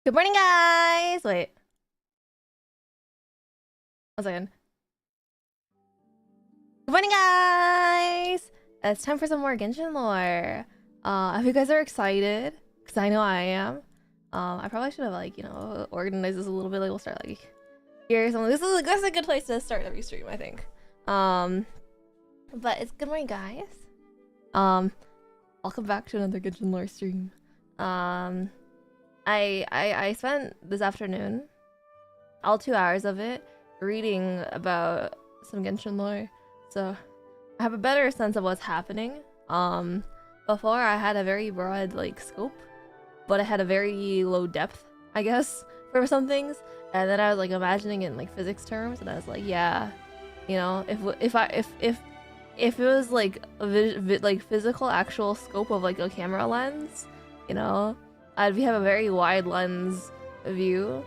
Good morning, guys! Wait. One second. Good morning, guys! It's time for some more Genshin lore. I hope you guys are excited, because I know I am. I probably should have, like, you know, organized this a little bit. Like, we'll start, like, here or something. This is a good place to start every stream, I think. But it's good morning, guys. Welcome back to another Genshin lore stream. I spent this afternoon, all 2 hours of it, reading about some Genshin lore, so I have a better sense of what's happening. Before I had a very broad, like, scope, but I had a very low depth, I guess, for some things, and then I was, like, imagining it in, like, physics terms, and I was like, yeah, you know, if it was, like, like, physical actual scope of, like, a camera lens, you know, I'd have a very wide lens view,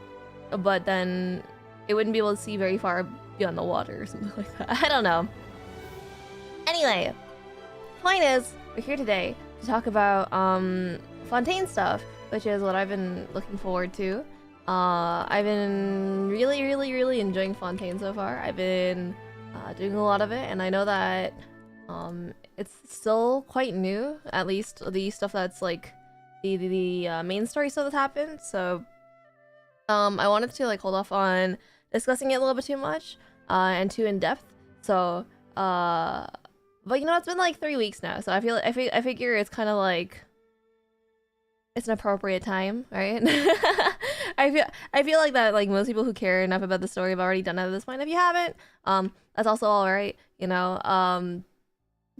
but then it wouldn't be able to see very far beyond the water or something like that. I don't know. Anyway, point is, we're here today to talk about Fontaine stuff, which is what I've been looking forward to. I've been really enjoying Fontaine so far. I've been doing a lot of it, and I know that it's still quite new, at least the stuff that's like the main story stuff that's happened, so I wanted to like hold off on discussing it a little bit too much and too in depth. So but you know, it's been like 3 weeks now, so I figure it's kind of like it's an appropriate time, right? I feel like that, like, most people who care enough about the story have already done it at this point. If you haven't, that's also all right, you know.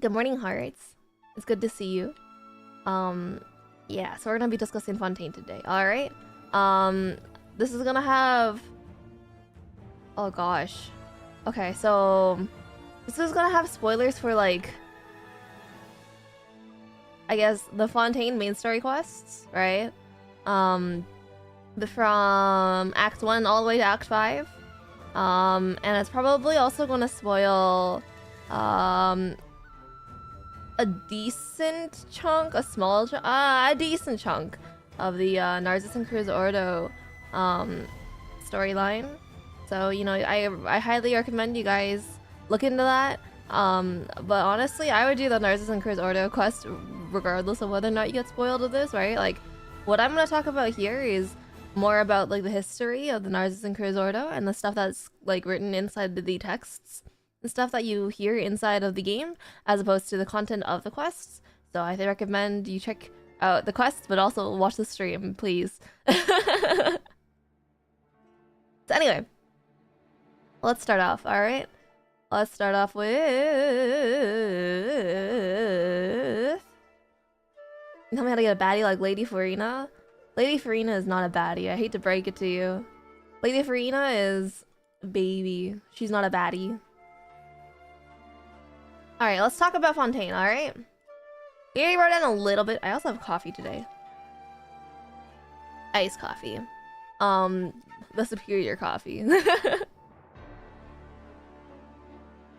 Good morning, hearts. It's good to see you. Yeah, so we're gonna be discussing Fontaine today. All right. This is gonna have. Oh gosh. Okay, so this is gonna have spoilers for, like, I guess the Fontaine main story quests, right? From Act 1 all the way to Act 5. And it's probably also gonna spoil a decent chunk, a decent chunk of the Narcissus and Cruz Ordo storyline. So, you know, I highly recommend you guys look into that. But honestly, I would do the Narcissus and Cruz Ordo quest regardless of whether or not you get spoiled with this, right? Like, what I'm gonna talk about here is more about, like, the history of the Narcissus and Cruz Ordo and the stuff that's, like, written inside the texts and stuff that you hear inside of the game, as opposed to the content of the quests. So I recommend you check out the quests, but also watch the stream, please. So anyway, let's start off, alright? Let's start off with You tell me how to get a baddie like Lady Farina? Lady Farina is not a baddie. I hate to break it to you. Lady Farina is a baby. She's not a baddie. Alright, let's talk about Fontaine, alright? We already wrote down a little bit. I also have coffee today. Iced coffee. The superior coffee.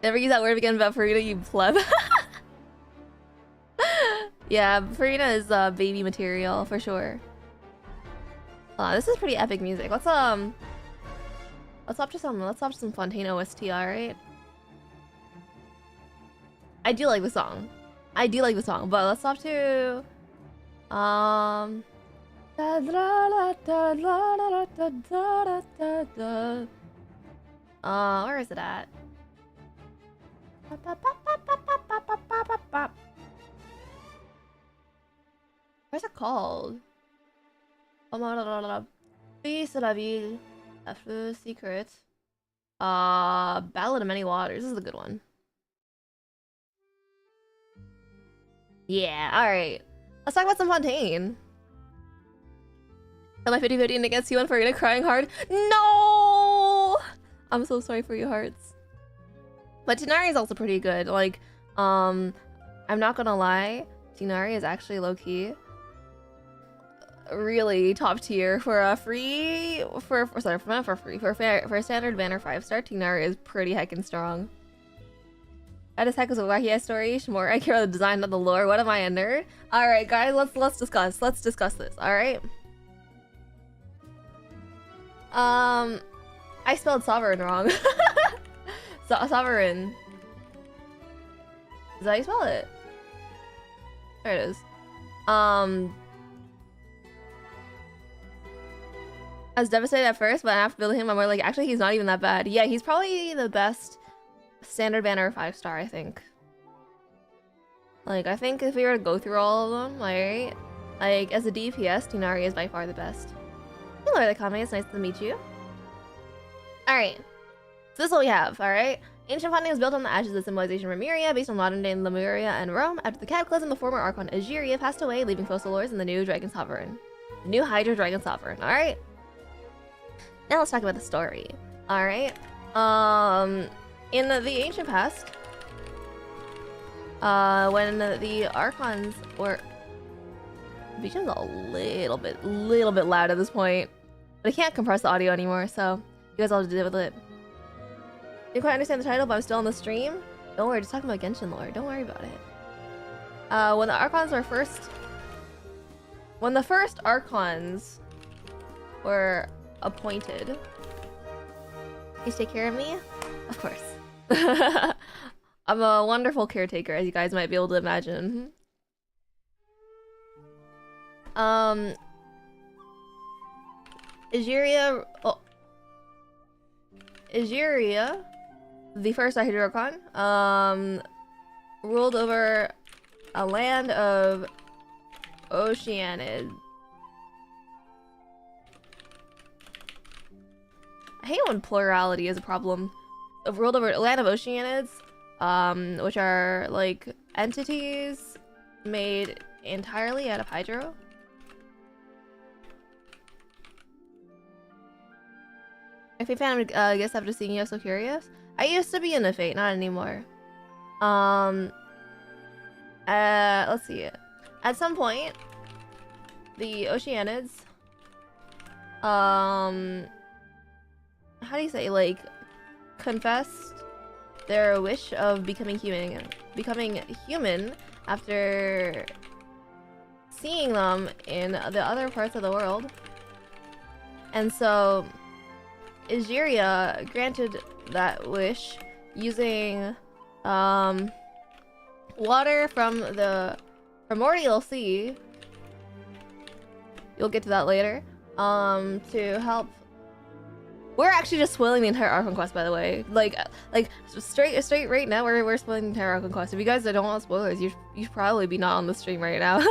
Never use that word again about Farina, you pleb. Yeah, Farina is baby material for sure. This is pretty epic music. Let's hop to some Fontaine OST, alright? I do like the song. But let's hop to where is it at? Where's it called? Fils de la Ville, La Fleur Secret. Ballad of Many Waters. This is a good one. Yeah, alright. Let's talk about some Fontaine. Am I 50-50 and against you and Farina crying hard? No! I'm so sorry for your hearts. But Tighnari is also pretty good. Like, I'm not gonna lie. Tighnari is actually low-key really top tier for a for a standard banner 5-star. Tighnari is pretty heckin' strong. That is heck is a wacky story. More I care about the design, not the lore. What am I, a nerd? All right, guys, let's discuss this. All right. I spelled sovereign wrong. Sovereign. Is that how you spell it? There it is. I was devastated at first, but after building him, I'm more like, actually, he's not even that bad. Yeah, he's probably the best standard banner 5-star, I think. Like, I think if we were to go through all of them, like as a DPS, Tighnari is by far the best. Hello, the comment. It's nice to meet you. Alright. So this is what we have, alright? Ancient Fontaine was built on the ashes of civilization Remuria, based on modern-day Lemuria and Rome. After the cataclysm, the former Archon Egeria passed away, leaving fossil lords and the new Dragon Sovereign. The new Hydra Dragon Sovereign, alright? Now let's talk about the story. Alright. In the ancient past, when the Archons were... VGM's a little bit loud at this point. But I can't compress the audio anymore, so you guys all have to deal with it. Didn't quite understand the title, but I'm still on the stream. Don't worry, just talking about Genshin lore. Don't worry about it. When the Archons were when the first Archons were appointed, please take care of me? Of course. I'm a wonderful caretaker, as you guys might be able to imagine. Egeria, the first Hydra Archon, ruled over a land of Oceanids. I hate when plurality is a problem. Ruled over a land of Oceanids, which are like entities made entirely out of hydro. If you found I guess after seeing you, I'm so curious. I used to be into Fate, not anymore. Let's see. At some point, the Oceanids, how do you say, like, confessed their wish of becoming human after seeing them in the other parts of the world. And so Egeria granted that wish using water from the primordial sea. You'll get to that later. To help. We're actually just spoiling the entire Archon quest, by the way. Like straight right now, we're spoiling the entire Archon quest. If you guys don't want spoilers, you should probably be not on the stream right now.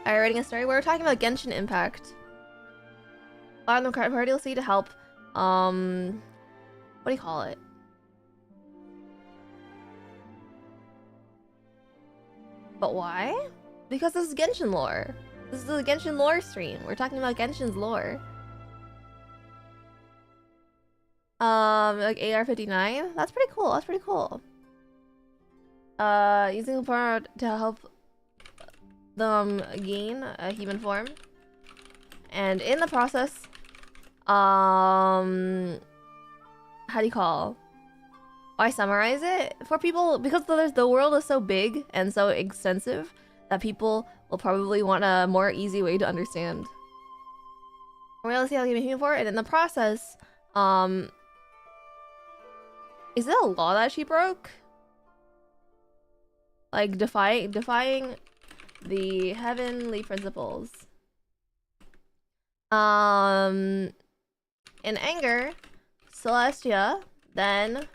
Alright, writing a story. We're talking about Genshin Impact. On the primordial sea to help. What do you call it? But why? Because this is Genshin lore. This is the Genshin lore stream. We're talking about Genshin's lore. Like AR-59? That's pretty cool. That's pretty cool. Using the power to help them gain a human form. And in the process, how do you call? I summarize it for people because the world is so big and so extensive that people will probably want a more easy way to understand. We're gonna see how you human for it, and in the process, is it a law that she broke? Like defying the heavenly principles. In anger, Celestia then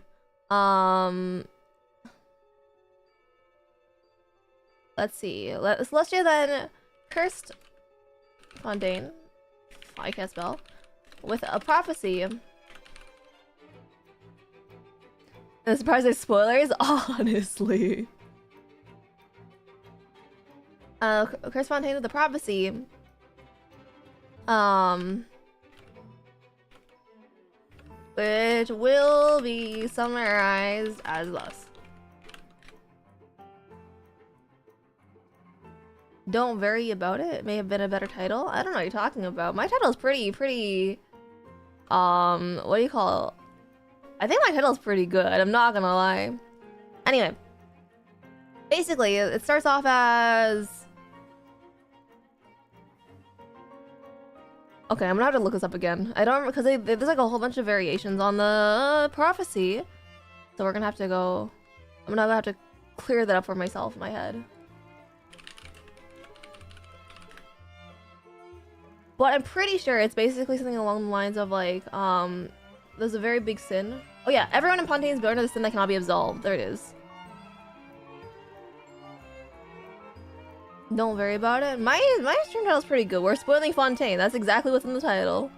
let's see. Celestia then cursed Fontaine. I can't spell. With a prophecy. And surprising spoilers, honestly. Cursed Fontaine with the prophecy. Which will be summarized as thus. Don't worry about it. May have been a better title. I don't know what you're talking about. My title is pretty, what do you call it? I think my title is pretty good. I'm not gonna lie. Anyway. Basically, it starts off as... Okay, I'm gonna have to look this up again. I don't, because there's like a whole bunch of variations on the prophecy. So we're gonna have to go... I'm gonna have to clear that up for myself in my head. But I'm pretty sure it's basically something along the lines of like, there's a very big sin. Oh yeah, everyone in Fontaine is born to the sin that cannot be absolved. There it is. Don't worry about it. My stream title is pretty good. We're spoiling Fontaine. That's exactly what's in the title.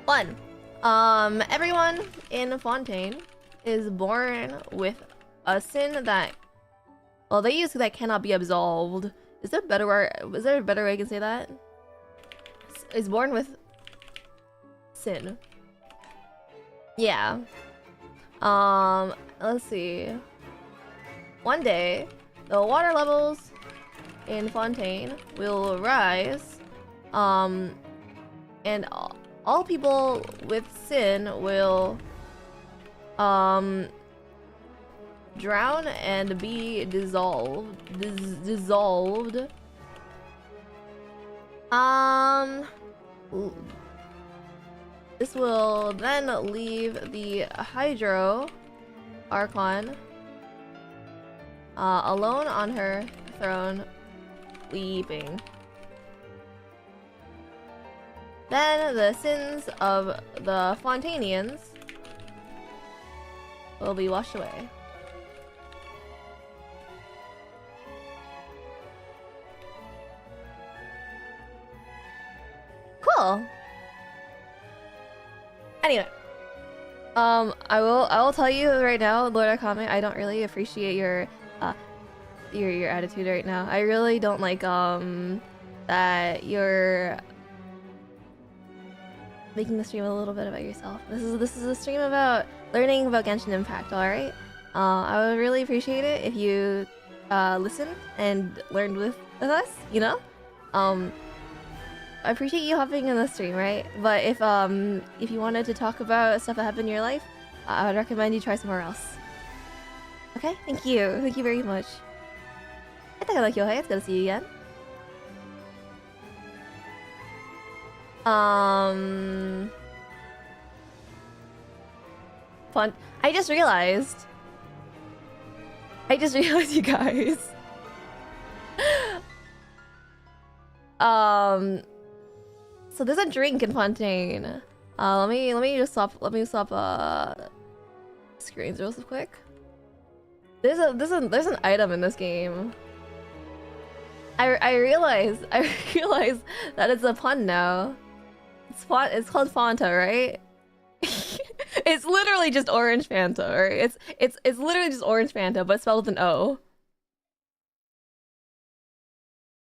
1. Everyone in Fontaine is born with a sin that, well, they use that cannot be absolved. Is there a better way I can say that? Is born with sin. Yeah. Let's see. One day, the water levels in Fontaine will rise, and all people with sin will drown and be dissolved. This will then leave the Hydro Archon alone on her throne, weeping. Then the sins of the Fontainians will be washed away. Cool. Anyway, I will tell you right now, Lord Akame, I don't really appreciate your attitude right now. I really don't like that you're making the stream a little bit about yourself. This is a stream about learning about Genshin Impact. All right. I would really appreciate it if you listened and learned with us. You know. I appreciate you hopping in the stream, right? But if you wanted to talk about stuff that happened in your life, I would recommend you try somewhere else. Okay? Thank you. Thank you very much. I think I like Yohei. It's good to see you again. Fun. I just realized, you guys. So there's a drink in Fontaine. Let me swap screens real quick. There's an item in this game. I realize that it's a pun now. It's called Fanta, right? It's literally just orange Fanta, right? It's literally just orange Fanta, but spelled with an O.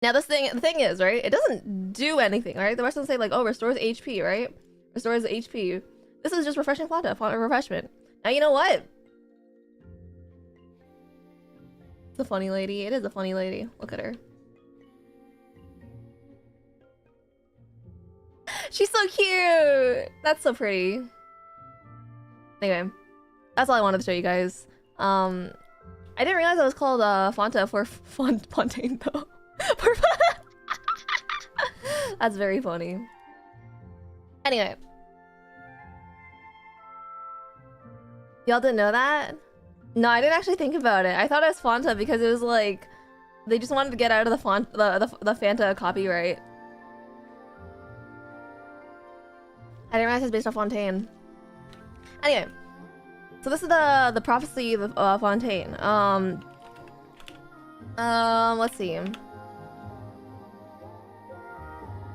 Now the thing is, right? It doesn't do anything, right? The rest of them say like, oh, restores HP, right? Restores HP. This is just refreshing Fanta, font refreshment. Now you know what? It's a funny lady. It is a funny lady. Look at her. She's so cute. That's so pretty. Anyway, that's all I wanted to show you guys. I didn't realize it was called Fanta for Fontaine though. That's very funny. Anyway, y'all didn't know that? No, I didn't actually think about it. I thought it was Fanta because it was like they just wanted to get out of the Fanta copyright. I didn't realize it's based on Fontaine. Anyway, so this is the prophecy of Fontaine. Let's see.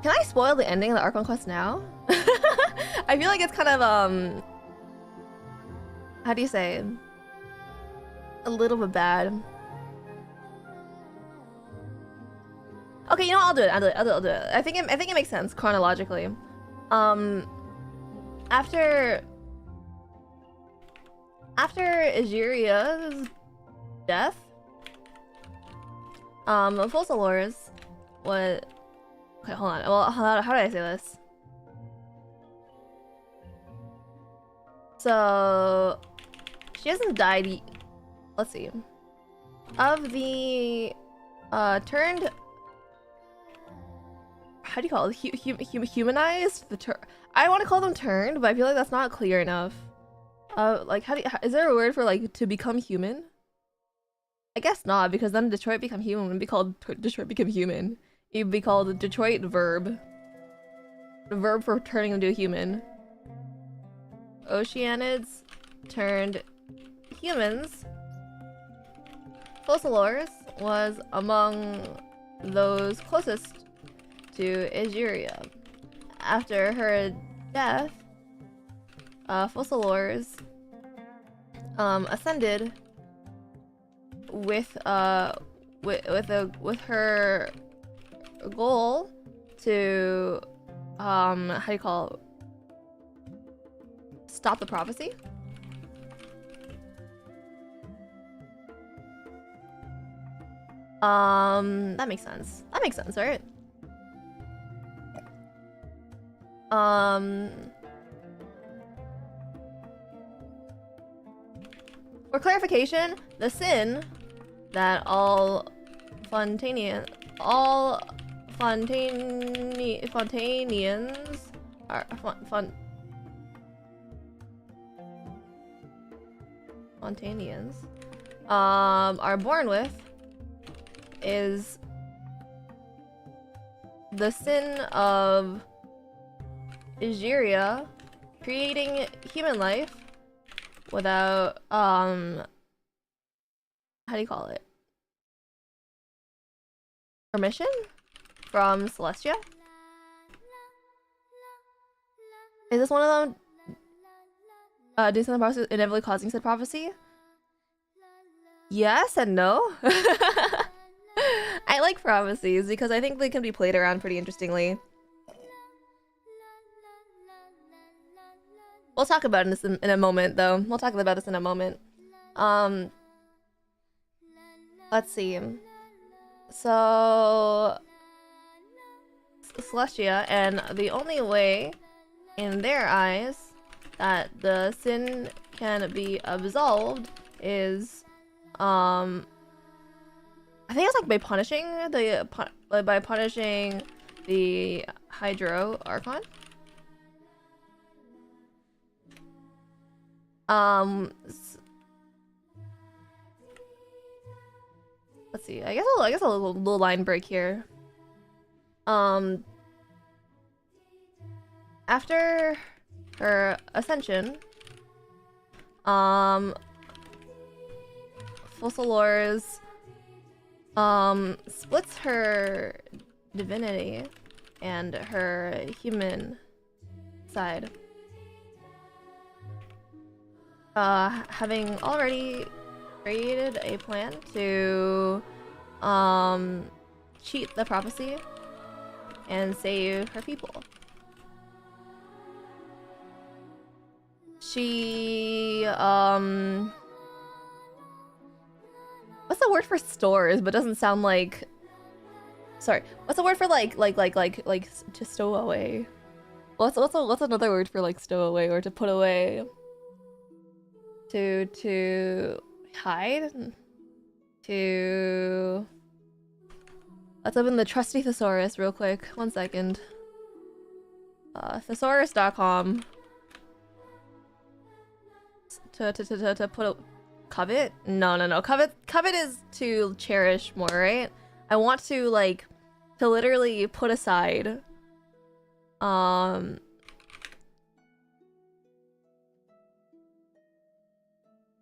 Can I spoil the ending of the Archon quest now? I feel like it's kind of how do you say? A little bit bad. Okay, you know what? I'll do it. I'll do it. I think it makes sense chronologically. After Egeria's death, Fossilors was... Okay, hold on. Well, how do I say this? So she hasn't died. Let's see. Of the turned, how do you call it? Humanized? I want to call them turned, but I feel like that's not clear enough. Like, is there a word for like to become human? I guess not, because then Detroit become human wouldn't be called Detroit become human. It'd be called Detroit verb. The verb for turning into a human. Oceanids turned humans. Fossilors was among those closest to Egeria. After her death, Fossilors ascended with her goal to how do you call it? Stop the prophecy. That makes sense. That makes sense, right? For clarification, the sin that all Fontainians are Fontainians are born with is the sin of Egeria creating human life without how do you call it? Permission from Celestia? Is this one of them? Do something process inevitably causing said prophecy? Yes and no. I like prophecies because I think they can be played around pretty interestingly. We'll talk about this in a moment, though. We'll talk about this in a moment. Let's see. So Celestia, and the only way in their eyes that the sin can be absolved is I think it's like by punishing the Hydro Archon. Let's see. I guess a little line break here. After her ascension, Fossilors splits her divinity and her human side. Having already created a plan to cheat the prophecy and save her people. She what's the word for stores but doesn't sound like, sorry, what's the word for like to stow away? What's another word for like stow away or to put away? To hide? To... Let's open the trusty thesaurus real quick. 1 second. Thesaurus.com. To put a... Covet? No. Covet is to cherish more, right? I want to, like, to literally put aside.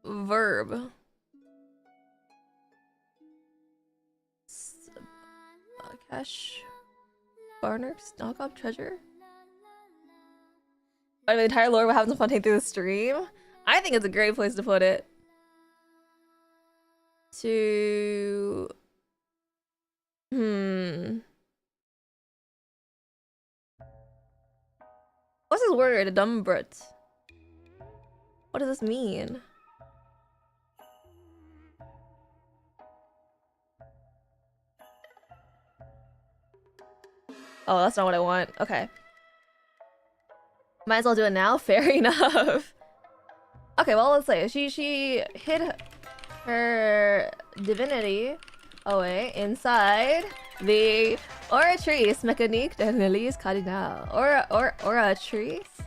Verb. Cash. Barner. Stock up treasure. The entire lore what happens in Fontaine through the stream? I think it's a great place to put it. To... What's this word? A dumbrut. What does this mean? Oh, that's not what I want. Okay. Might as well do it now? Fair enough. Okay, well, let's say she hid her divinity away inside the oratrice mécanique d'analyse cardinale. Oratrice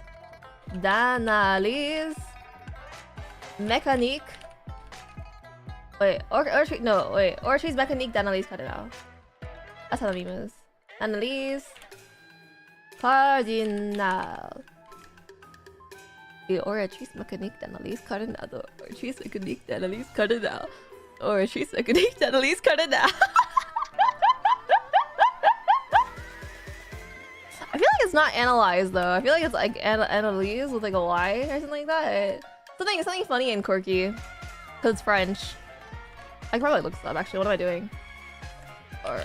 d'analyse mécanique. Wait, oratrice mécanique d'analyse cardinale. That's how the meme is. Analyse cardinale. The oratrice mécanique d'analyse cardinale. The oratrice mécanique d'analyse cardinale. Oratrice mécanique d'analyse cardinale. I feel like it's not analyze though. I feel like it's like analyse with like a Y or something like that. Something funny and quirky. Cause it's French. I can probably look this up actually. What am I doing? Or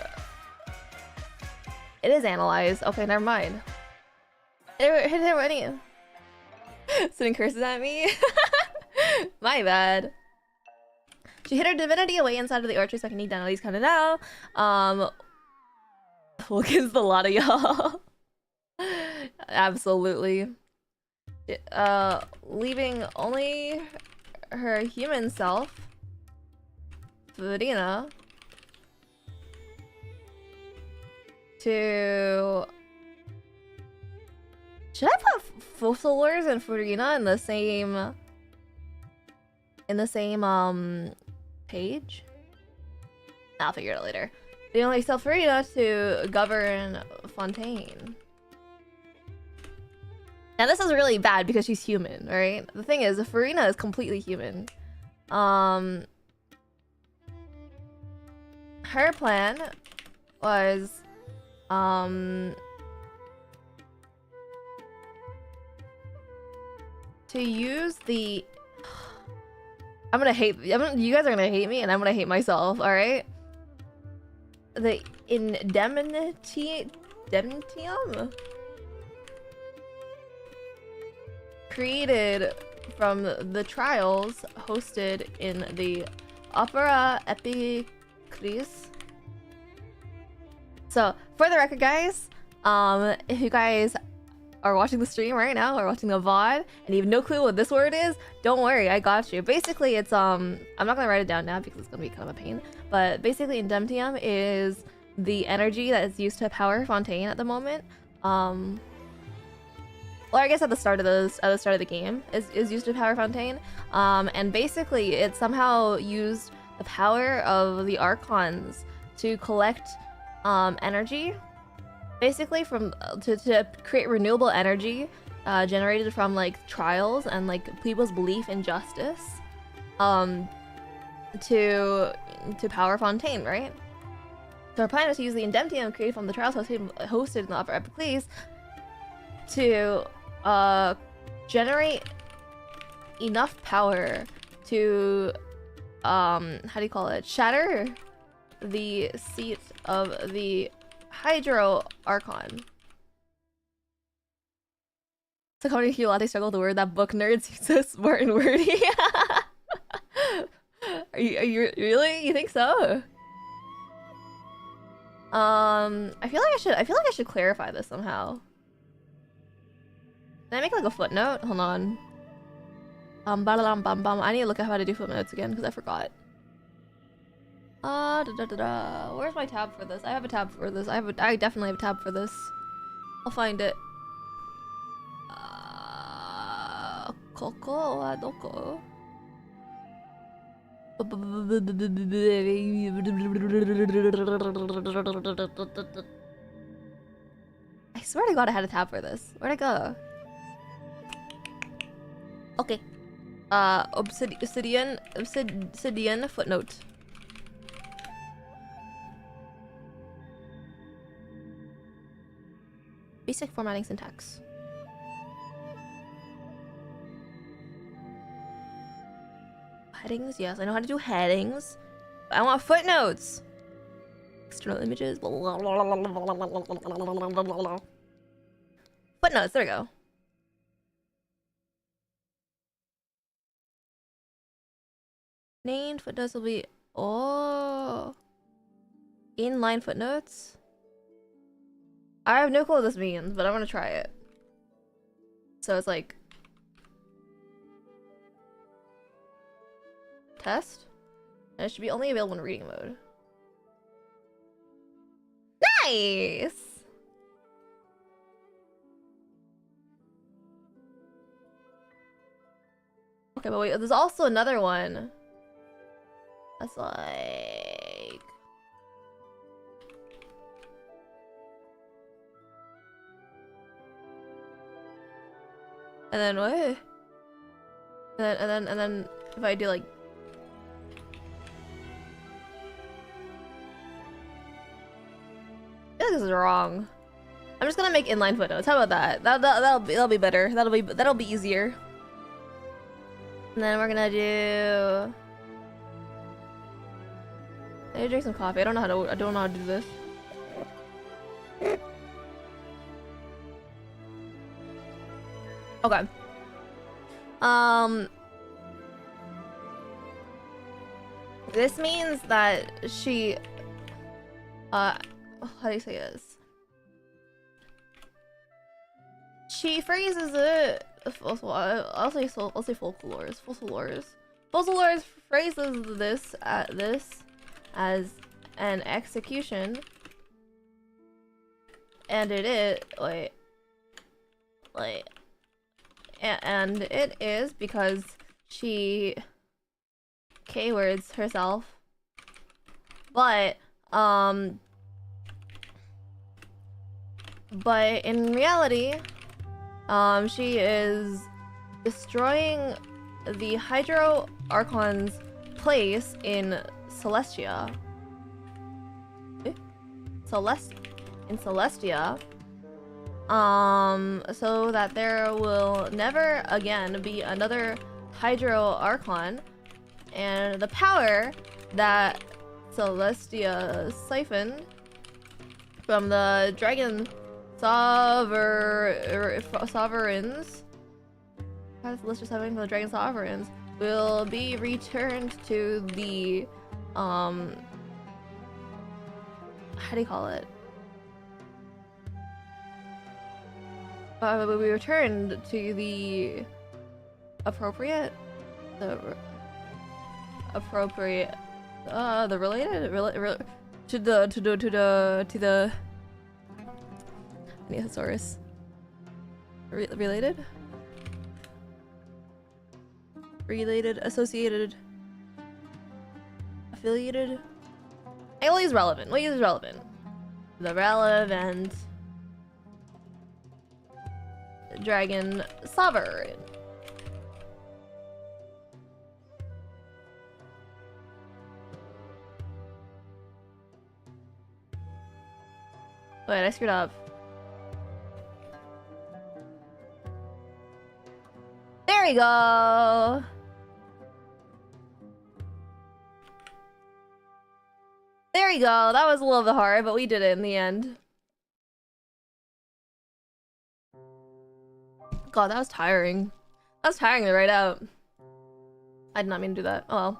it is analyze. Okay, never mind. Hit it already. Sending curses at me. My bad. She hid her divinity away inside of the orchard so I can eat down at least kind of now. Well, against the lot of y'all. Absolutely. Leaving only her human self, Furina, to... Should I put Fossilers and Furina in the same page? I'll figure it out later. They only sell Furina to govern Fontaine. Now this is really bad because she's human, right? The thing is, Furina is completely human. Her plan was to use the... you guys are gonna hate me and I'm gonna hate myself, alright? The indemnitium created from the trials hosted in the Opera Epicris. So, for the record, guys, if you guys are watching the stream right now or watching the VOD and you have no clue what this word is, don't worry, I got you. Basically, it's I'm not gonna write it down now because it's gonna be kind of a pain. But basically, indemnitium is the energy that is used to power Fontaine at the moment. Well, I guess at the start of the game is used to power Fontaine. And basically, it somehow used the power of the Archons to collect energy. Basically, to create renewable energy generated from like trials and like people's belief in justice, to power Fontaine, right? So our plan is to use the indemnitium created from the trials hosted in the Upper Epicles to generate enough power to how do you call it? Shatter the seat of the Hydro Archon. So how many latte struggle the word that book nerds seem so smart and wordy. Are you really? You think so? I feel like I should clarify this somehow. Can I make like a footnote? Hold on. I need to look at how to do footnotes again because I forgot. Where's my tab for this? I have a tab for this. I definitely have a tab for this. I'll find it. Koko wa doko? I swear to God I had a tab for this. Where'd it go? Okay. Obsidian footnote. Basic formatting syntax. Headings, yes, I know how to do headings. But I want footnotes. External images. Footnotes, there we go. Named footnotes will be inline footnotes. I have no clue what this means, but I'm gonna try it. So it's like test, and it should be only available in reading mode. Nice. Okay, but wait, there's also another one. That's like... And then what? And then if I do like... I feel like this is wrong. I'm just gonna make inline footnotes. How about that? That'll be better. That'll be easier. And then we're gonna do... I need to drink some coffee. I don't know how to do this. Okay. This means that she how do you say this? She phrases it. I'll say folklores. Folklores phrases this as an execution, and it is and it is because she K-words herself, but in reality, she is destroying the Hydro Archon's place in Celestia. In Celestia. So that there will never again be another Hydro Archon, and the power that Celestia siphoned from the dragon sovereigns, Celestia siphoned from the dragon sovereigns, will be returned to the how do you call it? Will be returned to the appropriate, the related to the any thesaurus related, associated, affiliated. We'll use relevant. The relevant dragon sovereign. Wait, I screwed up. There we go. There you go. That was a little bit hard, but we did it in the end. God, that was tiring. That was tiring to write out. I did not mean to do that. Oh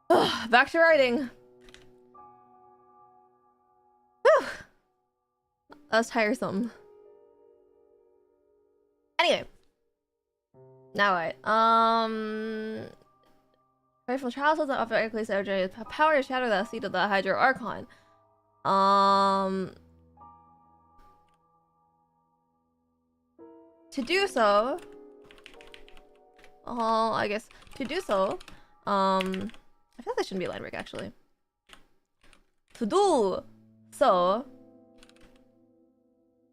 well. Back to writing. Whew. That was tiresome. Anyway. Now what? Rightful trials doesn't offer a place to generate power to shatter the seed of the Hydro Archon. To do so, I guess to do so, I feel like that shouldn't be a line break actually. To do so,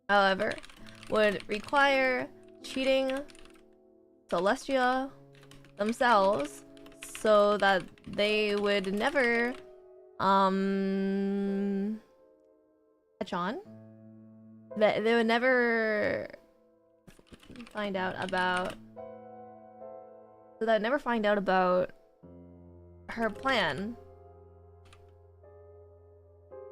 however, would require cheating Celestia themselves so that they would never catch on. That they would never find out about her plan,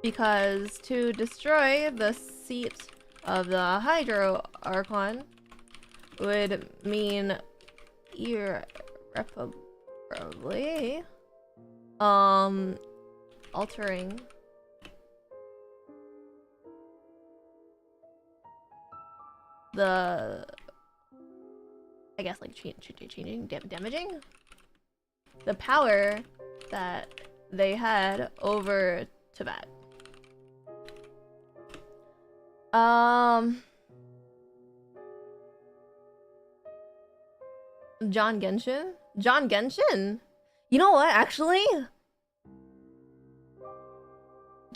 because to destroy the seat of the Hydro Archon would mean irreparably altering the, I guess, like damaging the power that they had over Tibet. John Genshin? John Genshin? You know what, actually?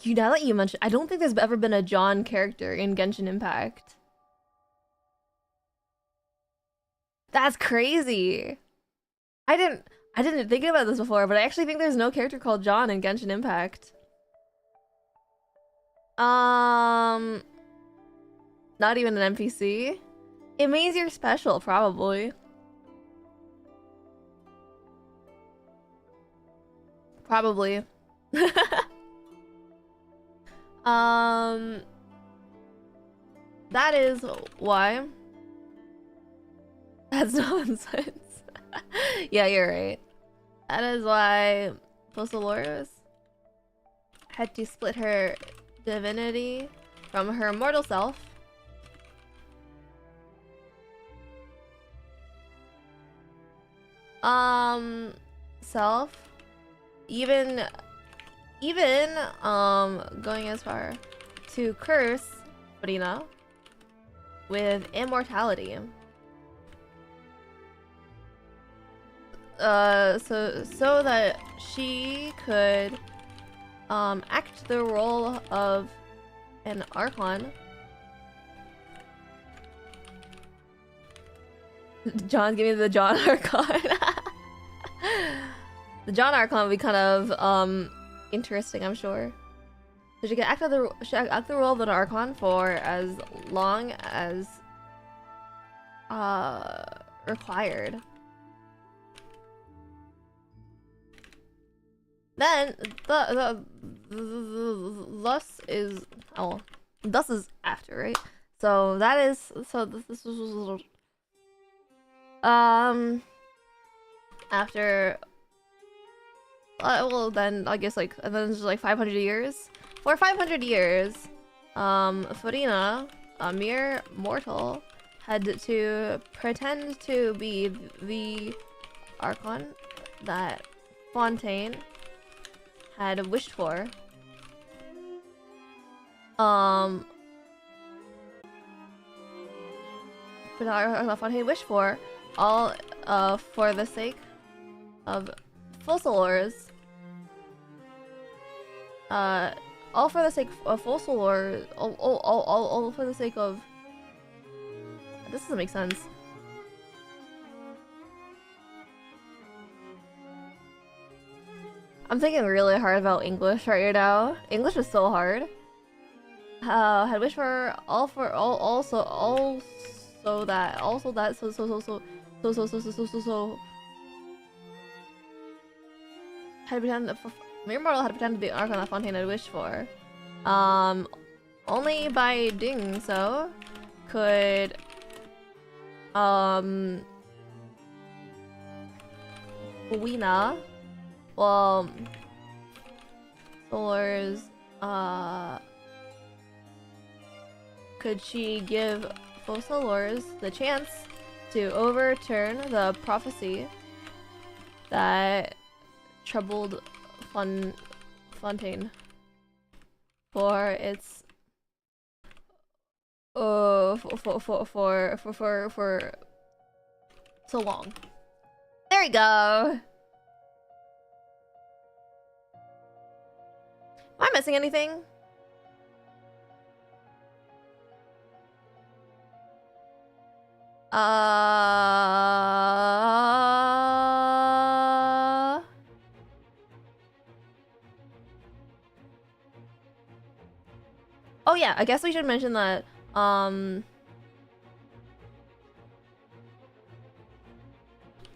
Now that you mention, I don't think there's ever been a John character in Genshin Impact. That's crazy. I didn't think about this before, but I actually think there's no character called John in Genshin Impact. Not even an NPC? It means you're special, probably. Probably. That is why. That's nonsense. Yeah, you're right. That is why Fossilores had to split her divinity from her mortal self. Even going as far to curse Brina with immortality. So that she could act the role of an Archon. John, give me the John Archon. The John Archon would be kind of interesting, I'm sure. So she can act the role of an Archon for as long as required. Then thus is after, right? So that is this was after well then I guess like, and then it's like 500 years. For 500 years, Farina, a mere mortal, had to pretend to be the Archon that Fontaine had wished for. Fontaine wished for, all for the sake of Fossilores. All for the sake of Fossilores. All for the sake of. This doesn't make sense. I'm thinking really hard about English right now. English is so hard. Had wished for had pretend Mere mortal had to pretend to be the Archon that Fontaine had wished for. Only by doing so could Wina, well, Solar's, could she give Fosolors the chance to overturn the prophecy that troubled Fontaine for its for so long. There we go. Am I missing anything? Oh yeah, I guess we should mention that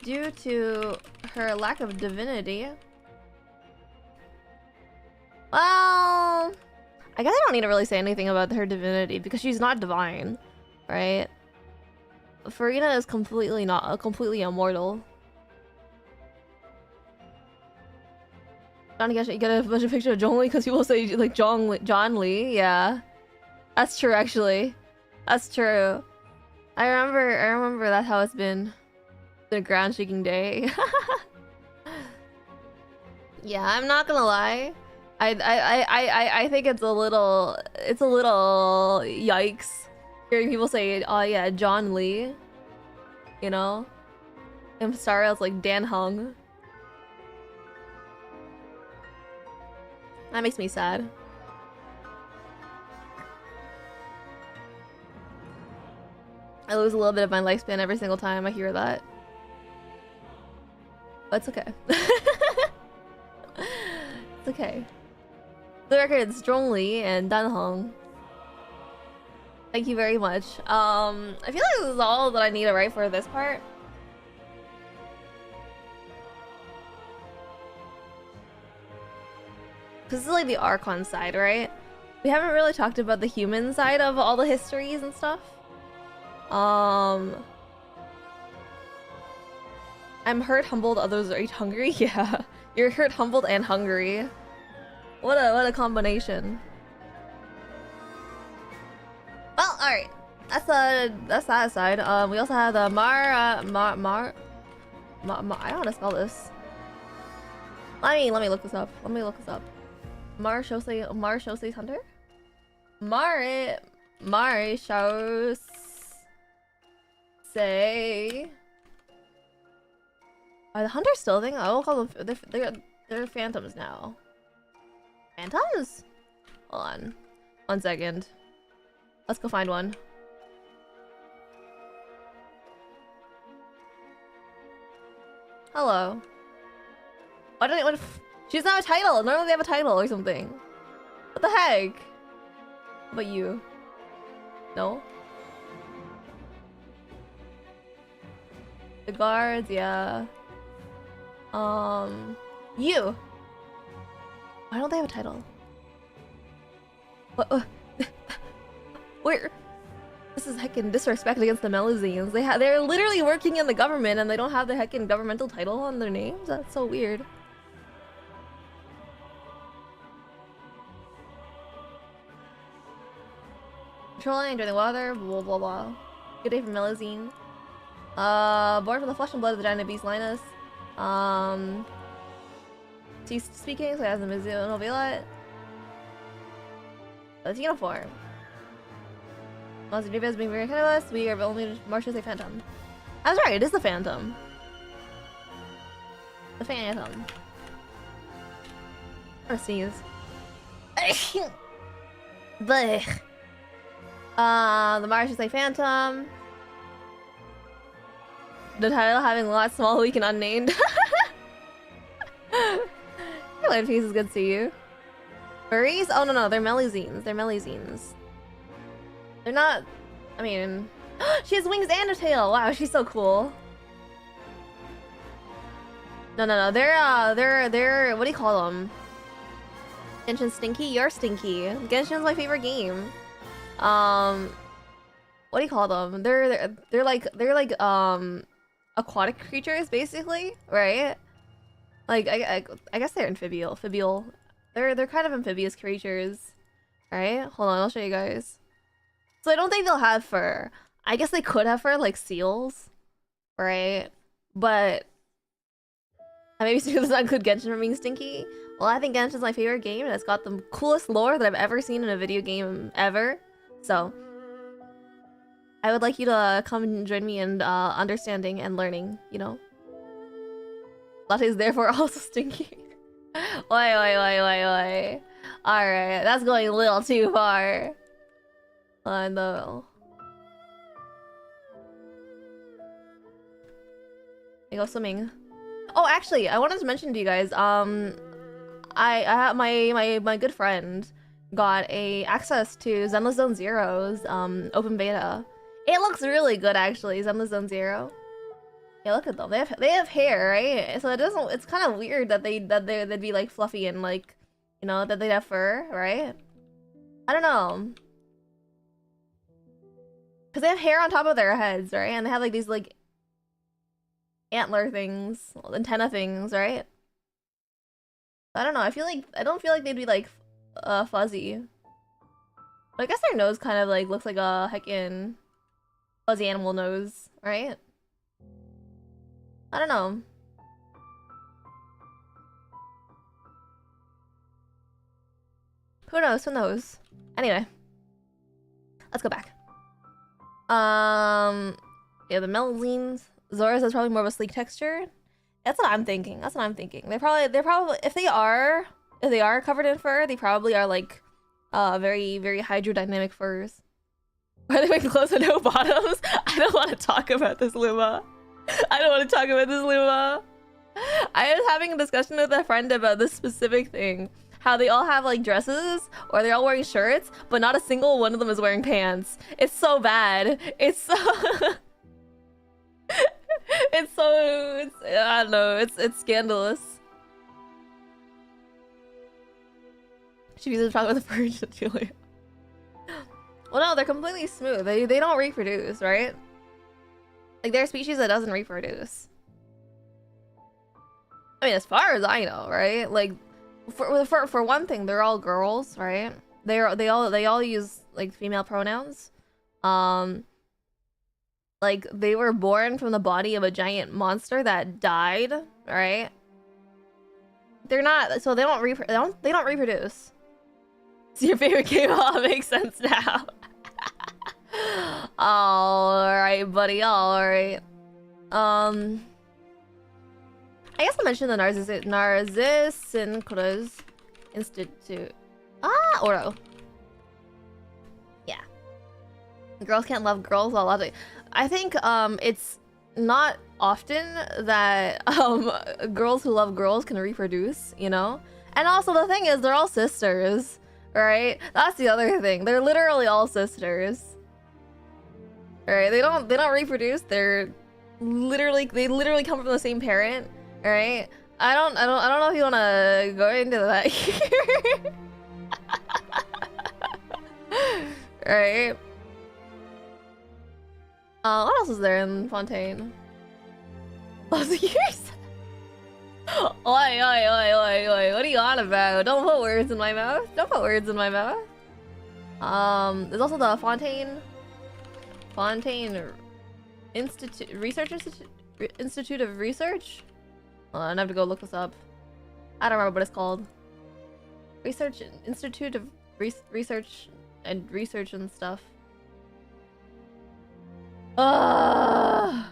due to her lack of divinity, well, I guess I don't need to really say anything about her divinity because she's not divine, right? Farina is completely immortal. Johnny Cash, you get a bunch of picture of John Lee because people say like John Lee. Yeah, that's true. Actually, that's true. I remember that's how it's been. It's been a ground shaking day. Yeah, I'm not gonna lie. I think it's a little yikes hearing people say, oh yeah, John Lee. You know, I'm sorry, I was like Dan Hung. That makes me sad. I lose a little bit of my lifespan every single time I hear that. But it's okay. It's okay. The record is strongly and Dan Hong. Thank you very much. I feel like this is all that I need to write for this part. This is like the Archon side, right? We haven't really talked about the human side of all the histories and stuff. I'm hurt, humbled, others are hungry. Yeah, you're hurt, humbled, and hungry. What a combination. Well, all right. That's that side. We also have the I don't know how to spell this. Let me look this up. Mar Shosei Hunter? Mari Shosei. Are the hunters still a thing? I will call them. They're phantoms now. Phantoms? Hold on. 1 second. Let's go find one. Hello. Why don't they? She's not a title. Normally they have a title or something. What the heck? How about you? No? The guards, yeah. You. Why don't they have a title? What? Where? This is heckin' disrespect against the Melazines. They're literally working in the government and they don't have the heckin' governmental title on their names? That's so weird. Patrolling, enjoying the weather, blah blah blah. Good day for Melazine. Born from the flesh and blood of the giant beast Linus. She's speaking, so he has a Mizuno Novela. That's uniform. Monster David is being very kind of us. We are only Marshall's a phantom. I was right, it is the phantom. The phantom. I'm gonna sneeze. Blech. The Marshall's a phantom. The title having lots small, weak, and unnamed. Hello, Peace, is good to see you. Furries? Oh no, they're Melazines. They're not. I mean, she has wings and a tail. Wow, she's so cool. No. They're what do you call them? Genshin's stinky? You're stinky. Genshin's my favorite game. What do you call them? They're like aquatic creatures basically, right? Like I guess they're amphibial. They're kind of amphibious creatures, right? Hold on, I'll show you guys. So I don't think they'll have fur. I guess they could have fur like seals, right? But maybe Studio does not include Genshin for being stinky. Well, I think Genshin's my favorite game, and it's got the coolest lore that I've ever seen in a video game ever. So I would like you to come and join me in understanding and learning, you know? Latte is therefore also stinky. Oi. Alright, that's going a little too far. I know. I go swimming. Oh, actually, I wanted to mention to you guys, I my good friend got access to Zenless Zone Zero's open beta. It looks really good actually, Zenless Zone Zero. Yeah, look at them. They have hair, right? So it's kind of weird that they'd be like fluffy and like, you know, that they'd have fur, right? I don't know. Cause they have hair on top of their heads, right? And they have like these like antler things, antenna things, right? I don't know. I don't feel like they'd be like fuzzy. But I guess their nose kind of like looks like a heckin' fuzzy animal nose, right? I don't know. Who knows? Who knows? Anyway, let's go back. Yeah, the Melazines. Zora's is probably more of a sleek texture. That's what I'm thinking. That's what I'm thinking. They're probably if they are covered in fur, they probably are like very hydrodynamic furs. Are they wearing clothes with no bottoms? I don't want to talk about this, Luma. I don't want to talk about this, Luma. I was having a discussion with a friend about this specific thing. How they all have like dresses or they're all wearing shirts, but not a single one of them is wearing pants. It's so bad. It's so I don't know, it's scandalous. She uses talk about the purge, Julia. Well, no, they're completely smooth. They don't reproduce, right? Like, they're a species that doesn't reproduce. I mean, as far as I know, right? Like, for one thing, they're all girls, right? They all use like female pronouns. Like they were born from the body of a giant monster that died, right? They're not, so they don't reproduce. It's your favorite game. Oh, it makes sense now. Alright, buddy, alright. I guess I'll mention the Narcissus Institute. Ah, Oro. Yeah. Girls can't love girls a lot. I think it's not often that girls who love girls can reproduce, you know? And also the thing is they're all sisters, right? That's the other thing. They're literally all sisters. Right? They don't reproduce. They literally come from the same parent, right? I don't know if you want to go into that here. Right? What else is there in Fontaine? Lots of years? Oi. What are you on about? Don't put words in my mouth. Don't put words in my mouth. There's also the Fontaine Institute of Research. Hold on, I have to go look this up. I don't remember what it's called. Institute of Research and stuff. Why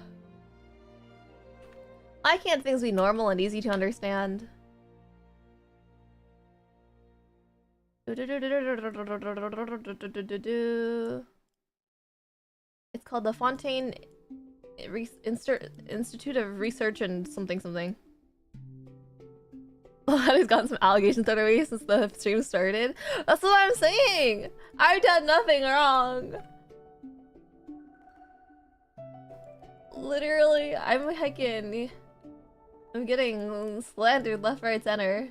can't things be normal and easy to understand? It's called the Fontaine Institute of Research and something. He's gotten some allegations out of me since the stream started. That's what I'm saying! I've done nothing wrong! Literally, I'm getting slandered left, right, center.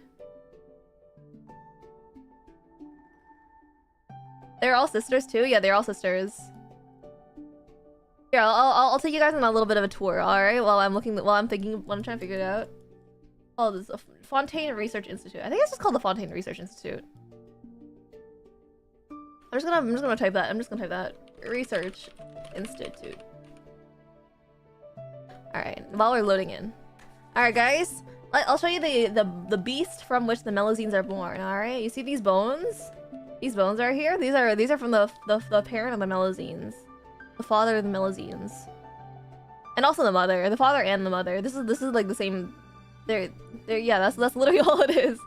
They're all sisters too? Yeah, they're all sisters. Here, I'll take you guys on a little bit of a tour, alright? While I'm trying to figure it out. Oh, this is a Fontaine Research Institute. I think it's just called the Fontaine Research Institute. I'm just gonna type that. I'm just gonna type that. Research Institute. Alright, while we're loading in. Alright guys, I'll show you the beast from which the Melazines are born, alright? You see these bones? These bones are here? These are from the parent of the Melazines. The father of the Melazines. And also the mother. The father and the mother. This is like the same. Yeah, that's literally all it is.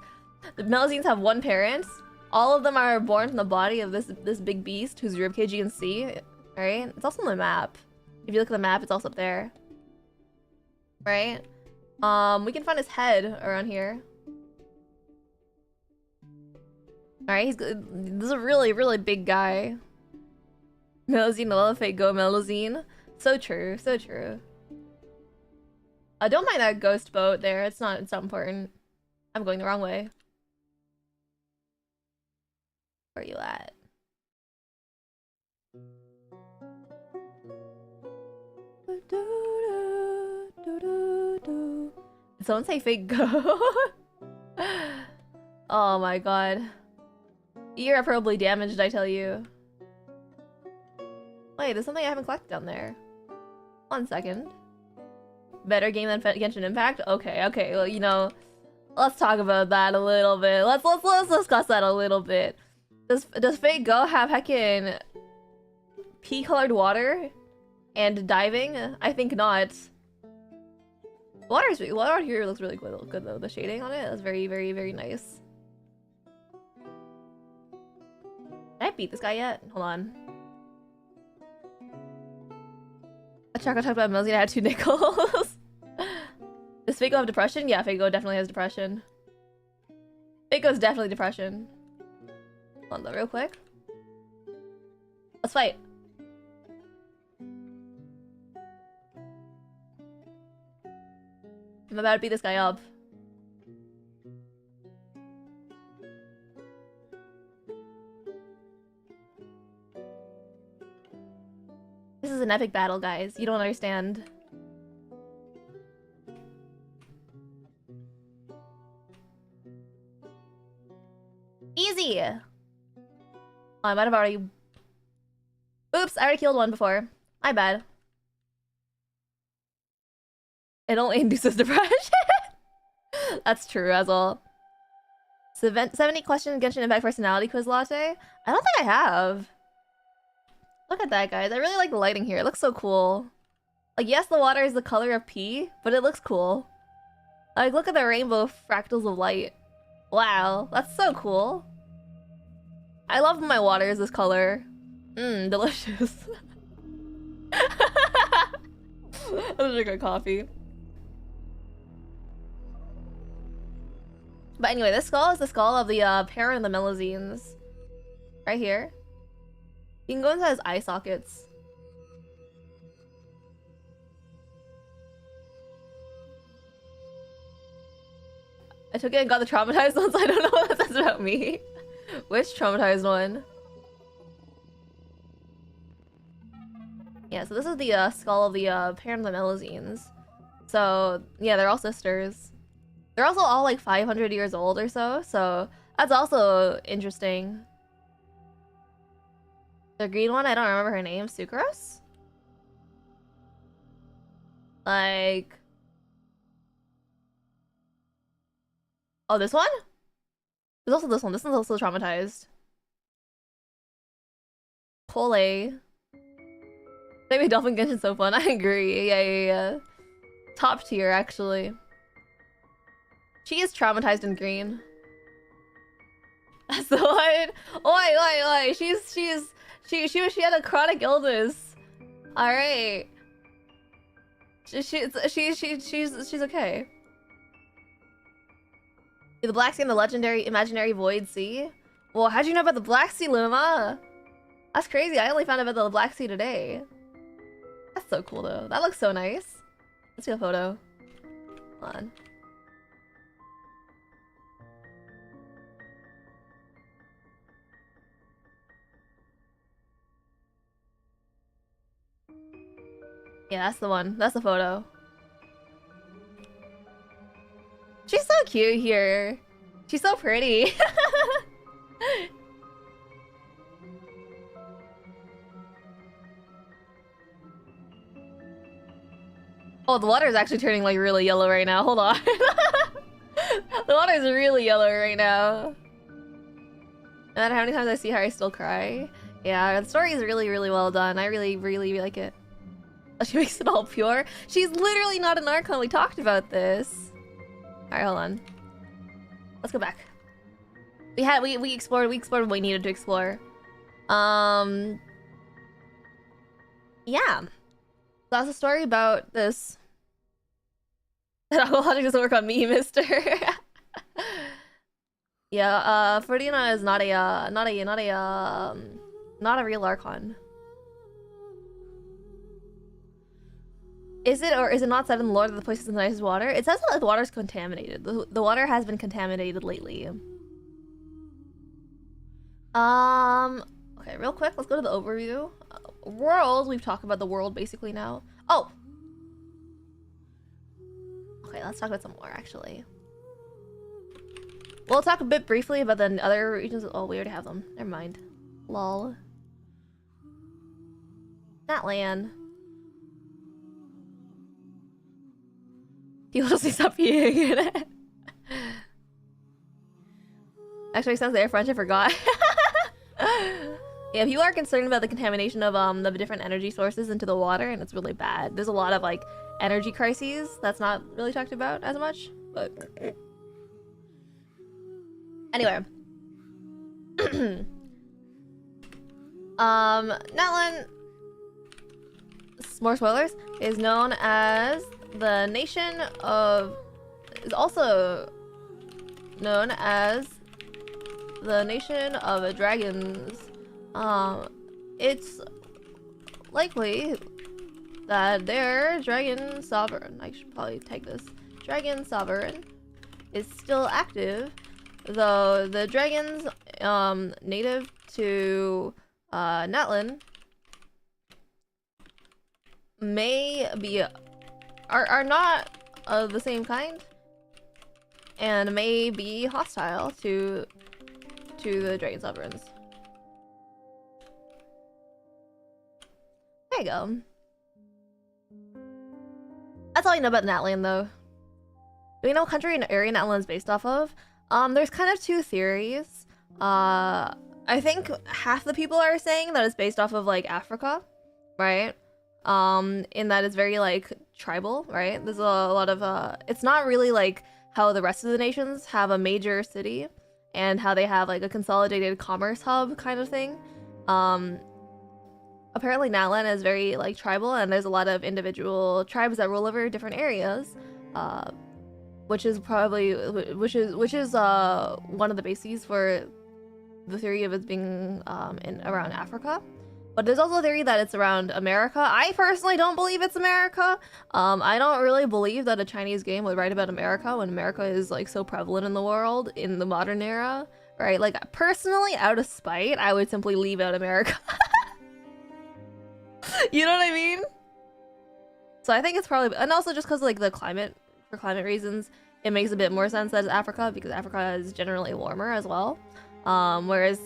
The Melazines have one parent. All of them are born from the body of this big beast whose ribcage you can see. Alright? It's also on the map. If you look at the map, it's also up there. Right? We can find his head around here. Alright, this is a really, really big guy. Melazine, love fate, go Melazine. So true, so true. I don't mind that ghost boat there. It's not important. I'm going the wrong way. Where are you at? Did someone say fake go? Oh my god. You're irreparably damaged, I tell you. Wait, there's something I haven't collected down there. 1 second. Better game than Genshin Impact? Okay, well, you know, let's talk about that a little bit. Let's discuss that a little bit. Does Fate Go have heckin' pea-colored water and diving? I think not. Water here looks really good though. The shading on it is very, very, very nice. Did I beat this guy yet? Hold on. A track I talked about Melazine, I had 2 nickels. Does Fate Go have depression? Yeah, Fate Go definitely has depression. Fate Go's definitely depression. Hold on though, real quick. Let's fight. I'm about to beat this guy up. This is an epic battle, guys. You don't understand. Easy! Oh, I might have already... Oops, I already killed one before. My bad. It only induces depression. That's true as well. 70 question Genshin Impact personality quiz latte? I don't think I have. Look at that, guys. I really like the lighting here. It looks so cool. Like, yes, the water is the color of pea, but it looks cool. Like, look at the rainbow fractals of light. Wow, that's so cool. I love when my water is this color. Mmm, delicious. I'm drinking coffee. But anyway, this skull is the skull of the parent of the Melazines. Right here. You can go inside his eye sockets. I took it and got the traumatized ones. I don't know what that says about me. Which traumatized one? Yeah, so this is the skull of the parent of the Melazines. So, yeah, they're all sisters. They're also all like 500 years old or so, so that's also interesting. The green one, I don't remember her name. Sucrose? Like... Oh, this one? There's also this one. This one's also traumatized. Cole. Maybe Dolphin Genshin's so fun. I agree. Yeah. Top tier, actually. She is traumatized in green. That's the one. Oi. She had a chronic illness. All right. She's okay. The Black Sea and the legendary imaginary Void Sea. Well, how'd you know about the Black Sea, Luma? That's crazy. I only found out about the Black Sea today. That's so cool, though. That looks so nice. Let's get a photo. Hold on. Yeah, that's the one. That's the photo. She's so cute here. She's so pretty. Oh, the water is actually turning like really yellow right now. Hold on. The water is really yellow right now. No matter how many times I see her, I still cry. Yeah, the story is really, really well done. I really, really like it. She makes it all pure. She's literally not an Archon. We talked about this. Alright, hold on. Let's go back. We explored what we needed to explore. Yeah. That's a story about this. That logic doesn't work on me, mister. Yeah, Ferdinand is not a real Archon. Is it, or is it not said in the lore that the place is the nicest water? It says that the water is contaminated. The water has been contaminated lately. Okay, real quick, let's go to the overview. World, we've talked about the world basically now. Oh! Okay, let's talk about some more, actually. We'll talk a bit briefly about the other regions. Oh, we already have them. Never mind. Lol. That land. People just stop peeing in it. Actually, since they're French, I forgot. Yeah, people are concerned about the contamination of the different energy sources into the water, and it's really bad. There's a lot of like energy crises that's not really talked about as much, but anyway. Natlan, more spoilers, is known as the nation of, is also known as the nation of dragons. It's likely that their dragon sovereign, I should probably take this, dragon sovereign is still active, though the dragons native to Natlan may be are not of the same kind and may be hostile to the dragon sovereigns. There you go. That's all you know about Natlan, though. Do we know what country and area Natlan is based off of? There's kind of two theories. I think half the people are saying that it's based off of like Africa, right? In that it's very like tribal, right? There's a lot of it's not really like how the rest of the nations have a major city and how they have like a consolidated commerce hub kind of thing. Apparently Natlan is very like tribal, and there's a lot of individual tribes that rule over different areas, which is probably one of the bases for the theory of it being in around Africa. But there's also a theory that it's around America. I personally don't believe it's America. I don't really believe that a Chinese game would write about America when America is like so prevalent in the world in the modern era, right? Like personally, out of spite, I would simply leave out America. You know what I mean? So I think it's probably, and also just because like the climate, for climate reasons, it makes a bit more sense that it's Africa, because Africa is generally warmer as well. Whereas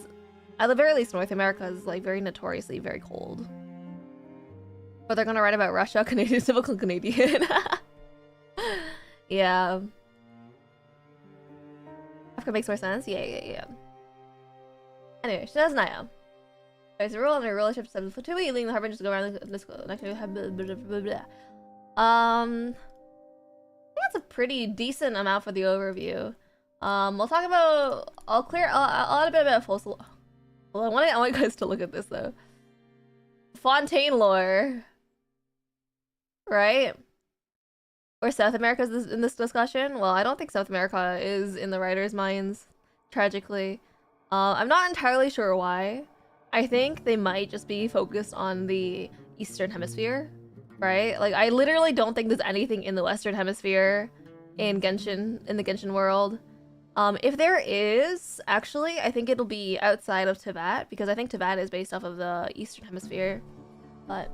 at the very least, North America is like very notoriously very cold. But they're gonna write about Russia, Canadian, typical Canadian. Yeah. Africa makes more sense. Yeah. Anyway, she does Naya. There's a rule under relationship 7 foot 2, leaving the harbor just go around this. I think that's a pretty decent amount for the overview. We'll talk about. I'll add a bit about fossil. Well, I want you guys to look at this though. Fontaine lore, right? Or South America is in this discussion? Well, I don't think South America is in the writers' minds, tragically. I'm not entirely sure why. I think they might just be focused on the Eastern Hemisphere, right? Like, I literally don't think there's anything in the Western Hemisphere in Genshin, in the Genshin world. If there is, actually, I think it'll be outside of Tibet, because I think Tibet is based off of the Eastern Hemisphere. But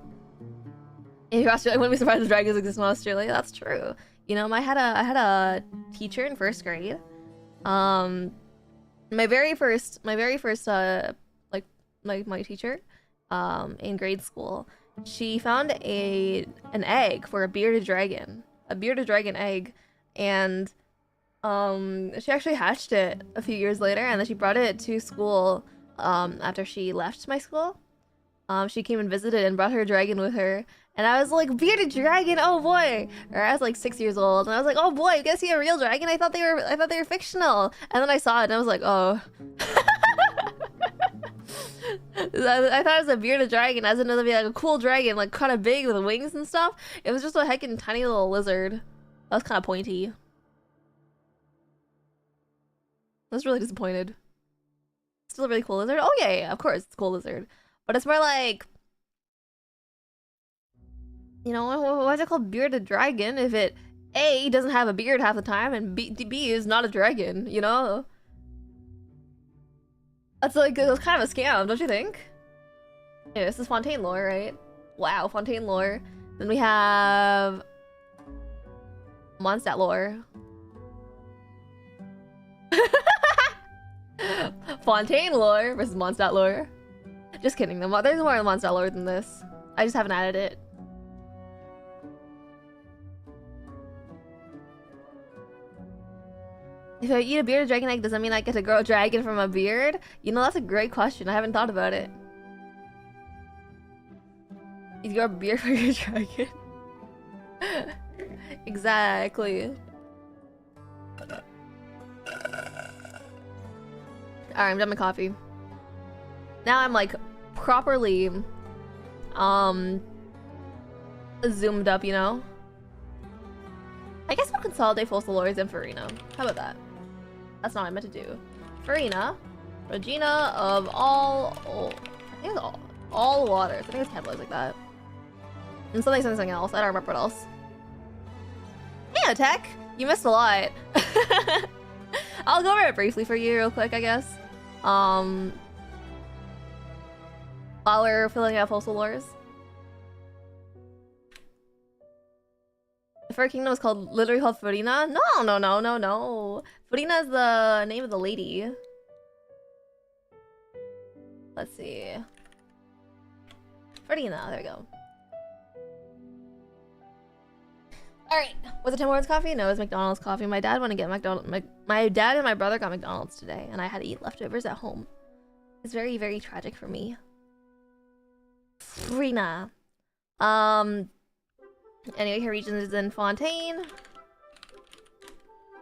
In Australia, I wouldn't be surprised if dragons exist in Australia. That's true. You know, I had a teacher in first grade. My very first like my teacher in grade school, she found an egg for a bearded dragon, egg, and she actually hatched it a few years later, and then she brought it to school after she left my school. She came and visited and brought her dragon with her. And I was like, bearded dragon, oh boy! Or I was like 6 years old, and I was like, oh boy, you guys see a real dragon? I thought they were fictional. And then I saw it, and I was like, oh. I thought it was a bearded dragon, as in it would be like a cool dragon, like kind of big with wings and stuff. It was just a heckin' tiny little lizard. That was kind of pointy. I was really disappointed. Still a really cool lizard. Oh yeah, of course, it's a cool lizard. But it's more like, you know, why is it called bearded dragon if it A, doesn't have a beard half the time, and B is not a dragon, you know? That's like, it was kind of a scam, don't you think? Yeah, this is Fontaine lore, right? Wow, Fontaine lore. Then we have Mondstadt lore. Fontaine lore versus Mondstadt lore. Just kidding, there's more Mondstadt lore than this. I just haven't added it. If I eat a bearded dragon egg, does that mean I get to grow a dragon from a beard? You know, that's a great question. I haven't thought about it. You grow a beard for your dragon? Exactly. Alright, I'm done my coffee. Now I'm like properly zoomed up, you know? I guess I'll consolidate Fossil Lords and Farina. How about that? That's not what I meant to do. Farina, Regina of all I think it's all waters. I think it's capitalized like that. And something else. I don't remember what else. Hey, Tech! You missed a lot. I'll go over it briefly for you real quick, I guess. While we're filling out Fossil Lores. The Fur Kingdom is literally called Farina? No. Farina is the name of the lady. Let's see. Farina, there we go. Alright, was it Tim Hortons coffee? No, it was McDonald's coffee. My dad wanted to get my dad and my brother got McDonald's today, and I had to eat leftovers at home. It's very, very tragic for me. Farina. Anyway, her region is in Fontaine.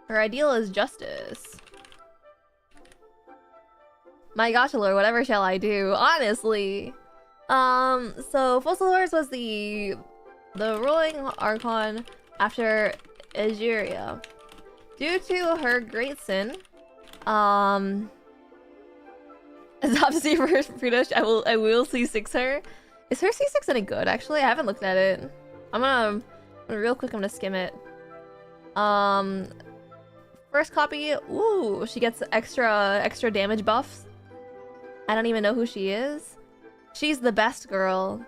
Her ideal is justice. My gosh, Lord, whatever shall I do? Honestly. So Fossil Wars was the ruling archon after Egeria. Due to her great sin, Adoptee for Frida, I will C6 her. Is her C6 any good, actually? I haven't looked at it. I'm gonna real quick, I'm gonna skim it. First copy, ooh, she gets extra damage buffs. I don't even know who she is. She's the best girl.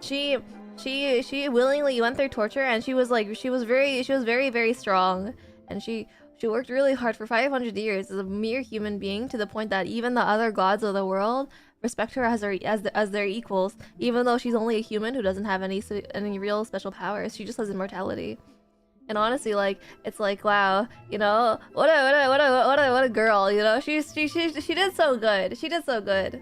She willingly went through torture, and she was very, very strong, and she worked really hard for 500 years as a mere human being, to the point that even the other gods of the world respect her as their equals, even though she's only a human who doesn't have any real special powers. She just has immortality. And honestly, like, it's like, wow, you know, what a girl, you know. She did so good. She did so good.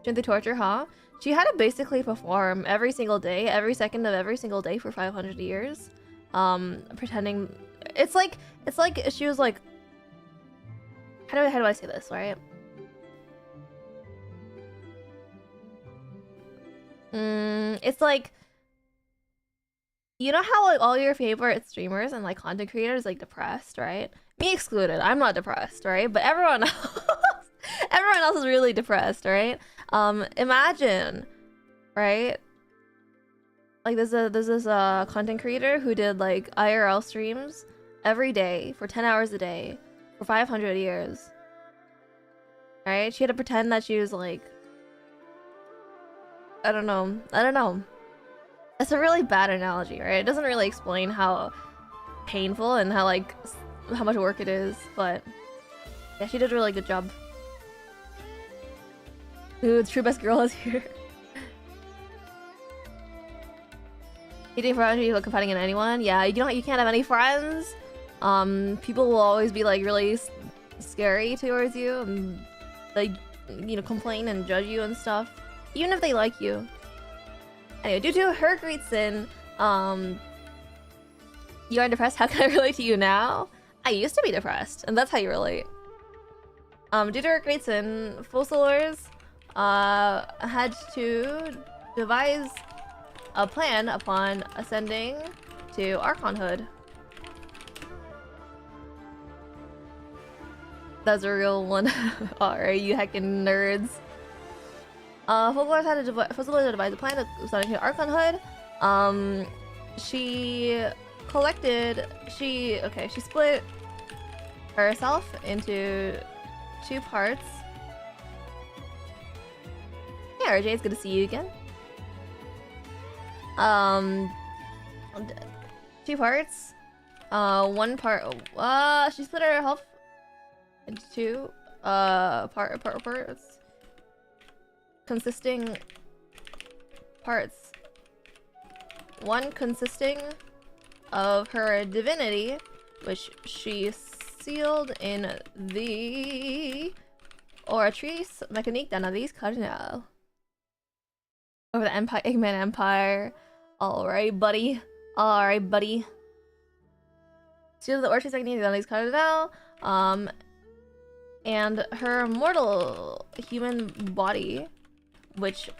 During the torture, huh? She had to basically perform every single day, every second of every single day for 500 years, pretending. It's like she was like, how do I say this, right? It's like, you know how like all your favorite streamers and like content creators like depressed, right? Me excluded. I'm not depressed, right? But everyone else is really depressed, right? Imagine, right? Like there's this content creator who did like IRL streams every day for 10 hours a day for 500 years. Right? She had to pretend that she was like, I don't know. It's a really bad analogy, right? It doesn't really explain how painful and how like how much work it is, but yeah, she did a really good job. Ooh, the true best girl is here. You think for you confiding in anyone? Yeah, you can't have any friends. People will always be like really scary towards you and like complain and judge you and stuff, even if they like you. Anyway, due to her great sin, you are depressed. How can I relate to you now? I used to be depressed, and that's how you relate. Due to her great sin, Fossilers had to devise a plan upon ascending to Archonhood. That's a real one. Alright, you heckin' nerds. Fossilers had to devise a plan to ascending to Archonhood. She split herself into 2 parts. Hey RJ, it's good to see you again. 2 parts. One part. She split her health into 2 parts, consisting parts. One consisting of her divinity, which she sealed in the Oratrice Mécanique d'Analyse Cardinal. Over the Empire, Eggman Empire. Alright, buddy. Alright, buddy. Sealed the Oratrice Mécanique d'Analyse Cardinal. And her mortal human body, which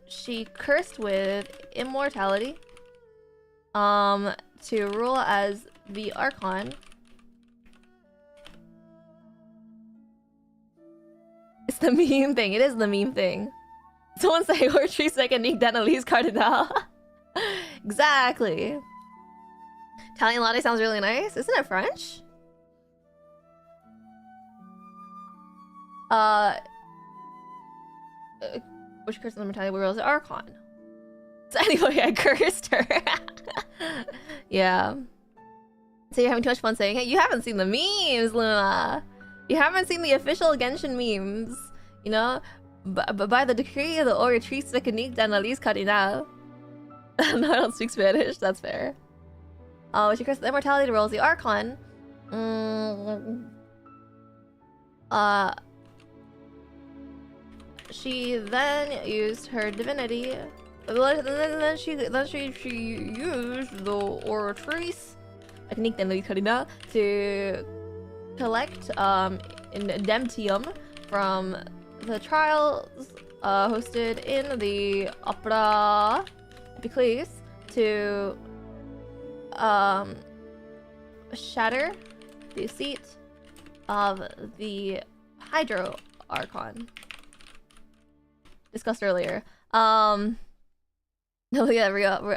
she cursed with immortality, to rule as the Archon. It's the meme thing. It is the meme thing. Someone say Oratrice Mécanique d'Analyse Cardinal. Exactly. Italian latte sounds really nice. Isn't it French? Which cursed the immortality rules the Archon. So anyway, I cursed her. Yeah. So you're having too much fun saying it? You haven't seen the memes, Luna. You haven't seen the official Genshin memes. You know? But by the decree of the Oratrice Mécanique d'Analyse Cardinal. No, I don't speak Spanish. That's fair. Which cursed the immortality rules the Archon. She then used her divinity. Then she used the Oratrice Mécanique d'Analyse Cardinal to collect indemnitium from the trials hosted in the Opera Epiclese to shatter the seat of the Hydro Archon discussed earlier. No, yeah,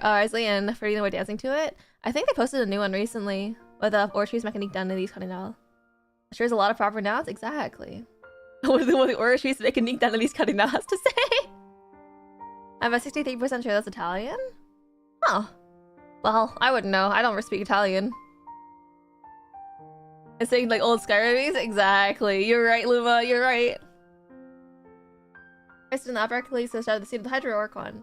Isley and Ferdinand were dancing to it. I think they posted a new one recently with Oratrice Mécanique d'Analyse Cardinal. Sure is a lot of proper nouns. Exactly. What the Oratrice Mécanique d'Analyse Cardinal has to say? I'm at 63% sure that's Italian. Oh. Well, I wouldn't know. I don't speak Italian. It's saying like old Skyrimies? Exactly. You're right, Luma. You're right. First in the Opera Epiclese to start the seat of the Hydro Archon.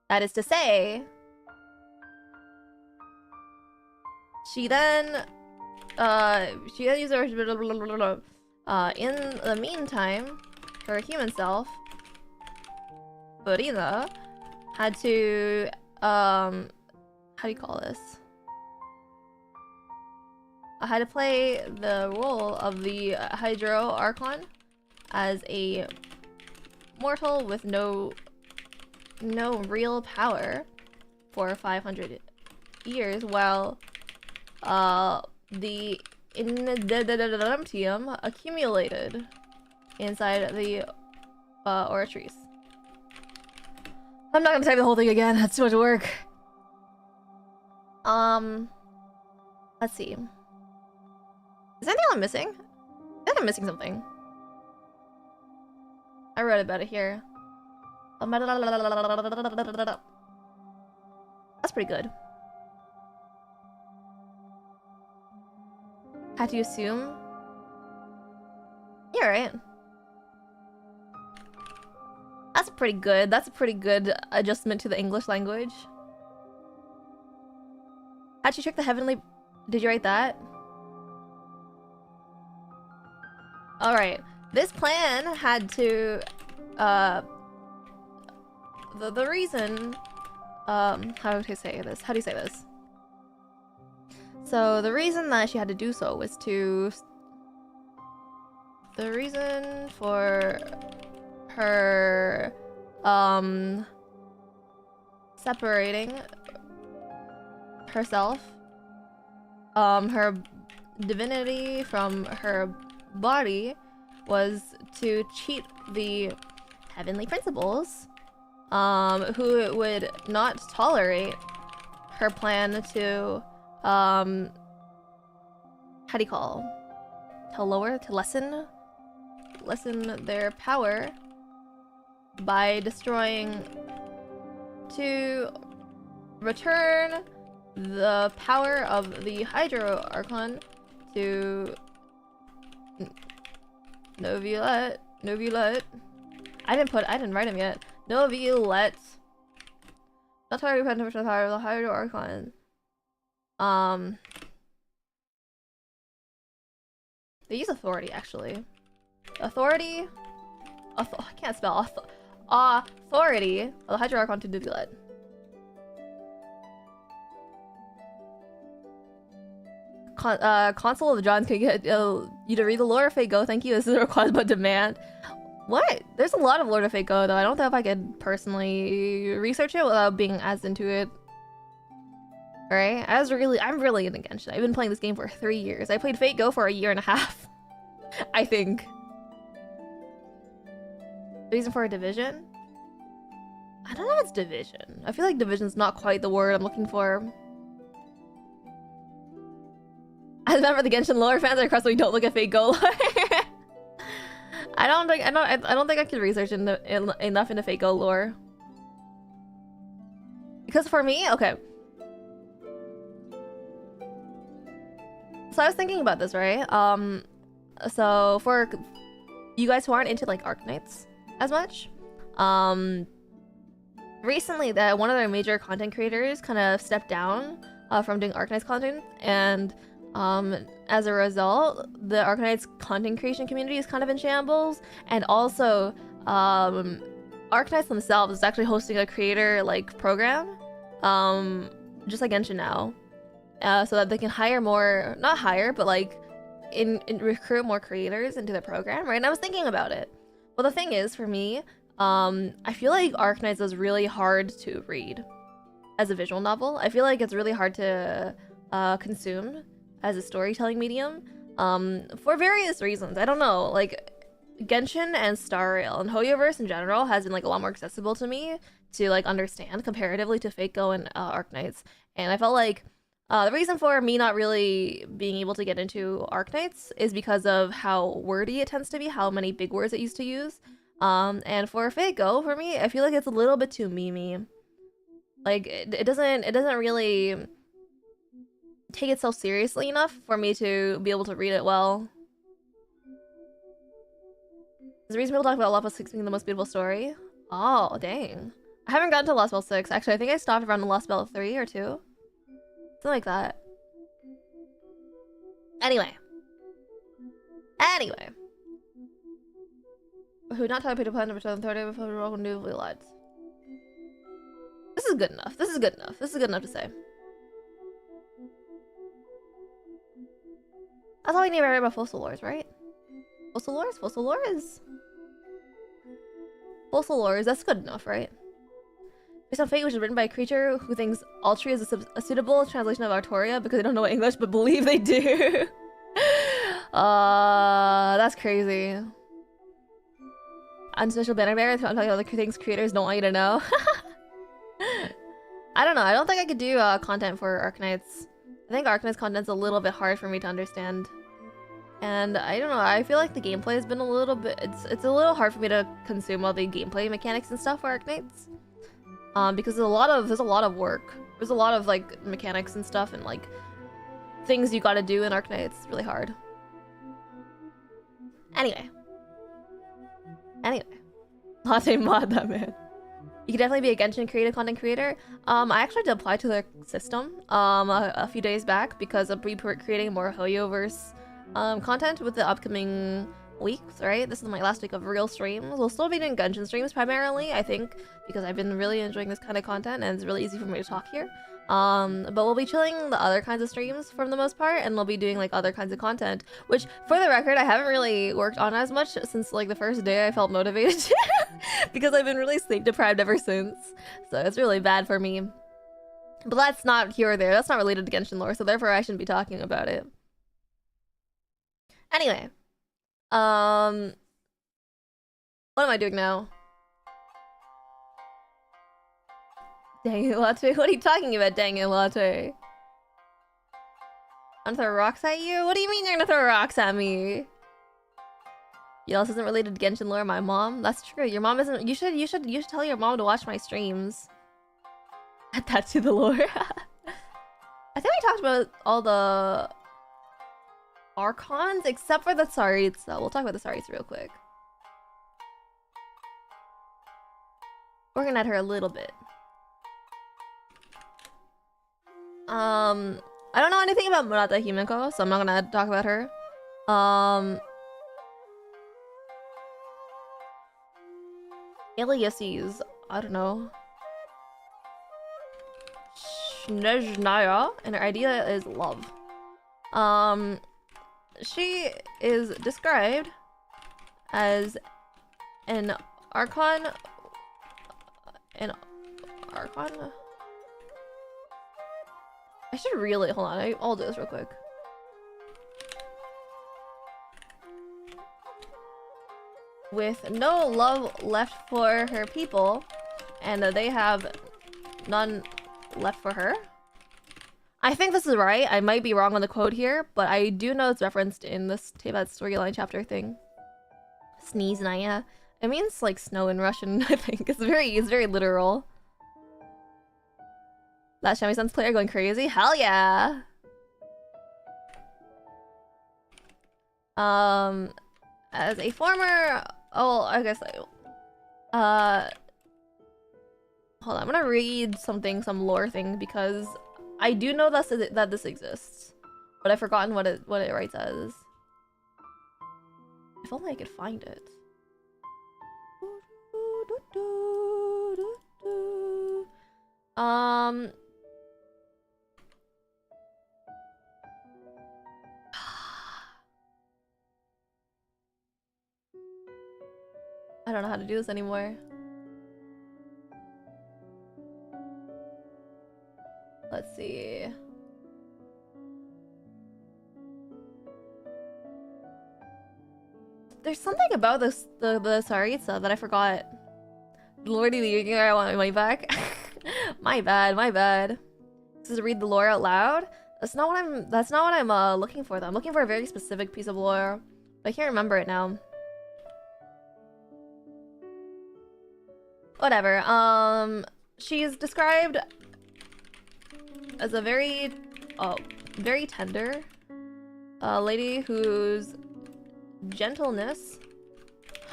That is to say, she then used her in the meantime, her human self, Burina, had to how do you call this? I had to play the role of the Hydro Archon as a mortal with no real power for 500 years, while the indemnitium accumulated inside the Oratrice. I'm not gonna type the whole thing again. That's too much work. Let's see. Is anything I'm missing? I think I'm missing something. I wrote about it here. That's pretty good. Had to assume. You're right. That's pretty good. That's a pretty good adjustment to the English language. How'd you check the heavenly... Did you write that? Alright. This plan had to... The reason... how do I say this? How do you say this? So, the reason that she had to do so was to... The reason for her... separating herself, her divinity from her body was to cheat the heavenly principles, who would not tolerate her plan to, how do you call? To lessen their power by destroying, to return the power of the Hydro Archon to Novulet. I didn't write him yet. Novulet. Not totally dependent on the power of the Hydro Archon. They use authority actually. Authority. I can't spell authority of the Hydro Archon to Novulet. Consul of Johns can get you to read the lore of Fate Go. Thank you. This is a request but demand. What? There's a lot of lore of Fate Go though. I don't know if I could personally research it without being as into it. Right? I'm really into Genshin. I've been playing this game for 3 years. I played Fate Go for a year and a half. I think. The reason for a division? I don't know if it's division. I feel like division's not quite the word I'm looking for. As a member of the Genshin lore fans are across, we don't look at Fate Go lore. I don't think I could research enough into Fate Go lore. Because for me, okay. So I was thinking about this, right? So for you guys who aren't into like Arknights as much, recently that one of their major content creators kind of stepped down from doing Arknights content, and as a result, the Arknights content creation community is kind of in shambles, and also Arknights themselves is actually hosting a creator like program, just like Genshin now, so that they can hire more, not hire, but like recruit more creators into the program, right? And I was thinking about it. Well, the thing is, for me, I feel like Arknights is really hard to read as a visual novel. I feel like it's really hard to consume as a storytelling medium, for various reasons. I don't know, like Genshin and Star Rail and Hoyoverse in general has been like a lot more accessible to me to like understand comparatively to Fate Go and Arknights. And I felt like the reason for me not really being able to get into Arknights is because of how wordy it tends to be, how many big words it used to use. And for Fate Go, for me, I feel like it's a little bit too memey. Like it doesn't really take itself seriously enough for me to be able to read it well. Is the reason people talk about Lost Spell 6 being the most beautiful story? Oh, dang. I haven't gotten to Lost Spell 6. Actually, I think I stopped around Lost Spell 3 or 2. Something like that. Anyway. Who not tell people to plan to return 30 before we roll new lights. This is good enough. This is good enough to say. That's all we need to worry about Fossil Lores, right? Fossil Lores? Fossil Lores, that's good enough, right? Based on Fate, which is written by a creature who thinks Altry is a suitable translation of Artoria because they don't know English but believe they do. That's crazy. Unspecial banner bearer, I'm talking about other things creators don't want you to know. I don't know, I don't think I could do content for Arknights. I think Arknights content's a little bit hard for me to understand. And I don't know, I feel like the gameplay has been a little bit, it's a little hard for me to consume all the gameplay mechanics and stuff for Arknights. Because there's a lot of work. There's a lot of like mechanics and stuff and like things you gotta do in Arknights. It's really hard. Anyway. Latte mod that man. You can definitely be a Genshin content creator. I actually did apply to their system a few days back because I'll be creating more Hoyoverse content with the upcoming weeks, right? This is my last week of real streams. We'll still be doing Genshin streams primarily, I think, because I've been really enjoying this kind of content and it's really easy for me to talk here. But we'll be chilling the other kinds of streams for the most part, and we'll be doing like other kinds of content, which for the record, I haven't really worked on as much since like the first day I felt motivated because I've been really sleep deprived ever since. So it's really bad for me. But that's not here or there. That's not related to Genshin lore, so therefore I shouldn't be talking about it. Anyway, what am I doing now? Dang it, Latte. What are you talking about, dang it, Latte? I'm gonna throw rocks at you? What do you mean you're gonna throw rocks at me? Yells isn't related to Genshin lore, my mom. That's true. Your mom isn't. You should tell your mom to watch my streams. Add that to the lore. I think we talked about all the Archons except for the Tsaritsa. We'll talk about the Tsaritsa real quick. We're gonna add her a little bit. I don't know anything about Murata Himeko, so I'm not gonna talk about her. Aliases, I don't know. Snezhnaya, and her idea is love. She is described as an Archon. I should really hold on. I'll do this real quick. With no love left for her people, and they have none left for her. I think this is right. I might be wrong on the quote here, but I do know it's referenced in this Teyvat storyline chapter thing. Sneeze Naya. It means like snow in Russian, I think. It's very literal. That Shamisen player going crazy? Hell yeah! As a former... Oh, I guess I... Hold on, I'm gonna read some lore thing, because I do know that this exists. But I've forgotten what it writes as. If only I could find it. I don't know how to do this anymore. Let's see. There's something about the Tsaritsa that I forgot. Lordy, I want my money back. my bad. This is read the lore out loud. That's not what I'm looking for though. I'm looking for a very specific piece of lore. But I can't remember it now. Whatever. She's described as a very tender lady whose gentleness.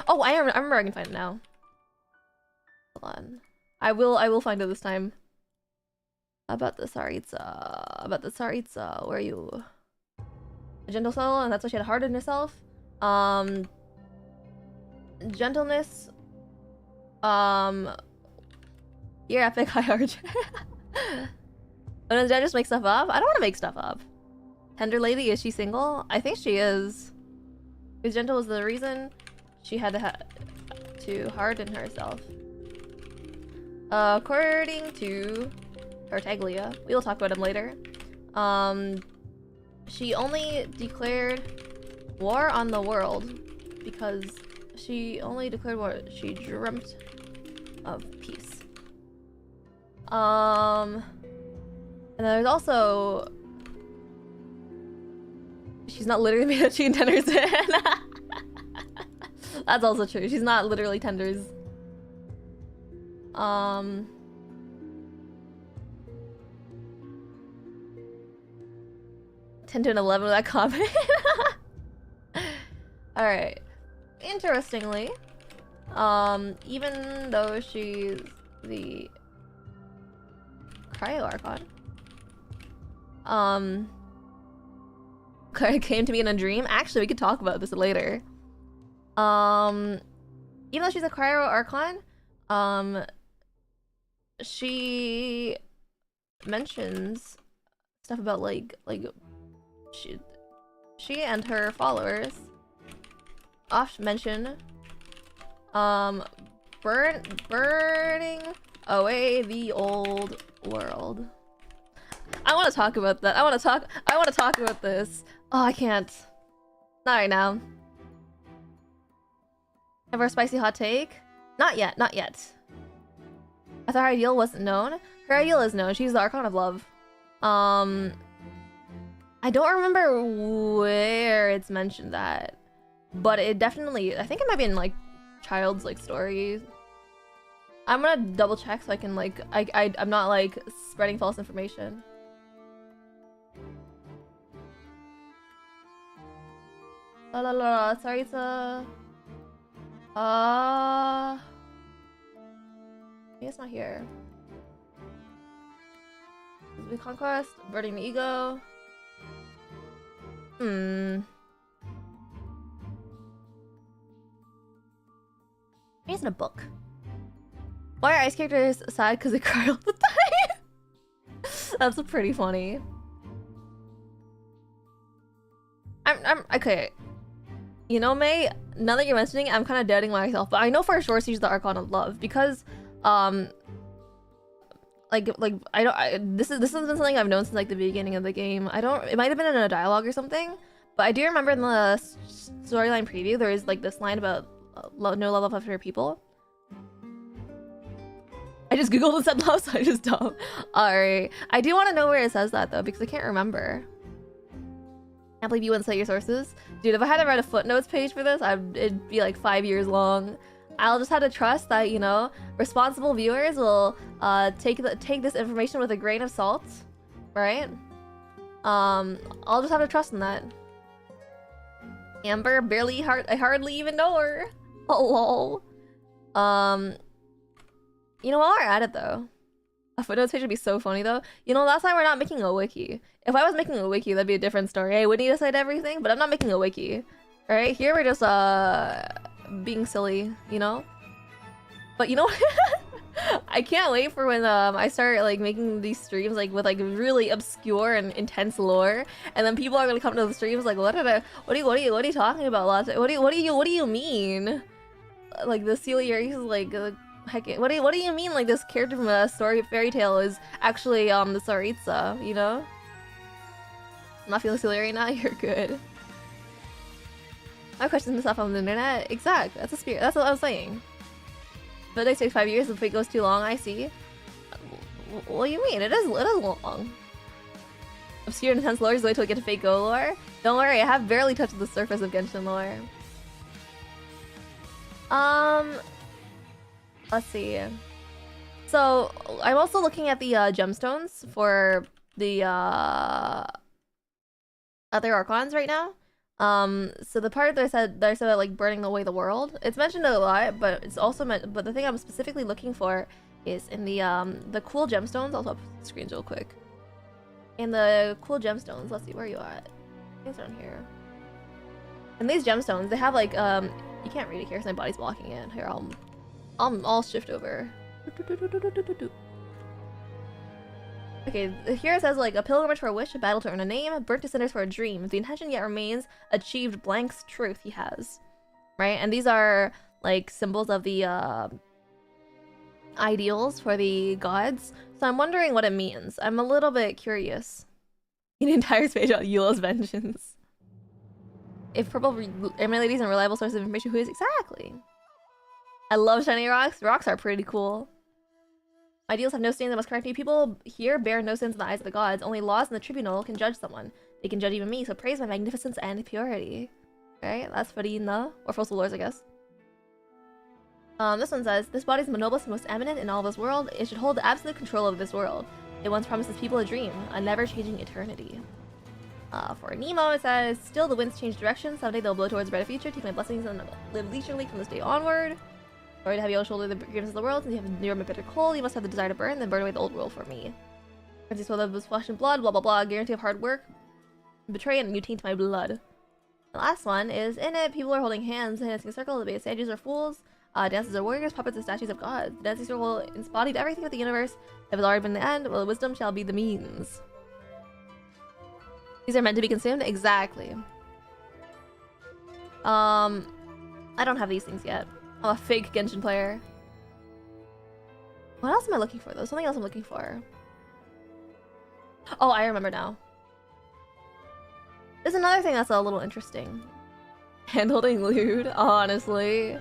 Oh, I remember. I can find it now. Hold on. I will find it this time. About the Tsaritsa. Where are you? A gentle soul, and that's why she had a heart in herself. Gentleness. You're epic high archer. Did I just make stuff up? I don't want to make stuff up. Tender lady, is she single? I think she is. Because gentle was the reason she had to harden herself. According to Tartaglia, we will talk about him later. She only declared war on the world because she only declared war. She dreamt of peace. And there's also She's not literally made of chicken tenders. That's also true. She's not literally tenders. 10 to an 11 with that comment. Alright. Interestingly, even though she's the Cryo Archon, came to me in a dream. Actually, we could talk about this later. Even though she's a Cryo Archon, she mentions stuff about like she and her followers often mention burning away the old world. I want to talk about that. I want to talk about this. Oh, I can't. Not right now. Ever a spicy hot take? Not yet, not yet. I thought her ideal wasn't known. Her ideal is known. She's the Archon of Love. I don't remember where it's mentioned that, but it definitely, I think it might be in like Child's like stories. I'm gonna double check so I can like, I'm not like spreading false information. La la la, sorry to maybe it's not here. We conquest, burning the ego. Maybe it's in a book. Why are ice characters sad because they cry all the time? That's pretty funny. I'm okay. You know, May, now that you're mentioning it, I'm kind of doubting myself, but I know for sure she's the Archon of Love because this has been something I've known since like the beginning of the game. It might have been in a dialogue or something, but I do remember in the storyline preview there is like this line about no love after people. I just googled and said love, so I just don't. Alright, I do want to know where it says that though because I can't remember. Can't believe you wouldn't cite your sources, dude. If I had to write a footnotes page for this, it'd be like 5 years long. I'll just have to trust that, you know, responsible viewers will take this information with a grain of salt, right? I'll just have to trust in that. Amber, I hardly even know her. Oh lol. You know, while we're at it though, a footnotes page would be so funny though. You know, that's why we're not making a wiki. If I was making a wiki, that'd be a different story. I would need to cite everything, but I'm not making a wiki. All right, here we're just being silly, you know? But you know what? I can't wait for when I start like making these streams like with like really obscure and intense lore, and then people are gonna come to the streams like, what are you talking about? What do you mean? Like the Celia is like heck, what do you mean like this character from a fairy tale is actually the Tsaritsa, you know? I'm not feeling silly right now. You're good. My question's been stuff on the internet. Exact. That's a spirit. That's what I was saying. But it takes 5 years if it goes too long. I see. What do you mean? It is long. Obscure and intense lore is wait till we get to fake Go lore. Don't worry, I have barely touched the surface of Genshin lore. Let's see. So I'm also looking at the gemstones for the other Archons right now. So the part that I said like burning away the world, it's mentioned a lot, but it's also but the thing I'm specifically looking for is in the cool gemstones. I'll swap screens real quick. In the cool gemstones, let's see, where are you at? I think it's around here. And these gemstones, they have like you can't read it here because my body's blocking it. Here, I'll shift over. Okay, here it says like a pilgrimage for a wish, a battle to earn a name, burnt to cinders for a dream. If the intention yet remains, achieved blank's truth he has. Right? And these are like symbols of the ideals for the gods. So I'm wondering what it means. I'm a little bit curious. An entire page on Eula's vengeance. If purple emulator is a reliable source of information, who is exactly? I love shiny rocks. Rocks are pretty cool. Ideals have no stain that must correct you. People here bear no sins in the eyes of the gods. Only laws in the tribunal can judge someone. They can judge even me, so praise my magnificence and purity. Alright, that's Farina. Or Fossil Lords, I guess. This one says, this body is the noblest and most eminent in all this world. It should hold the absolute control of this world. It once promises people a dream, a never-changing eternity. For Nemo, it says, still the winds change direction. Someday they'll blow towards a brighter future. Take my blessings and live leisurely from this day onward. Sorry to have you all shoulder the grievances of the world. Since you have near my bitter cold, you must have the desire to burn, then burn away the old world for me. As you swallow this flesh and blood, blah blah blah. Guarantee of hard work. Betray and you taint my blood. The last one is, in it, people are holding hands, dancing a circle. The base statues are fools. Dances are warriors, puppets are statues of gods. The dancing circle embodied everything of the universe. If it's already been the end, well, wisdom shall be the means. These are meant to be consumed? Exactly. I don't have these things yet. I'm a fake Genshin player. What else am I looking for, though? Something else I'm looking for. Oh, I remember now. There's another thing that's a little interesting. Hand-holding lewd, honestly.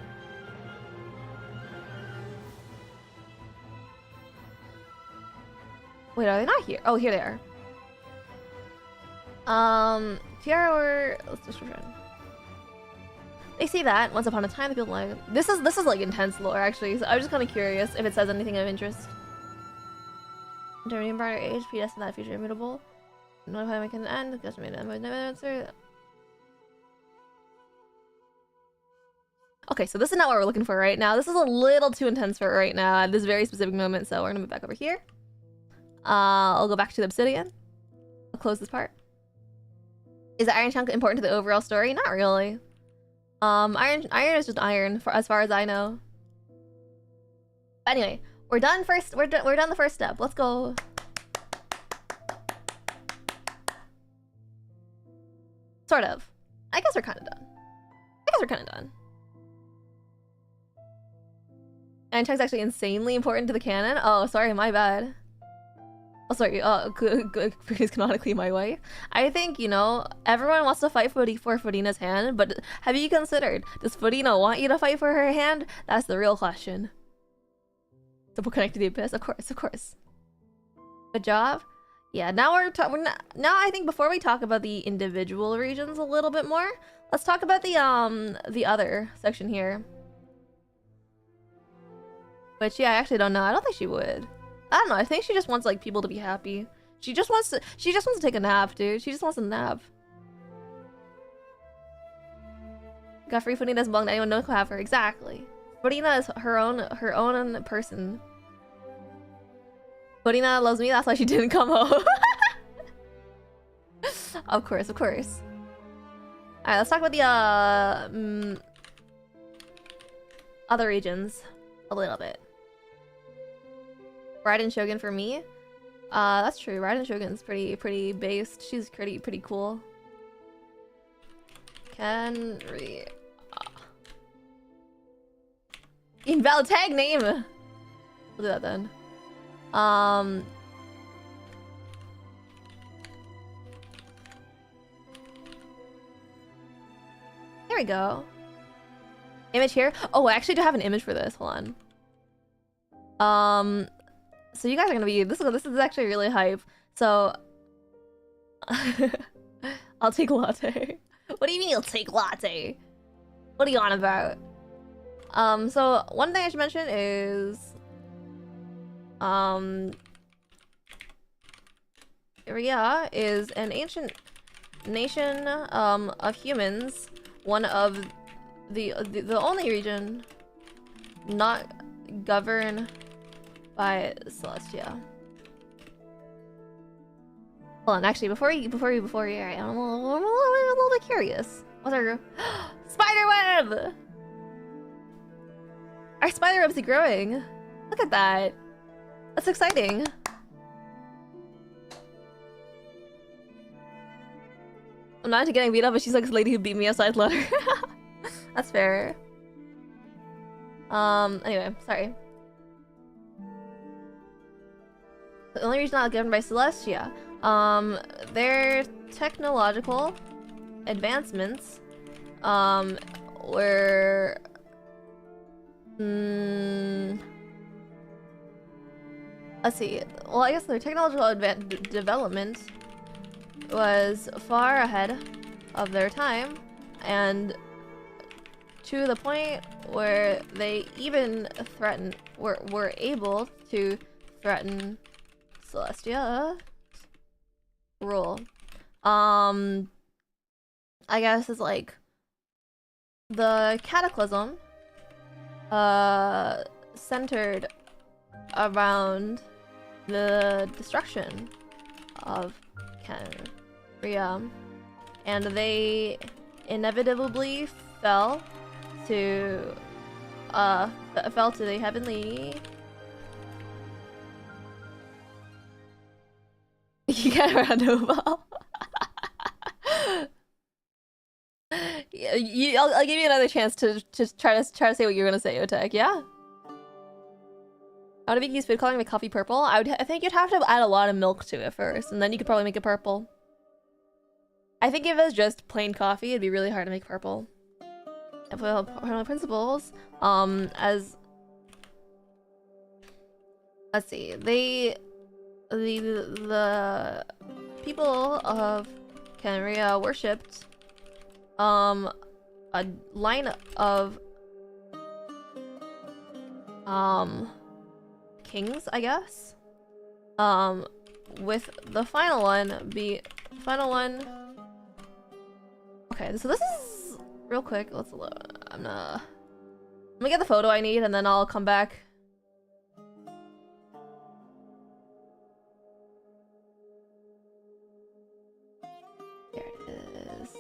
Wait, are they not here? Oh, here they are. Tiara or... let's just return. They see that once upon a time, the people like this is like intense lore actually. So I'm just kind of curious if it says anything of interest. During brighter age, predestined that future immutable. Notify my can end. Just made an answer. Okay, so this is not what we're looking for right now. This is a little too intense for right now at this very specific moment. So we're gonna move back over here. I'll go back to the Obsidian. I'll close this part. Is the iron chunk important to the overall story? Not really. Iron is just iron for as far as I know. But anyway, we're done first. We're done the first step. Let's go. Sort of. I guess we're kind of done. Iron chunk's actually insanely important to the canon. Oh, sorry, my bad. Oh, sorry. Good. Because canonically my wife. I think, you know, everyone wants to fight for Fudina's hand, but have you considered, does Fudina want you to fight for her hand? That's the real question. Simple connect to the abyss. Of course. Good job. Yeah, now now I think before we talk about the individual regions a little bit more, let's talk about the other section here. Which, yeah, I actually don't know. I don't think she would. I don't know. I think she just wants like people to be happy. She just wants to take a nap, dude. She just wants a nap. Got free Fudina doesn't belong to anyone. No one can have her. Exactly. Fudina is her own person. Fudina loves me. That's why she didn't come home. Of course. All right, let's talk about the other regions a little bit. Raiden Shogun for me. That's true. Raiden Shogun's pretty based. She's pretty cool. Invalid tag name. We'll do that then. There we go. Image here. Oh, I actually do have an image for this. Hold on. So you guys are gonna be this is actually really hype. So I'll take latte. What do you mean you'll take latte? What are you on about? So one thing I should mention is Iria is an ancient nation of humans, one of the only region not governed by Celestia. Hold on, actually, before you, I'm a little bit curious. What's our spiderweb? Our spiderweb's growing. Look at that. That's exciting. I'm not into getting beat up, but she's like this lady who beat me outside letter. That's fair. Anyway, sorry. The only reason not governed by Celestia. Their technological advancements, were... let's see. Well, I guess their technological development was far ahead of their time, and to the point where they even were able to threaten Celestia's rule. I guess it's like the cataclysm centered around the destruction of Kenria, and they inevitably fell to the heavenly. You can't run over. I'll give you another chance to try to say what you're gonna say, Otek. Yeah. How do we use food coloring to make coffee purple? I think you'd have to add a lot of milk to it first, and then you could probably make it purple. I think if it was just plain coffee, it'd be really hard to make purple. Well, principles, as let's see, the people of Kenria worshipped a line of kings, I guess. With the final one okay, so this is real quick. Let's look. I'm gonna get the photo I need and then I'll come back. There it is.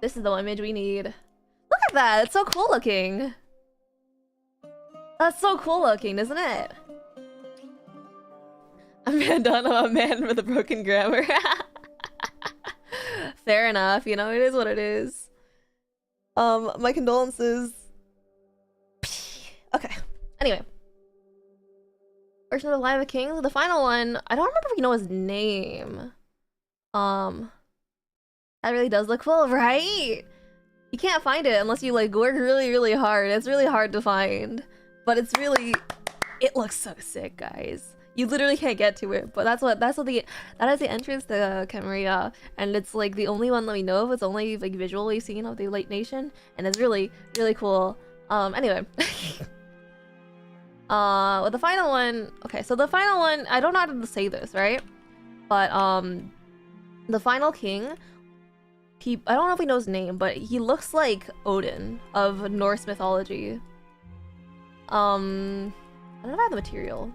This is the image we need. Look at that! It's so cool looking! That's so cool looking, isn't it? I'm a man with a broken grammar. Fair enough, you know, it is what it is. My condolences. Okay, anyway. Version of the Line of the Kings, the final one, I don't remember if we know his name. That really does look cool, right? You can't find it unless you like work really, really hard. It's really hard to find. But it's really, it looks so sick, guys. You literally can't get to it, but that is the entrance to Kenria, and it's like the only one that we know of. It's only like visually seen of the Light Nation, and it's really, really cool. Anyway. With the final one, okay, so the final one, I don't know how to say this, right? But, the final king, I don't know if he knows his name, but he looks like Odin of Norse mythology. I don't know if I have the material.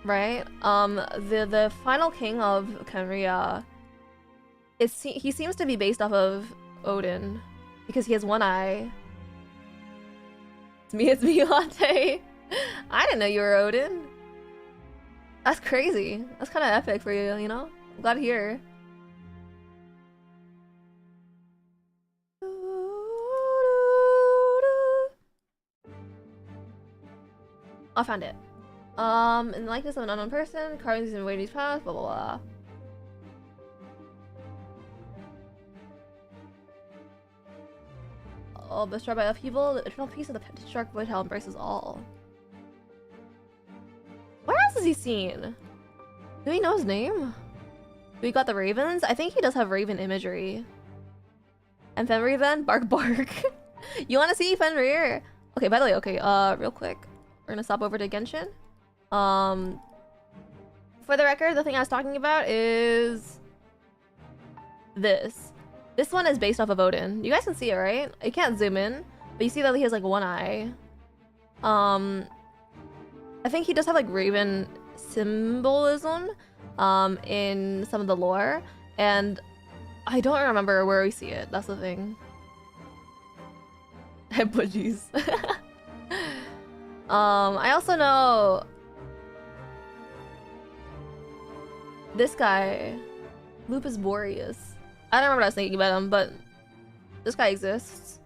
Right? The final king of Kenria, he seems to be based off of Odin because he has one eye. It's me, Latte. I didn't know you were Odin. That's crazy. That's kind of epic for you, you know? I'm glad to hear. I found it. In the likeness of an unknown person, carvings in Wade's past, blah blah blah. All destroyed by upheaval, the eternal peace of the patriarch void hell embraces all. What else has he seen? Do we know his name? We got the ravens? I think he does have raven imagery. And Fenrir then? Bark bark. You wanna see Fenrir? Okay, by the way, okay, real quick. We're gonna stop over to Genshin. For the record, the thing I was talking about is this. This one is based off of Odin. You guys can see it, right? You can't zoom in, but you see that he has like one eye. I think he does have like raven symbolism in some of the lore, and I don't remember where we see it. That's the thing. Budgies. I also know this guy, Lupus Boreas. I don't remember what I was thinking about him, but this guy exists.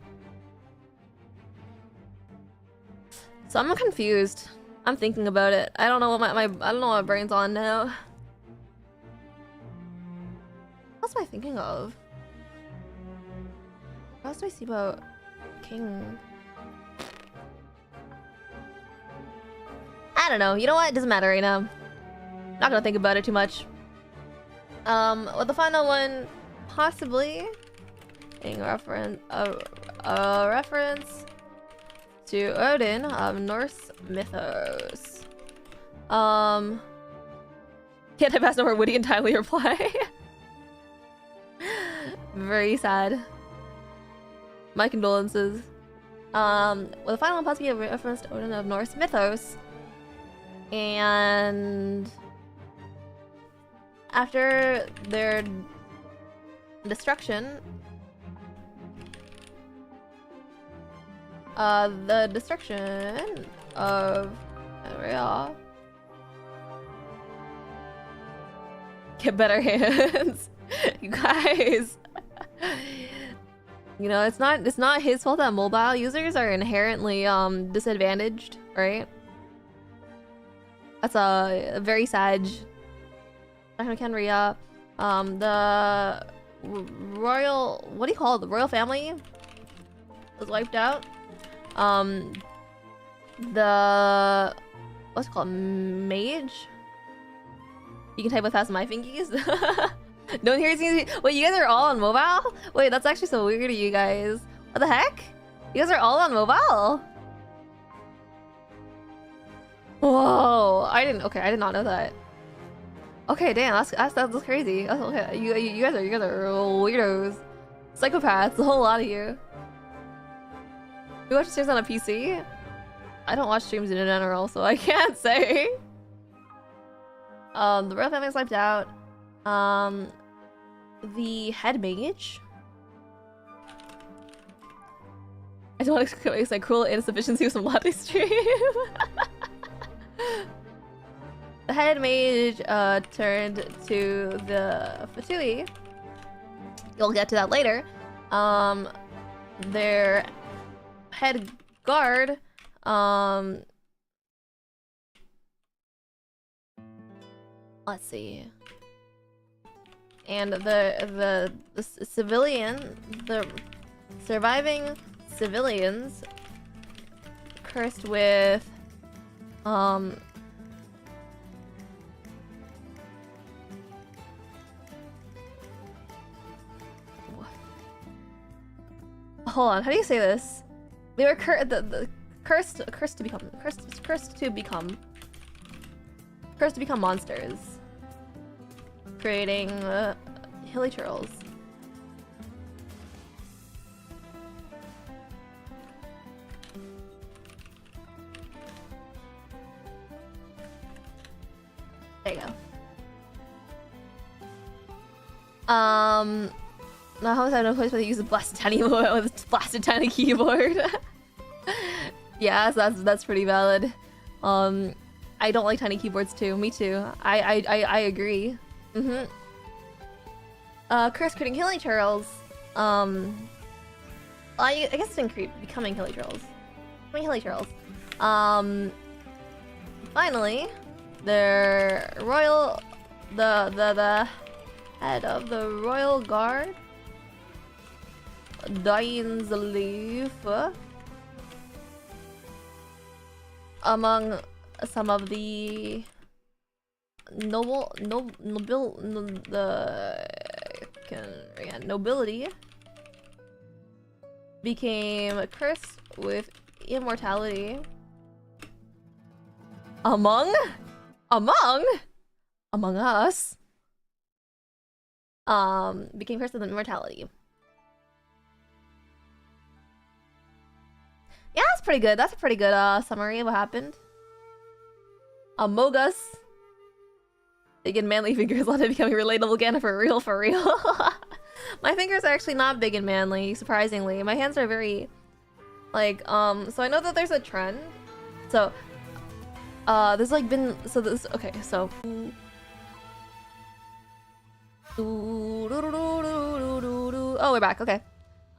So I'm confused. I'm thinking about it. I don't know what I don't know what my brain's on now. What else am I thinking of? else do I see about King? I don't know. You know what? It doesn't matter right now. Not gonna think about it too much. Well, the final one, possibly being a reference to Odin of Norse mythos. Can't I pass no more witty and timely reply? Very sad. My condolences. Well, the final one possibly a reference to Odin of Norse mythos. And after their destruction, the destruction of Area. Get better hands, you guys. You know, it's not his fault that mobile users are inherently disadvantaged, right? That's a very sad. Kenria, the royal, what do you call it? The royal family was wiped out. The what's it called? Mage. You can type with fast my fingies. No one here seems to be... Wait, you guys are all on mobile? Wait, that's actually so weird of you guys. What the heck? You guys are all on mobile? Whoa, I did not know that. Okay, damn, that's crazy. That's okay. You guys are weirdos, psychopaths, a whole lot of you. You watch streams on a PC? I don't watch streams in general, so I can't say. The royal family's wiped out. The head mage. I don't want to expect cruel insufficiency with some latte stream. The head mage turned to the Fatui. You'll get to that later. Their head guard let's see. And the surviving civilians cursed with hold on, how do you say this? They were cursed to become monsters, creating hilly turtles. There you go. Now how is that no place where they use a blasted tiny keyboard? Yeah, so that's pretty valid. I don't like tiny keyboards too. Me too. I agree. Curse creating hilly turtles. I guess it didn't create becoming hilly turtles. Finally, their royal, the head of the royal guard, Dain's leaf, among some of the nobility, became cursed with immortality. Among us, became cursed with immortality. Yeah, that's pretty good. That's a pretty good summary of what happened. Among us. Big and manly fingers let it becoming relatable again for real. My fingers are actually not big and manly, surprisingly. My hands are very like so I know that there's a trend. So there's like been okay, so oh, we're back. Okay.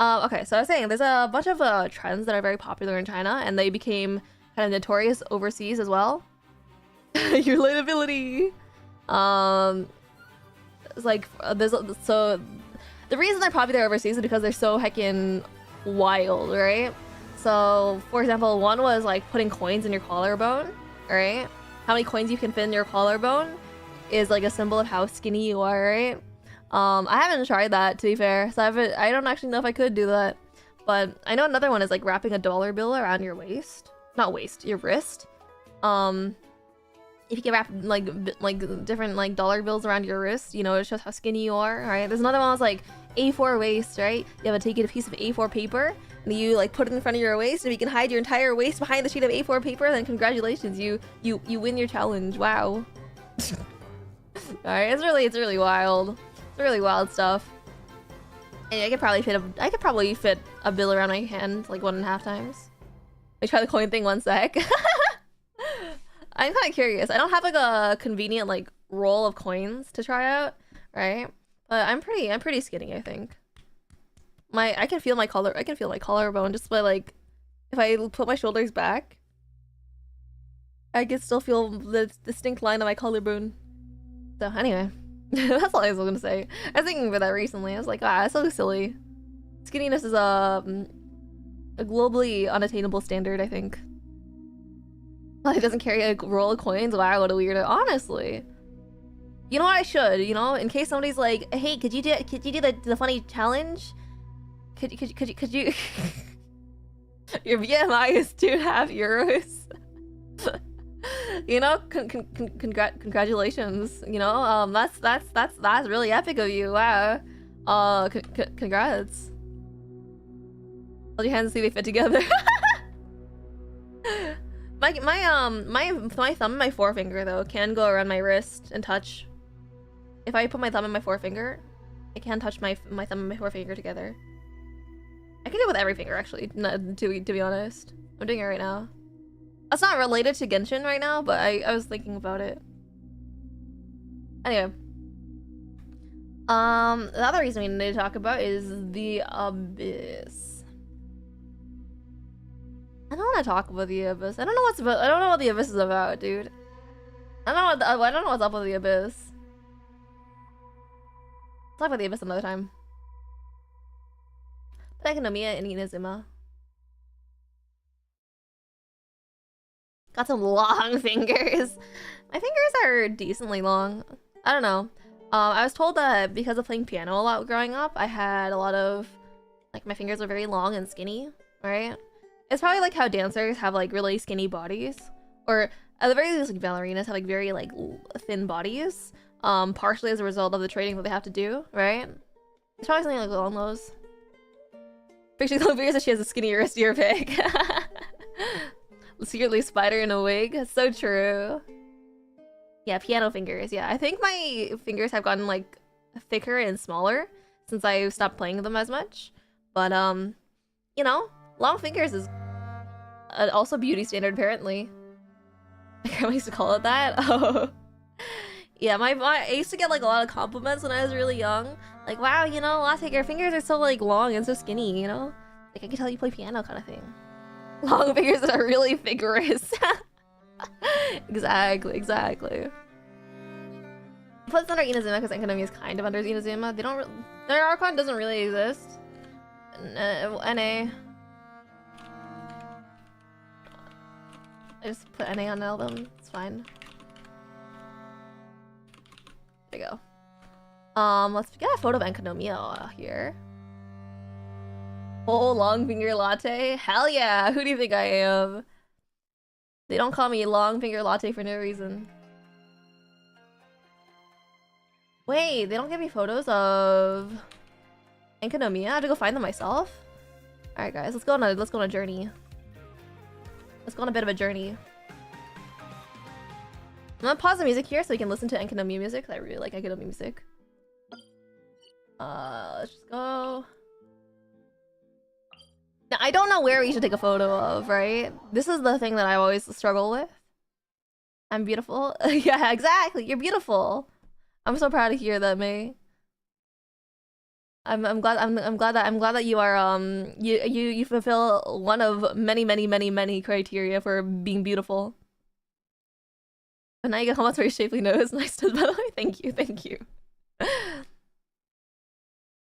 Okay, so I was saying there's a bunch of trends that are very popular in China, and they became kind of notorious overseas as well. Your relatability. It's like there's so the reason they're popular overseas is because they're so heckin' wild, right? So, for example, one was like putting coins in your collarbone, right? How many coins you can fit in your collarbone is like a symbol of how skinny you are, right? I haven't tried that, to be fair, so I don't actually know if I could do that. But I know another one is like wrapping a dollar bill around your waist. Not waist, your wrist. If you can wrap like different like dollar bills around your wrist, you know, it shows how skinny you are, right? There's another one that's like A4 waist, right? You have to take a piece of A4 paper and you like put it in front of your waist, and if you can hide your entire waist behind the sheet of A4 paper, then congratulations, you win your challenge. Wow. Alright, it's really wild. It's really wild stuff. And I could probably fit a bill around my hand like 1.5 times. Let me try the coin thing one sec. I'm kind of curious. I don't have like a convenient like roll of coins to try out, right? But I'm pretty skinny, I think. I can feel my collarbone just by like, if I put my shoulders back, I can still feel the distinct line of my collarbone. So anyway, that's all I was gonna say. I was thinking about that recently. I was like, that's so silly. Skinniness is a globally unattainable standard, I think. Like, it doesn't carry a roll of coins. Wow, what a weirdo. Honestly, you know what I should? You know, in case somebody's like, "Hey, could you do the funny challenge? Could you?" Your BMI is 2.5 euros. You know, congratulations. You know, that's really epic of you. Wow. Congrats. Hold your hands and see they fit together. My thumb and my forefinger though can go around my wrist and touch. If I put my thumb and my forefinger, I can touch my thumb and my forefinger together. I can do it with every finger actually. To be honest, I'm doing it right now. That's not related to Genshin right now, but I was thinking about it. Anyway, the other reason we need to talk about is the Abyss. I don't want to talk about the Abyss. I don't know what the Abyss is about, dude. I don't know what's up with the Abyss. Let's talk about the Abyss another time. Economia and Inazuma. Got some long fingers. My fingers are decently long. I don't know. I was told that because of playing piano a lot growing up, I had a lot of like my fingers were very long and skinny, right? It's probably like how dancers have like really skinny bodies, or at the very least like ballerinas have like very like thin bodies, partially as a result of the training that they have to do, right? It's probably something like along those. Picture the fingers that she has a skinny wristier pig. Secretly spider in a wig. That's so true. Yeah, piano fingers. Yeah, I think my fingers have gotten like thicker and smaller since I stopped playing them as much. But you know, long fingers is also beauty standard apparently. My grandma used to call it that. Oh, yeah. I used to get like a lot of compliments when I was really young. Like, wow, you know, Latte, your fingers are so like long and so skinny. You know, like I can tell you play piano kind of thing. Long fingers that are really vigorous. Exactly. Plus under Inazuma because Economy is kind of under Inazuma. They don't. Their Archon doesn't really exist. NA. I just put NA on all of them. It's fine. There you go. Let's get a photo of Enkanomiya here. Oh, long finger latte? Hell yeah! Who do you think I am? They don't call me long finger latte for no reason. Wait, they don't give me photos of Enkanomiya? I have to go find them myself? Alright guys, let's go on a journey. Let's go on a bit of a journey. I'm gonna pause the music here so you can listen to Enkanomiya music, because I really like Enkanomiya music. Let's just go. Now, I don't know where we should take a photo of, right? This is the thing that I always struggle with. I'm beautiful. Yeah, exactly. You're beautiful. I'm so proud to hear that, May. I'm glad that you are you fulfill one of many criteria for being beautiful. But now you get comments for your shapely nose. Nice toes, by the way. Thank you.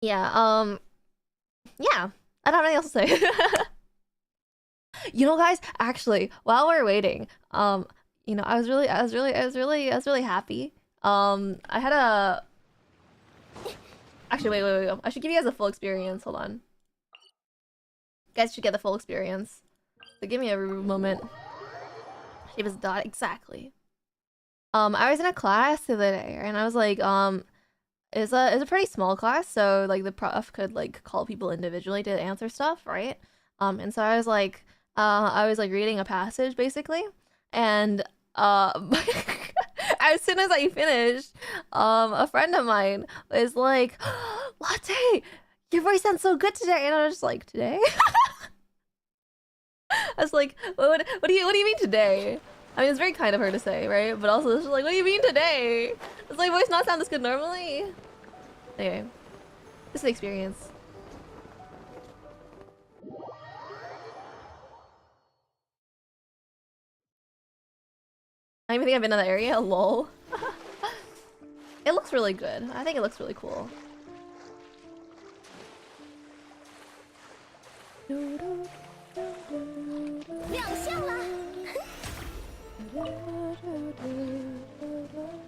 Yeah, yeah. I don't have anything else to say. You know, guys, actually, while we're waiting, you know, I was really happy. I had a. Actually, wait. I should give you guys a full experience. Hold on. You guys should get the full experience. So give me a moment. She was dot exactly. I was in a class the other day, and I was like, it's a pretty small class, so like the prof could like call people individually to answer stuff, right? And so I was like reading a passage basically, and as soon as I finished, a friend of mine was like, "Latte, your voice sounds so good today," and I was just like, "Today?" I was like, what do you mean today? I mean, it's very kind of her to say, right? But also, it's just like, what do you mean today? Does my voice not sound this good normally? Anyway, this is the experience. I don't even think I've been in that area. Lol. It looks really good. I think it looks really cool.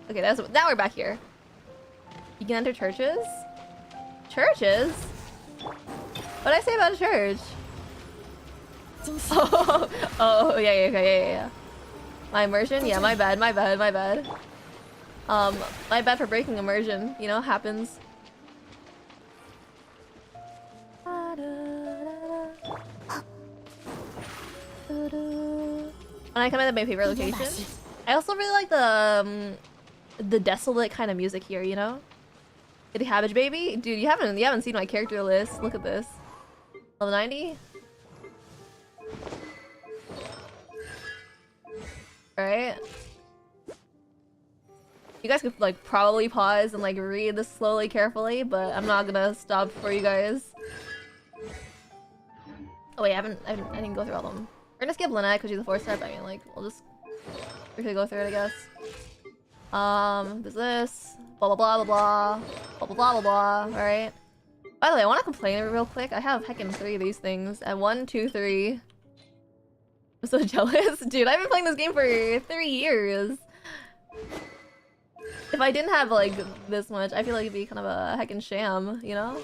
Okay, now we're back here. You can enter churches? Churches? What did I say about a church? Oh, yeah. My immersion? Yeah, my bad. My bad for breaking immersion. You know, happens. When I come in at my favorite location, I also really like the desolate kind of music here. You know, the Cabbage Baby, dude. You haven't seen my character list. Look at this. Level 90. Alright. You guys could like probably pause and like read this slowly, carefully, but I'm not gonna stop for you guys. Oh wait, I didn't go through all of them. We're gonna skip Lynette because she's a 4-star, but I mean like we'll just quickly go through it, I guess. There's this. Blah blah blah blah blah. Blah blah blah blah. Alright. By the way, I wanna complain real quick. I have heckin' 3 of these things. At 1, 2, 3. I'm so jealous. Dude, I've been playing this game for 3 years. If I didn't have like this much, I feel like it'd be kind of a heckin' sham, you know?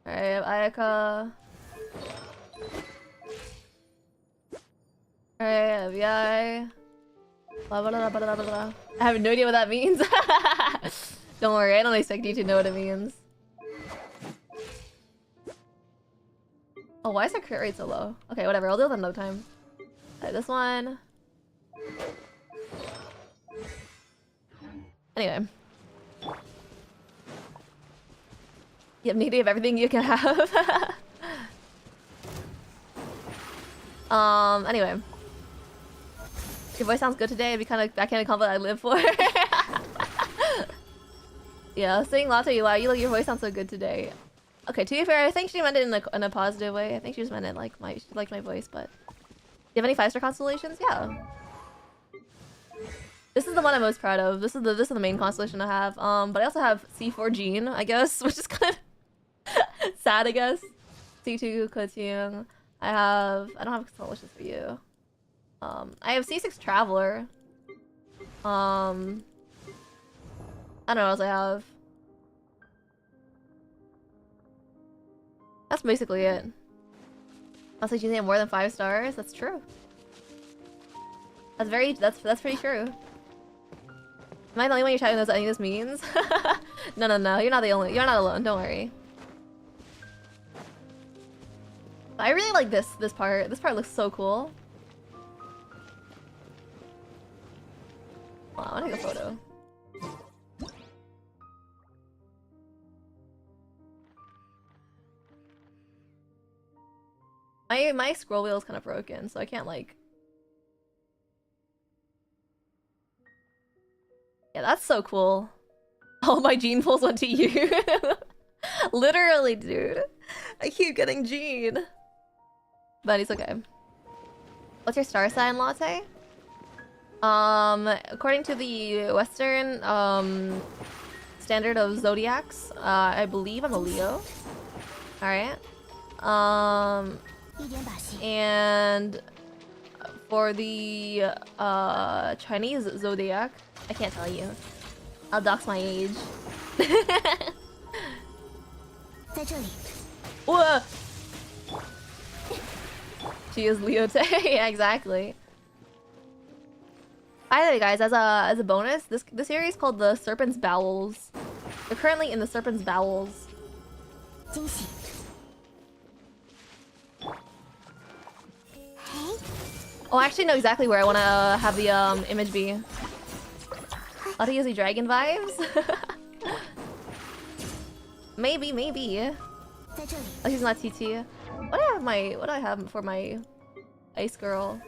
Alright, Ayaka. Alright, FBI. Blah, blah, blah, blah, blah, blah. I have no idea what that means. Don't worry, I don't expect you to know what it means. Oh, why is our crit rate so low? Okay, whatever, I'll deal with it another time. Alright, this one. Anyway. You have need of everything you can have. Anyway. Your voice sounds good today. It'd be kind of backhanded compliment I live for. Yeah, saying Latte, you lie. Your voice sounds so good today. Okay, to be fair, I think she meant it in a positive way. I think she just meant it like she liked my voice, but... Do you have any 5-star constellations? Yeah. This is the one I'm most proud of. This is the main constellation I have. But I also have C4 Jean, I guess, which is kind of sad, I guess. C2 Kotiung. I don't have constellations for you. I have C6 Traveler. I don't know what else I have. That's basically it. I'll say you have more than 5 stars. That's true. That's pretty true. Am I the only one you're chatting knows what any of this means? No. You're not alone. Don't worry. I really like this part. This part looks so cool. Wow, I want to take a photo. My scroll wheel is kind of broken, so I can't like... Yeah, that's so cool. All my gene pulls went to you. Literally, dude. I keep getting gene. But it's okay. What's your star sign, Latte? According to the Western standard of zodiacs. I believe I'm a Leo. Alright. And for the Chinese zodiac, I can't tell you. I'll dox my age. Whoa! She is Leo too. Yeah, exactly. By the way, guys, as a bonus, this series is called the Serpent's Bowels. We're currently in the Serpent's Bowels. Oh, I actually know exactly where I want to have the image be. A lot of Yuzi Dragon vibes. maybe. Oh, he's not TT. What do I have for my ice girl?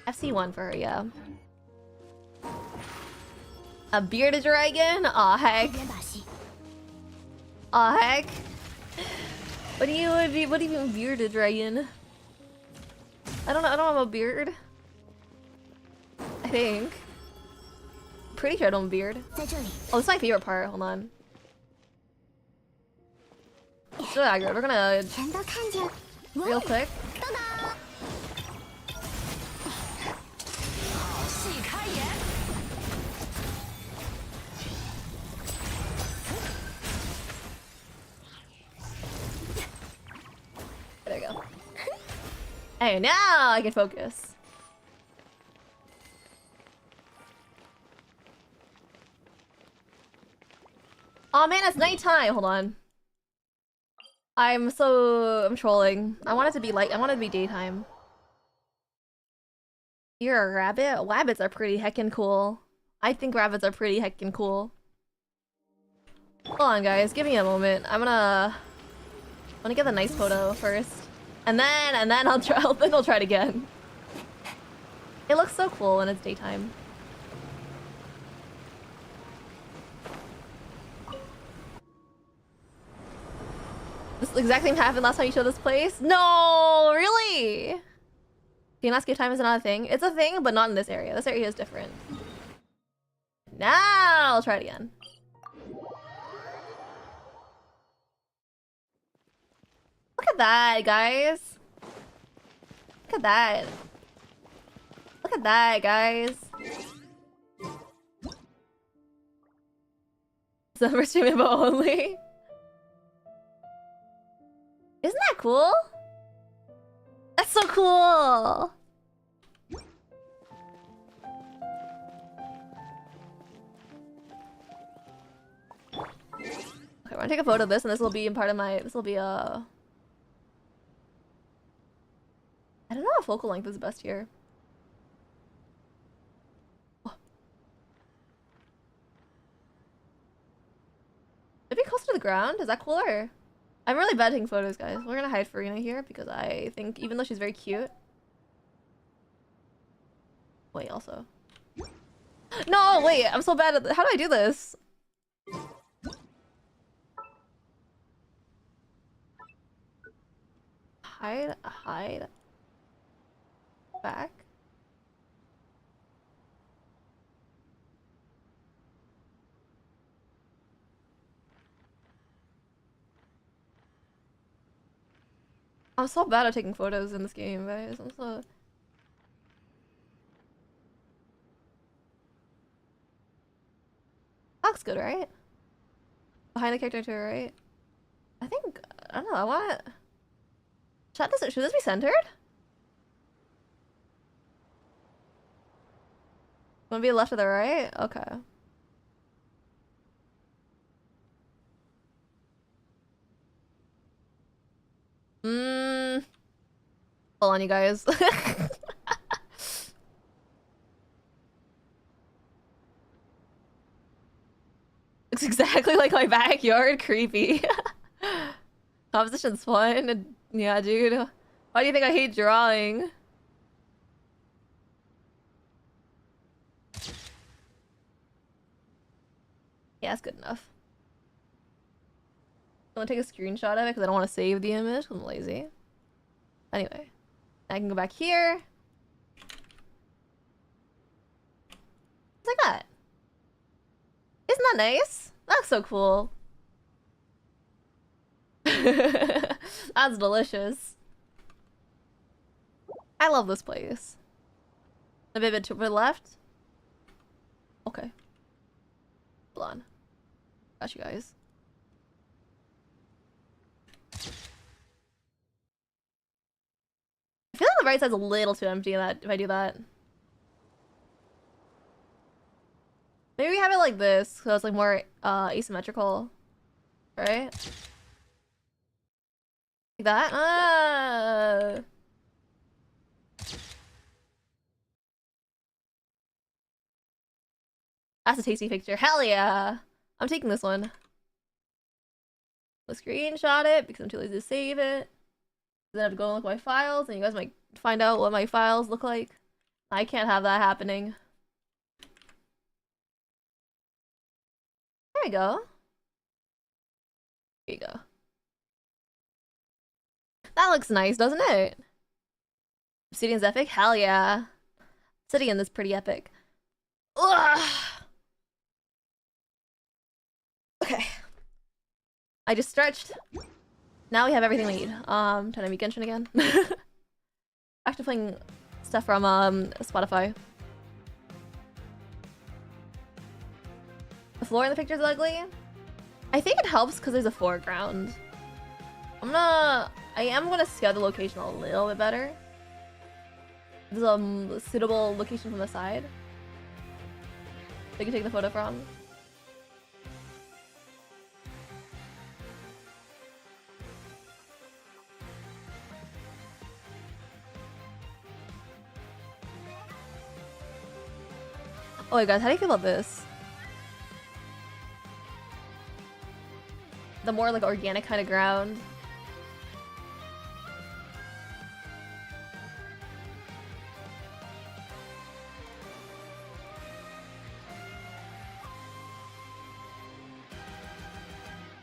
FC1 for her, yeah. A bearded dragon? Aw, heck. Aw, heck. What do you mean bearded dragon? I don't have a beard. I think. Pretty sure I don't have a beard. Oh, this is my favorite part. Hold on. So aggro. We're gonna real quick. There we go. Hey, now I can focus. Oh man, it's nighttime. Hold on. I'm trolling. I want it to be daytime. You're a rabbit? Rabbits are pretty heckin' cool. I think rabbits are pretty heckin' cool. Hold on, guys. Give me a moment. I'm gonna get a nice photo first. And then I'll try it again. It looks so cool when it's daytime. This exact same happened last time you showed this place? No, really? Do you not skip time is not a thing? It's a thing, but not in this area. This area is different. Now I'll try it again. Look at that, guys. Look at that. Look at that, guys. Summer streaming but only. Isn't that cool? That's so cool. Okay, we're gonna take a photo of this, and this will be in part of my. This will be I don't know if focal length is best here. Oh. Maybe closer to the ground? Is that cooler? I'm really bad taking photos, guys. We're gonna hide Farina here because I think, even though she's very cute. Wait, also. No, wait, I'm so bad at how do I do this? Hide. Back. I'm so bad at taking photos in this game, guys. I'm so... Looks good, right? Behind the character too, right? I think... I don't know, I want... Should this be centered? Wanna be left or the right? Okay. Hold on, you guys. Looks exactly like my backyard. Creepy. Composition's fun. And, yeah, dude. Why do you think I hate drawing? Yeah, it's good enough. I'm gonna take a screenshot of it because I don't want to save the image because I'm lazy. Anyway, I can go back here. It's like that. Isn't that nice? That's so cool. That's delicious. I love this place. A bit to the left. Okay. Hold on. Got you guys. I feel like the right side's a little too empty in that if I do that. Maybe we have it like this, so it's like more asymmetrical. Right? Like that? That's a tasty picture. Hell yeah! I'm taking this one. I'll screenshot it because I'm too lazy to save it. Then I have to go and look at my files, and you guys might find out what my files look like. I can't have that happening. There we go. There you go. That looks nice, doesn't it? Obsidian's epic? Hell yeah. Obsidian is pretty epic. Ugh. Okay. I just stretched. Now we have everything we need. Trying to meet Genshin again. Back to playing stuff from Spotify. The floor in the picture is ugly. I think it helps because there's a foreground. I am gonna scale the location a little bit better. There's a suitable location from the side we can take the photo from. Oh my god, how do you feel about this? The more like organic kind of ground.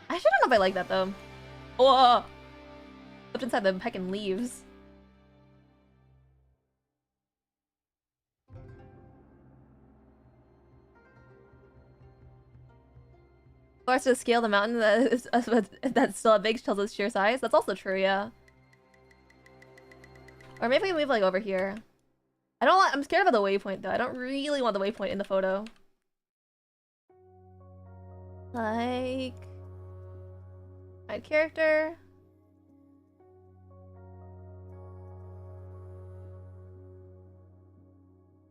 I actually don't know if I like that though. Whoa! Flipped inside the heckin' leaves. Forced to scale the mountain that's still big tells its sheer size. That's also true, yeah. Or maybe we move like over here. I'm scared about the waypoint though. I don't really want the waypoint in the photo. Like side character.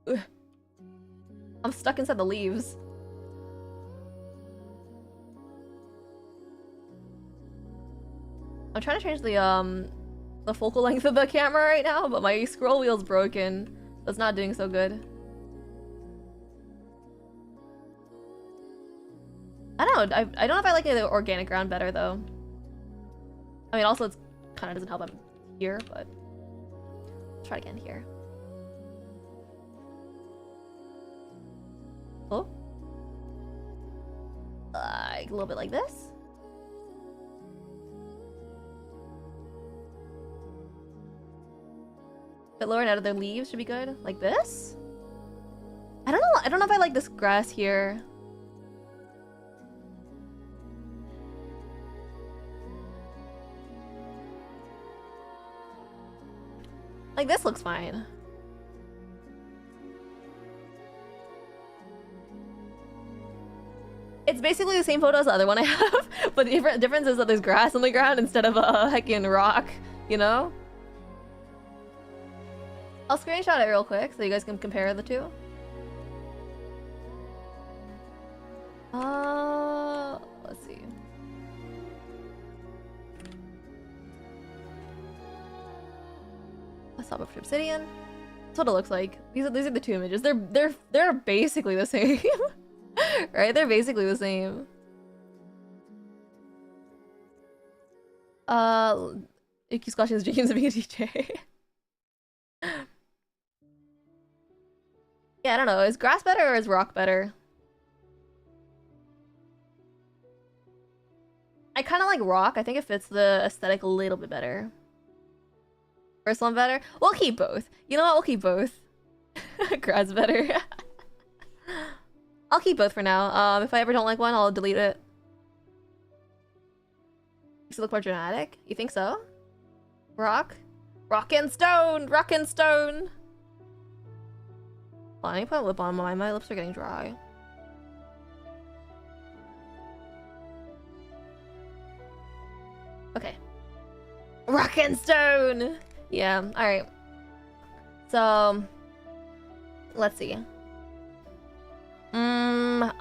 Ugh. I'm stuck inside the leaves. I'm trying to change the focal length of the camera right now, but my scroll wheel's broken. So it's not doing so good. I don't know. I don't know if I like the organic ground better though. I mean, also it's kind of doesn't help I'm here, but let's try it again here. Oh, like a little bit like this. Bit lower and out of their leaves should be good. Like this? I don't know. I don't know if I like this grass here. Like this looks fine. It's basically the same photo as the other one I have, but the difference is that there's grass on the ground instead of a heckin' rock, you know? I'll screenshot it real quick so you guys can compare the two. Let's see. Let's stop up for Obsidian. That's what it looks like. These are the two images. They're basically the same. Right? They're basically the same. Iki's Scotch's dreams of being a DJ. Yeah, I don't know. Is grass better or is rock better? I kind of like rock. I think it fits the aesthetic a little bit better. First one better? We'll keep both. You know what? We'll keep both. Grass better. I'll keep both for now. If I ever don't like one, I'll delete it. Makes it look more dramatic? You think so? Rock? Rock and stone! Rock and stone! Hold on, I need to put a lip balm on. My lips are getting dry. Okay. Rock and stone! Yeah, alright. So... let's see. I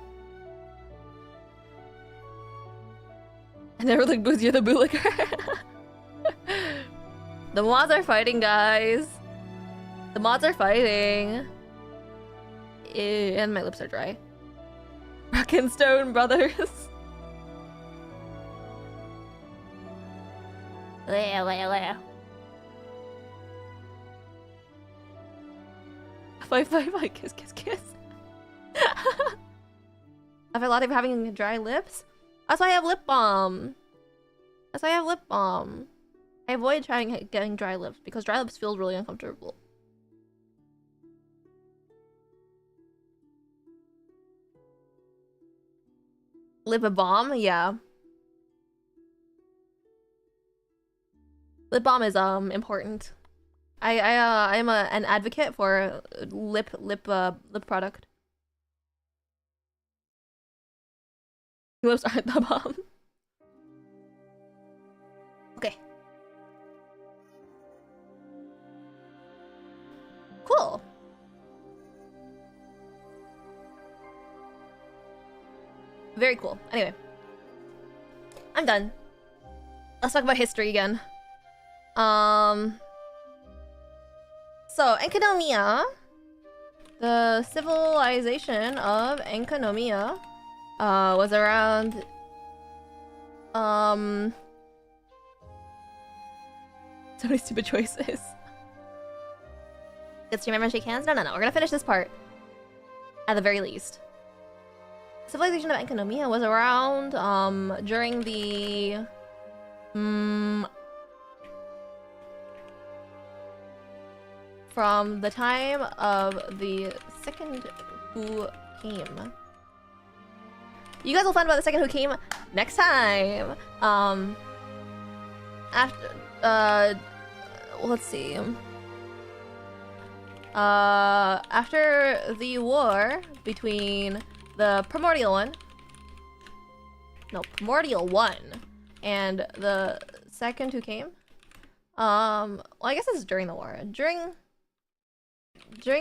never looked boozy the bootlicker. The mods are fighting, guys. The mods are fighting. Ew, and my lips are dry. Rock and stone, brothers. Fight, kiss, kiss, kiss. Have a lot of having dry lips? That's why I have lip balm. That's why I have lip balm. I avoid getting dry lips because dry lips feel really uncomfortable. Lip balm, yeah. Lip balm is important. I'm an advocate for lip product. Lips aren't the bomb. Okay. Cool. Very cool. Anyway. I'm done. Let's talk about history again. So, Enkanomiya, the civilization of Enkanomiya, was around, so many stupid choices. Gets to remember and shake hands? No, we're gonna finish this part. At the very least. Civilization of Enkanomiya was around, during the, from the time of the second who came. You guys will find out about the second who came next time. After, let's see. After the war between the Primordial One, and the second who came. Well, I guess this is during the war. During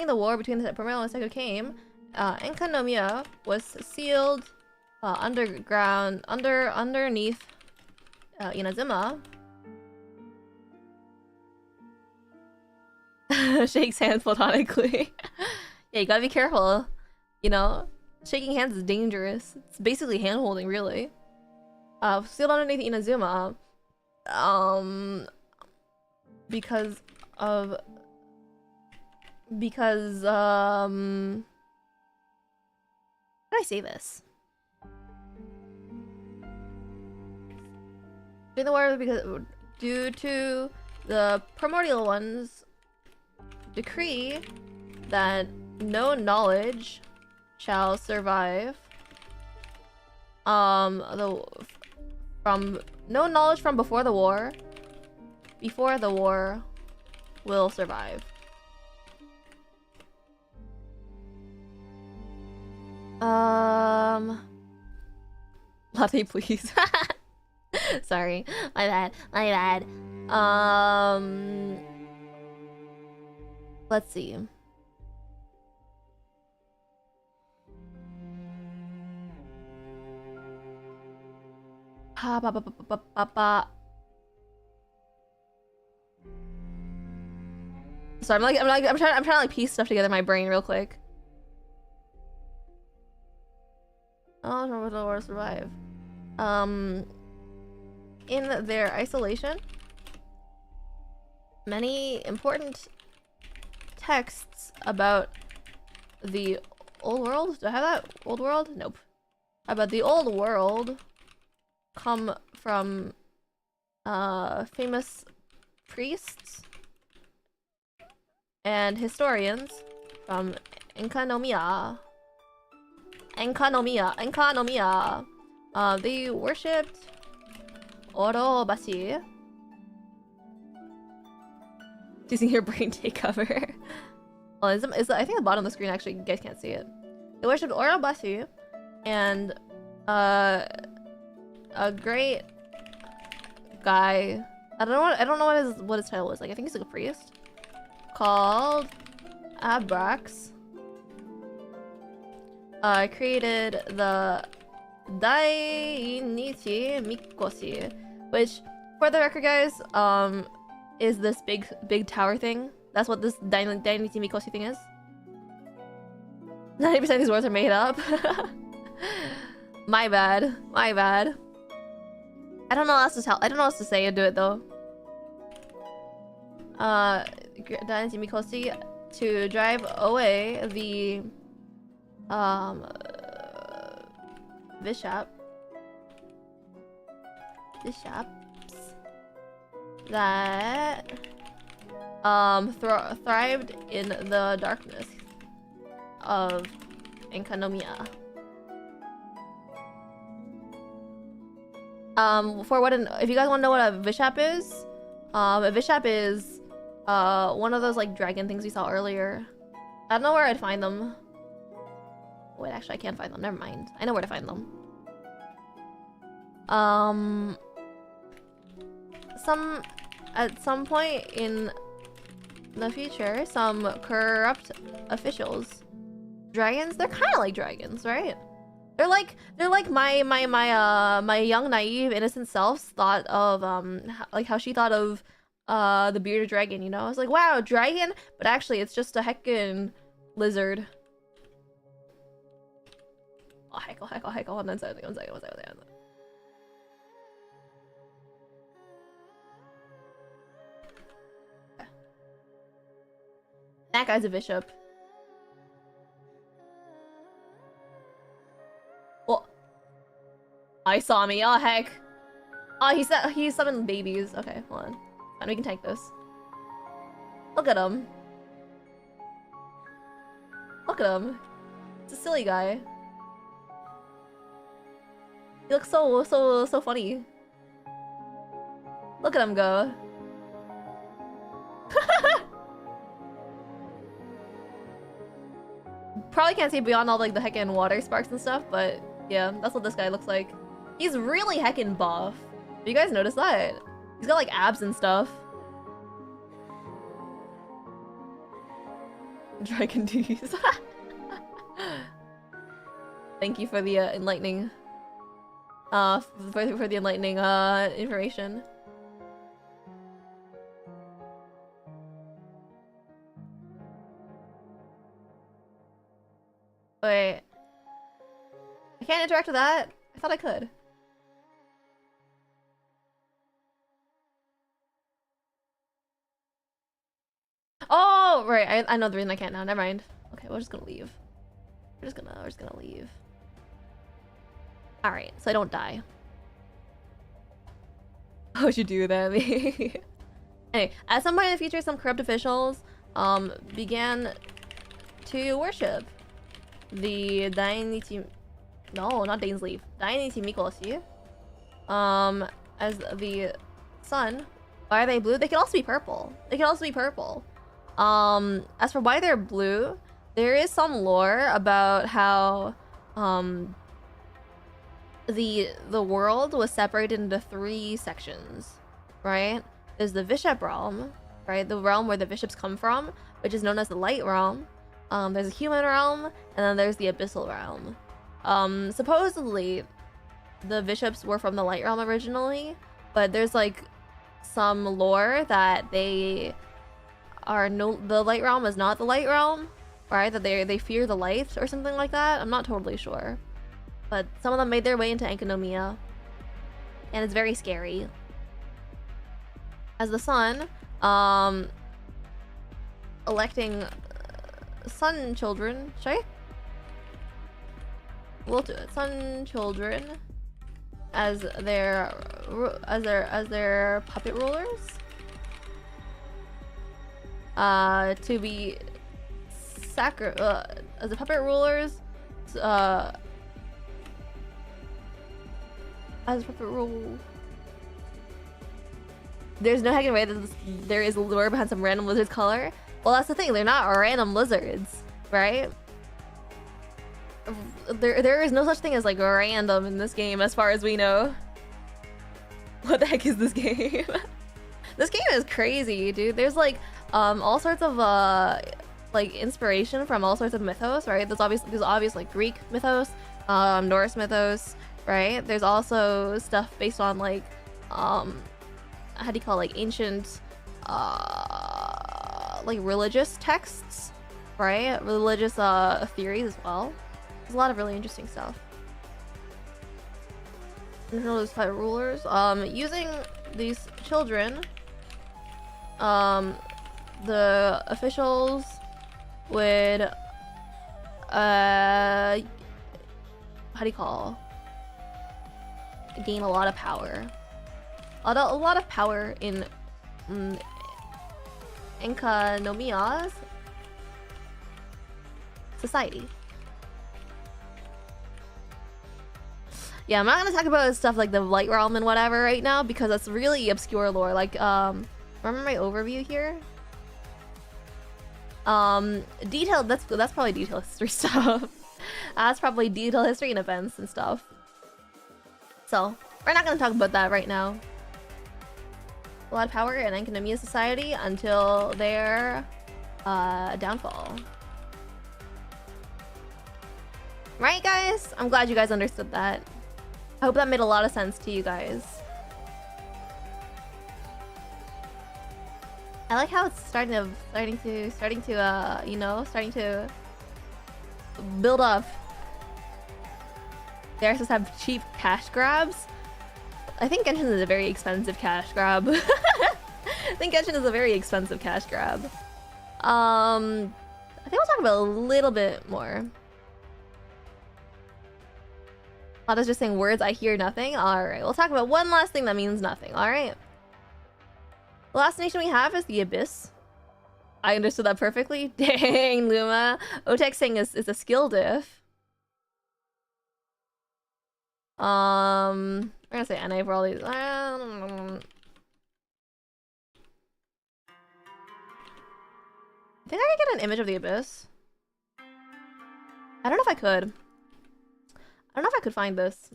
the war between the Primordial and the second who came, Enkanomiya was sealed underground, underneath Inazuma. Shakes hands platonically. Yeah, you gotta be careful. You know, shaking hands is dangerous. It's basically hand holding, really. Sealed underneath Inazuma. Because how do I say this? During the war, because due to the Primordial One's decree that no knowledge shall survive. No knowledge from before the war will survive. Latte, please. Sorry, my bad. Let's see. So I'm trying to like piece stuff together in my brain real quick. Oh, no, the war survive. In their isolation, many important texts about the old world. Do I have that? Old world? Nope. About the old world come from famous priests and historians from Enkanomiya. Enkanomiya. They worshipped Orobashi. Using your brain take cover. Oh, I think the bottom of the screen actually, you guys can't see it. They worshipped Orobashi, and a great guy. I don't know what his title was. Like, I think he's like a priest called Abrax. Created the Dainichi Mikoshi, which, for the record, guys, is this big tower thing. That's what this Dainichi Mikoshi thing is. 90% of these words are made up. My bad. I don't know what else to I don't know what else to say and do it though. Dainichi Mikoshi to drive away the bishops that thrived in the darkness of Enkanomiya. If you guys want to know what a bishop is, a bishop is one of those like dragon things we saw earlier. I don't know where I'd find them. Wait, actually I can't find them. Never mind. I know where to find them. At some point in the future, some corrupt officials, dragons, they're kind of like dragons, right? They're like my young naive innocent selves thought of like how she thought of the bearded dragon, you know? I was like, wow, dragon, but actually it's just a heckin' lizard. Oh, heckle. One second. That guy's a bishop. Well, I saw me. Oh heck. Oh, he summoned babies. Okay, hold on. Fine, we can tank this. Look at him. Look at him. It's a silly guy. He looks so funny. Look at him go. Probably can't see beyond all like the heckin' water sparks and stuff, but yeah, that's what this guy looks like. He's really heckin' buff. You guys notice that? He's got like abs and stuff. Dragon D's. Thank you for the enlightening for the enlightening information. Wait. I can't interact with that? I thought I could. Oh, right. I know the reason I can't now. Never mind. Okay, we're just gonna leave. We're just gonna leave. Alright, so I don't die. How would you do that? Anyway, at some point in the future, some corrupt officials began to worship the Dainichi... No, not Dainsleaf. Dainichi Mikoshi. As the sun. Why are they blue? They can also be purple. As for why they're blue, there is some lore about how the world was separated into 3 sections, right? There's the Bishop realm, right? The realm where the bishops come from, which is known as the Light realm. There's a human realm, and then there's the Abyssal realm. Supposedly, the bishops were from the Light realm originally, but there's like some lore that they are the Light realm is not the Light realm, right? That they fear the light or something like that. I'm not totally sure, but some of them made their way into Enkanomiya, and it's very scary. As the sun, electing sun children, we'll do it. Sun children as their puppet rulers. To be as the puppet rulers as per rule. There's no heckin' way that there is lore behind some random lizard's color. Well, that's the thing. They're not random lizards, right? There is no such thing as like random in this game, as far as we know. What the heck is this game? This game is crazy, dude. There's like all sorts of like inspiration from all sorts of mythos, right? There's obvious like Greek mythos, Norse mythos, right? There's also stuff based on like how do you call it, like ancient like religious texts, right? Religious theories as well. There's a lot of really interesting stuff. Those five rulers. Using these children, the officials would how do you call, gain a lot of power. A lot of power in Enkanomiya's society. Yeah, I'm not gonna talk about stuff like the Light Realm and whatever right now because that's really obscure lore. Like, remember my overview here? Detailed. That's probably detailed history stuff. That's probably detailed history and events and stuff. So we're not gonna talk about that right now. A lot of power in Enkanomiya society until their downfall. Right, guys? I'm glad you guys understood that. I hope that made a lot of sense to you guys. I like how it's starting to you know, starting to build up. They are supposed to have cheap cash grabs. I think Genshin is a very expensive cash grab. I think Genshin is a very expensive cash grab. I think we'll talk about a little bit more. Lada's just saying words, I hear nothing. Alright, we'll talk about one last thing that means nothing. Alright. The last nation we have is the Abyss. I understood that perfectly. Dang, Luma. Otek saying is a skill diff. We're gonna say NA for all these. I think I could get an image of the Abyss. I don't know if I could. I don't know if I could find this.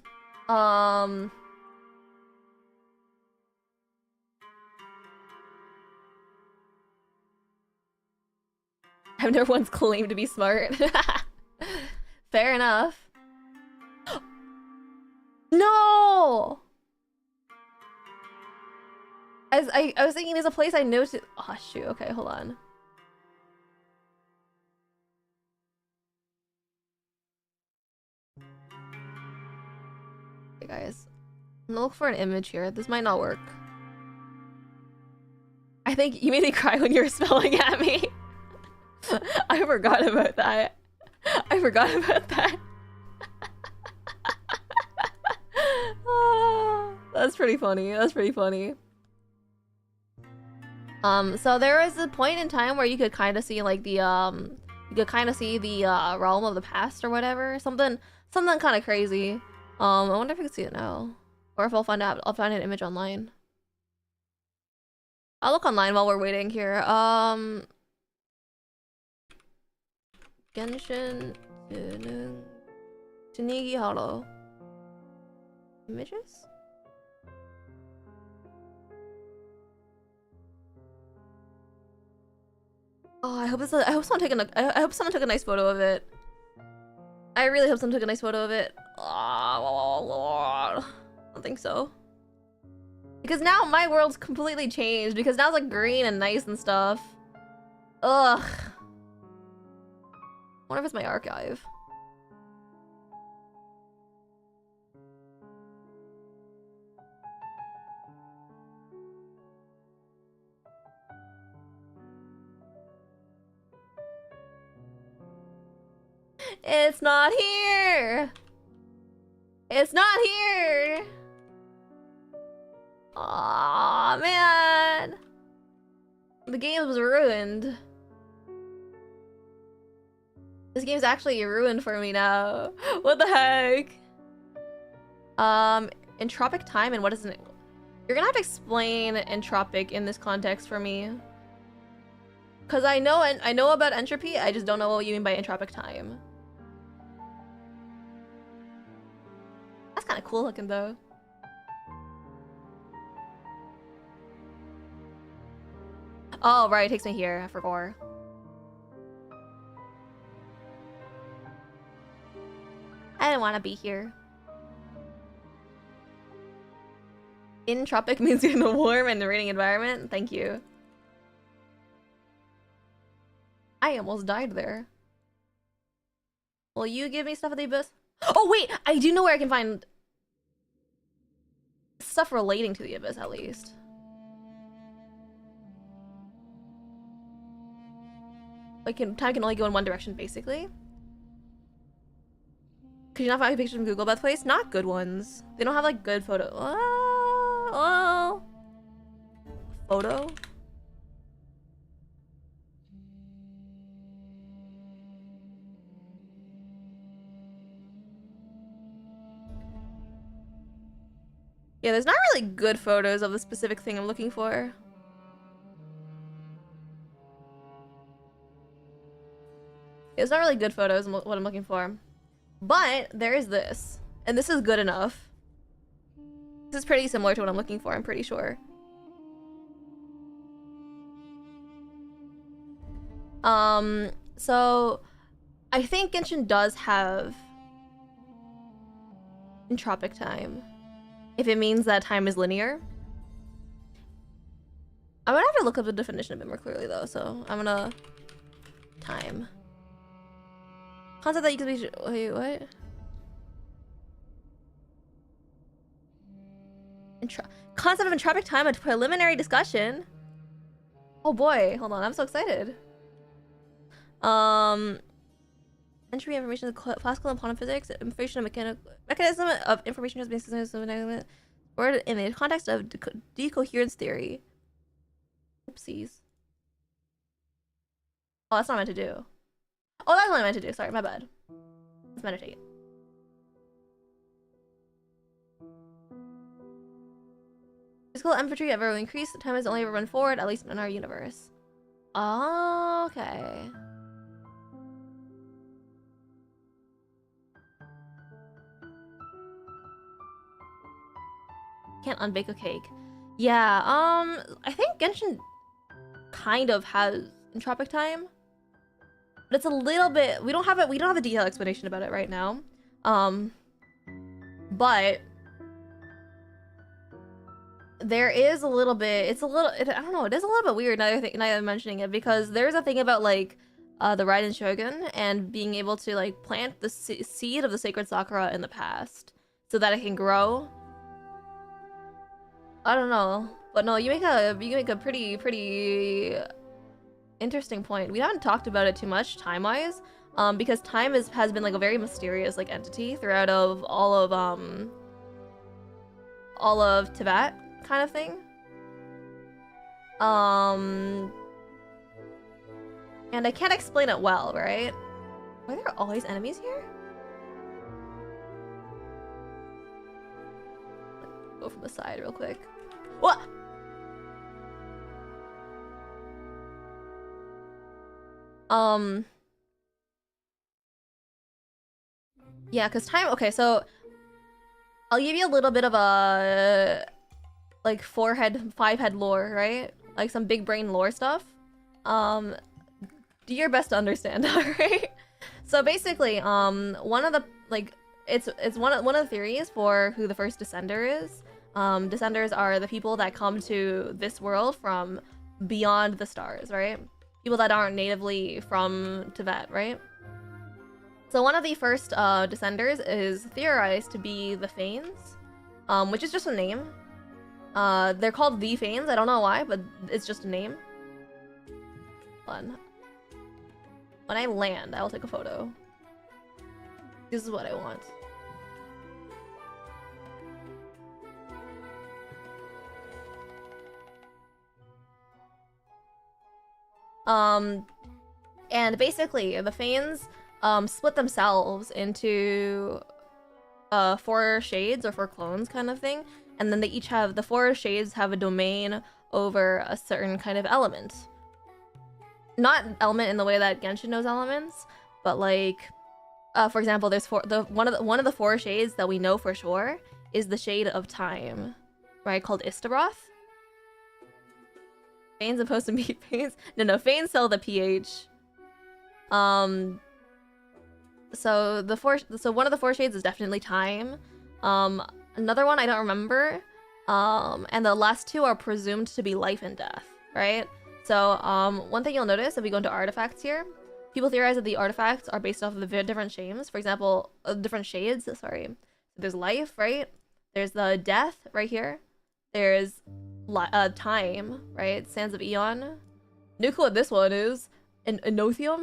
I've never once claimed to be smart. Fair enough. No! I was thinking there's a place I know to. Oh shoot, okay, hold on. Okay, guys. I'm gonna look for an image here. This might not work. I think you made me cry when you were spelling at me. I forgot about that. I forgot about that. That's pretty funny. That's pretty funny. So there was a point in time where you could kind of see like the realm of the past or whatever. Something kind of crazy. I wonder if I can see it now, or if I'll find an image online. I'll look online while we're waiting here. Genshin Tsunigi Hollow images. Oh, I hope someone took a nice photo of it. I really hope someone took a nice photo of it. I don't think so. Because now my world's completely changed. Because now it's like green and nice and stuff. Ugh. I wonder if it's my archive. It's not here! It's not here! Aw, man! The game was ruined. This game's actually ruined for me now. What the heck? Entropic time and what is it? You're gonna have to explain entropic in this context for me. Cause I know about entropy, I just don't know what you mean by entropic time. That's kind of cool looking though. Oh right, it takes me here. I forgot. I didn't want to be here. Entropic means you're in a warm and raining environment. Thank you. I almost died there. Will you give me stuff at the abyss? Oh wait, I do know where I can find stuff relating to the abyss at least. Like, time can only go in one direction, basically. Could you not find pictures from Google about the place? Not good ones. They don't have like good photo. Oh. Photo? Yeah, there's not really good photos of the specific thing I'm looking for. It's not really good photos, what I'm looking for. But there is this. And this is good enough. This is pretty similar to what I'm looking for, I'm pretty sure. So I think Genshin does have entropic time. If it means that time is linear. I'm gonna have to look up the definition a bit more clearly though, so I'm gonna... Time. Concept that you could be... Wait, what? Concept of entropic time, a preliminary discussion. Oh boy, hold on, I'm so excited. Entropy information, classical and quantum physics, information and mechanism of information transmission or in the context of decoherence theory. Oopsies. Oh, that's not meant to do. Oh, that's what I meant to do. Sorry, my bad. Let's meditate. Physical infantry ever increased. The time has only ever run forward, at least in our universe. Oh, okay. Can't unbake a cake. Yeah, I think Genshin kind of has entropic time. But it's a little bit, we don't have a detailed explanation about it right now. But there is a little bit, I don't know, it is a little bit weird now that I'm mentioning it, because there's a thing about like the Raiden Shogun and being able to like plant the seed of the sacred sakura in the past so that it can grow. I don't know, but no, you make a pretty interesting point. We haven't talked about it too much time-wise, because time has been like a very mysterious like entity throughout of all of Tibet kind of thing. And I can't explain it well, right? Why are there always enemies here? Go from the side real quick. What? Yeah, because time... Okay, so... I'll give you a little bit of a... like, 5-head lore, right? Like, some big brain lore stuff. Do your best to understand, alright? So basically, one of the... like, it's one of the theories for who the first Descender is. Descenders are the people that come to this world from beyond the stars, right? People that aren't natively from Tibet, right? So one of the first Descenders is theorized to be the Fanes, which is just a name. They're called the Fanes, I don't know why, but it's just a name. Fun. When I land, I will take a photo. This is what I want. And basically, the Fanes split themselves into 4 shades or 4 clones kind of thing, and then they each have the 4 shades have a domain over a certain kind of element. Not element in the way that Genshin knows elements, but like, for example, there's one of the 4 shades that we know for sure is the shade of time, right? Called Istaroth. Fane's supposed to be Fane's. No, Fane's sell the PH. So one of the 4 shades is definitely time. Another one I don't remember. And the last 2 are presumed to be life and death, right? So one thing you'll notice if we go into artifacts here, people theorize that the artifacts are based off of the different shades. For example, different shades. Sorry, there's life, right? There's the death right here. There's time, right? Sands of Eon. New clue what this one is an Enothium,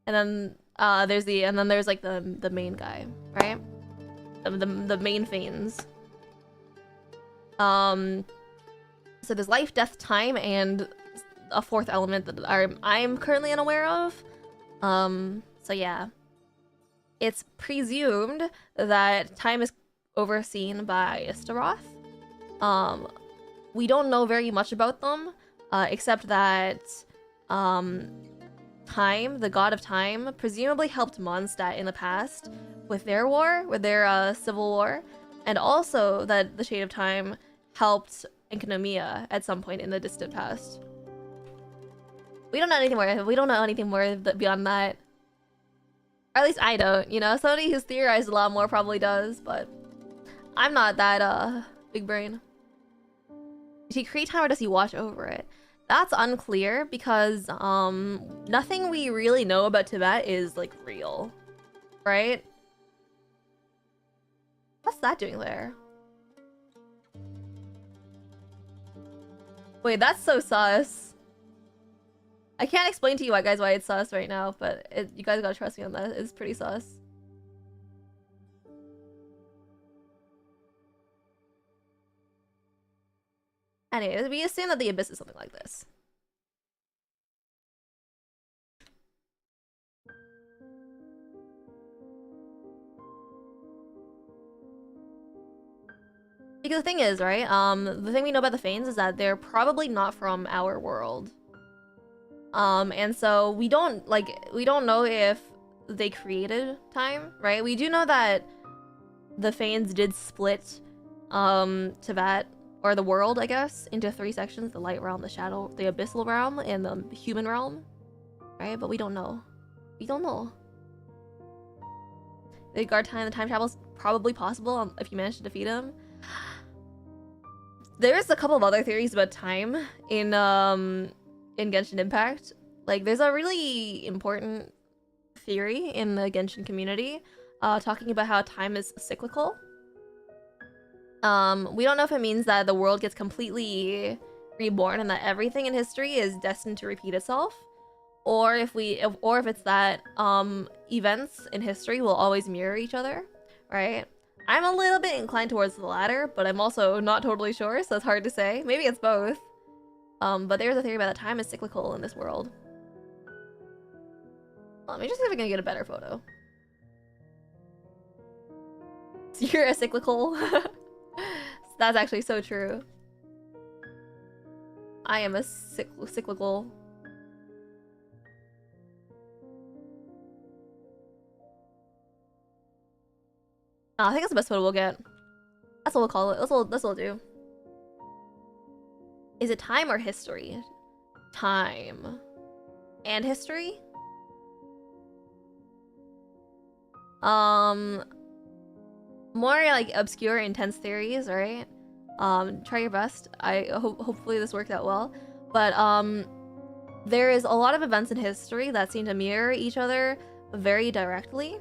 and then there's like the main guy, right? The main Fanes. So there's life, death, time, and a 4th element that I'm currently unaware of. So yeah, it's presumed that time is overseen by Istaroth. We don't know very much about them, except that Time, the god of time, presumably helped Mondstadt in the past with their civil war, and also that the Shade of Time helped Enkanomiya at some point in the distant past. We don't know anything more. We don't know anything more beyond that. Or at least I don't. You know, somebody who's theorized a lot more probably does, but I'm not that big brain. Does he create time or does he watch over it? That's unclear because nothing we really know about Tibet is like real, right? What's that doing there? Wait, that's so sus. I can't explain to you guys why it's sus right now, but you guys gotta trust me on that. It's pretty sus. Anyways, we assume that the Abyss is something like this. Because the thing is, right, the thing we know about the Fanes is that they're probably not from our world. And so we don't know if they created time, right? We do know that the Fanes did split Tibet, or the world, I guess, into 3 sections: the light realm, the shadow, the abyssal realm, and the human realm, right? But we don't know. We don't know. The guard time, the time travel is probably possible if you manage to defeat him. There's a couple of other theories about time in Genshin Impact. Like, there's a really important theory in the Genshin community talking about how time is cyclical. We don't know if it means that the world gets completely reborn and that everything in history is destined to repeat itself, or if it's that events in history will always mirror each other, right? I'm a little bit inclined towards the latter, but I'm also not totally sure, so it's hard to say. Maybe it's both. But there's a theory about that time is cyclical in this world. Let me just see if I can get a better photo. You're a cyclical. That's actually so true. I am a cyclical. I think that's the best photo we'll get. That's what we'll call it. That's what we'll do. Is it time or history? Time. And history? More like obscure, intense theories, right? Try your best. Hopefully this worked out well. But there is a lot of events in history that seem to mirror each other very directly.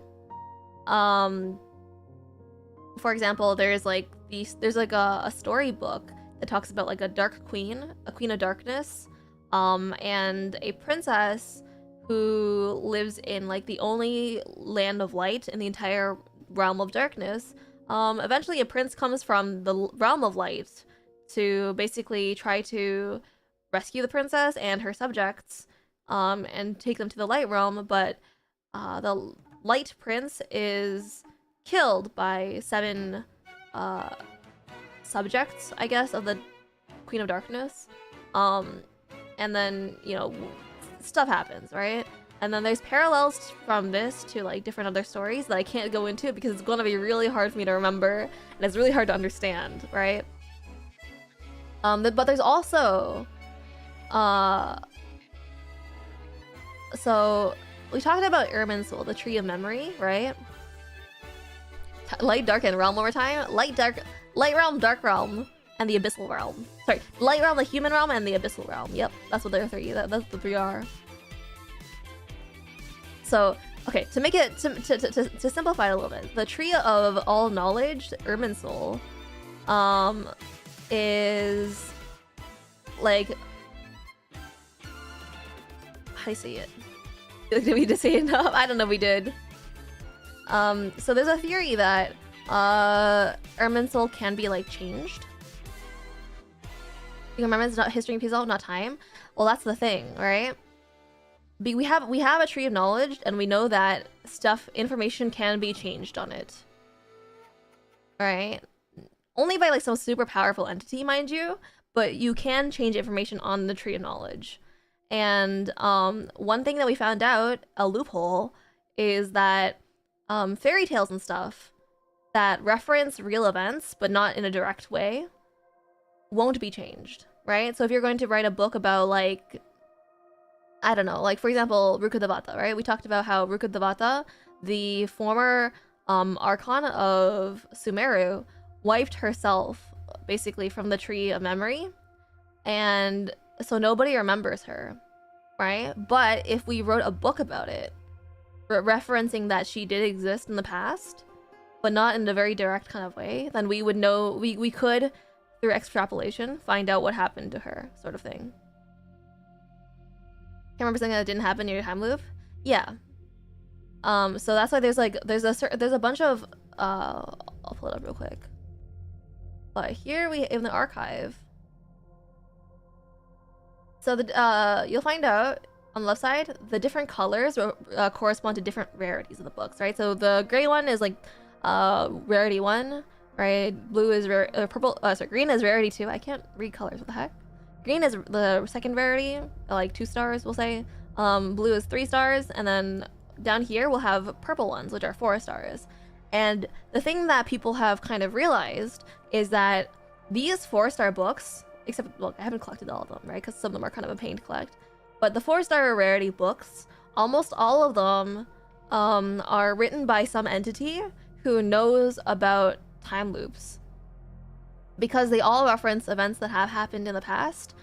For example, there's like a storybook that talks about like a queen of darkness, and a princess who lives in like the only land of light in the entire realm of darkness. Eventually a prince comes from the realm of light to basically try to rescue the princess and her subjects, and take them to the light realm, but the Light Prince is killed by 7 subjects, I guess, of the Queen of Darkness. And then, you know, stuff happens, right? And then there's parallels from this to like different other stories that I can't go into because it's gonna be really hard for me to remember and it's really hard to understand, right? But there's also so we talked about Irminsul, the Tree of Memory, right? Light, Dark, and Realm one more time. Light, Realm, Dark Realm, and the Abyssal Realm. Sorry, Light Realm, the Human Realm, and the Abyssal Realm. Yep, that's what they're 3. That's the 3 are. So, okay, to make it to simplify it a little bit, the Tree of All Knowledge, Irminsul, is like, how do you say it? Did we just say enough? I don't know if we did. So there's a theory that Irminsul can be like changed. You remember it's not history and peace, not time. Well, that's the thing, right? We have a tree of knowledge, and we know that information can be changed on it. Right? Only by like some super powerful entity, mind you, but you can change information on the tree of knowledge. And one thing that we found out, a loophole, is that fairy tales and stuff that reference real events, but not in a direct way, won't be changed, right? So if you're going to write a book about, like, I don't know, like, for example, Rukkhadevata, right? We talked about how Rukkhadevata, the former archon of Sumeru, wiped herself, basically, from the Tree of Memory, and so nobody remembers her, right? But if we wrote a book about it, referencing that she did exist in the past, but not in a very direct kind of way, then we would know, we could, through extrapolation, find out what happened to her, sort of thing. Can't remember something that didn't happen in your time loop? Yeah. So that's why there's a bunch of, I'll pull it up real quick. But here we, in the archive, so you'll find out on the left side, the different colors correspond to different rarities of the books, right? So the gray one is like rarity 1, right? Blue is green is rarity 2. I can't read colors, what the heck? Green is the second rarity, like 2 stars, we'll say. Blue is 3 stars, and then down here we'll have purple ones, which are 4 stars. And the thing that people have kind of realized is that these 4-star books, except, well, I haven't collected all of them, right? Because some of them are kind of a pain to collect. But the 4-star rarity books, almost all of them are written by some entity who knows about time loops. Because they all reference events that have happened in the past,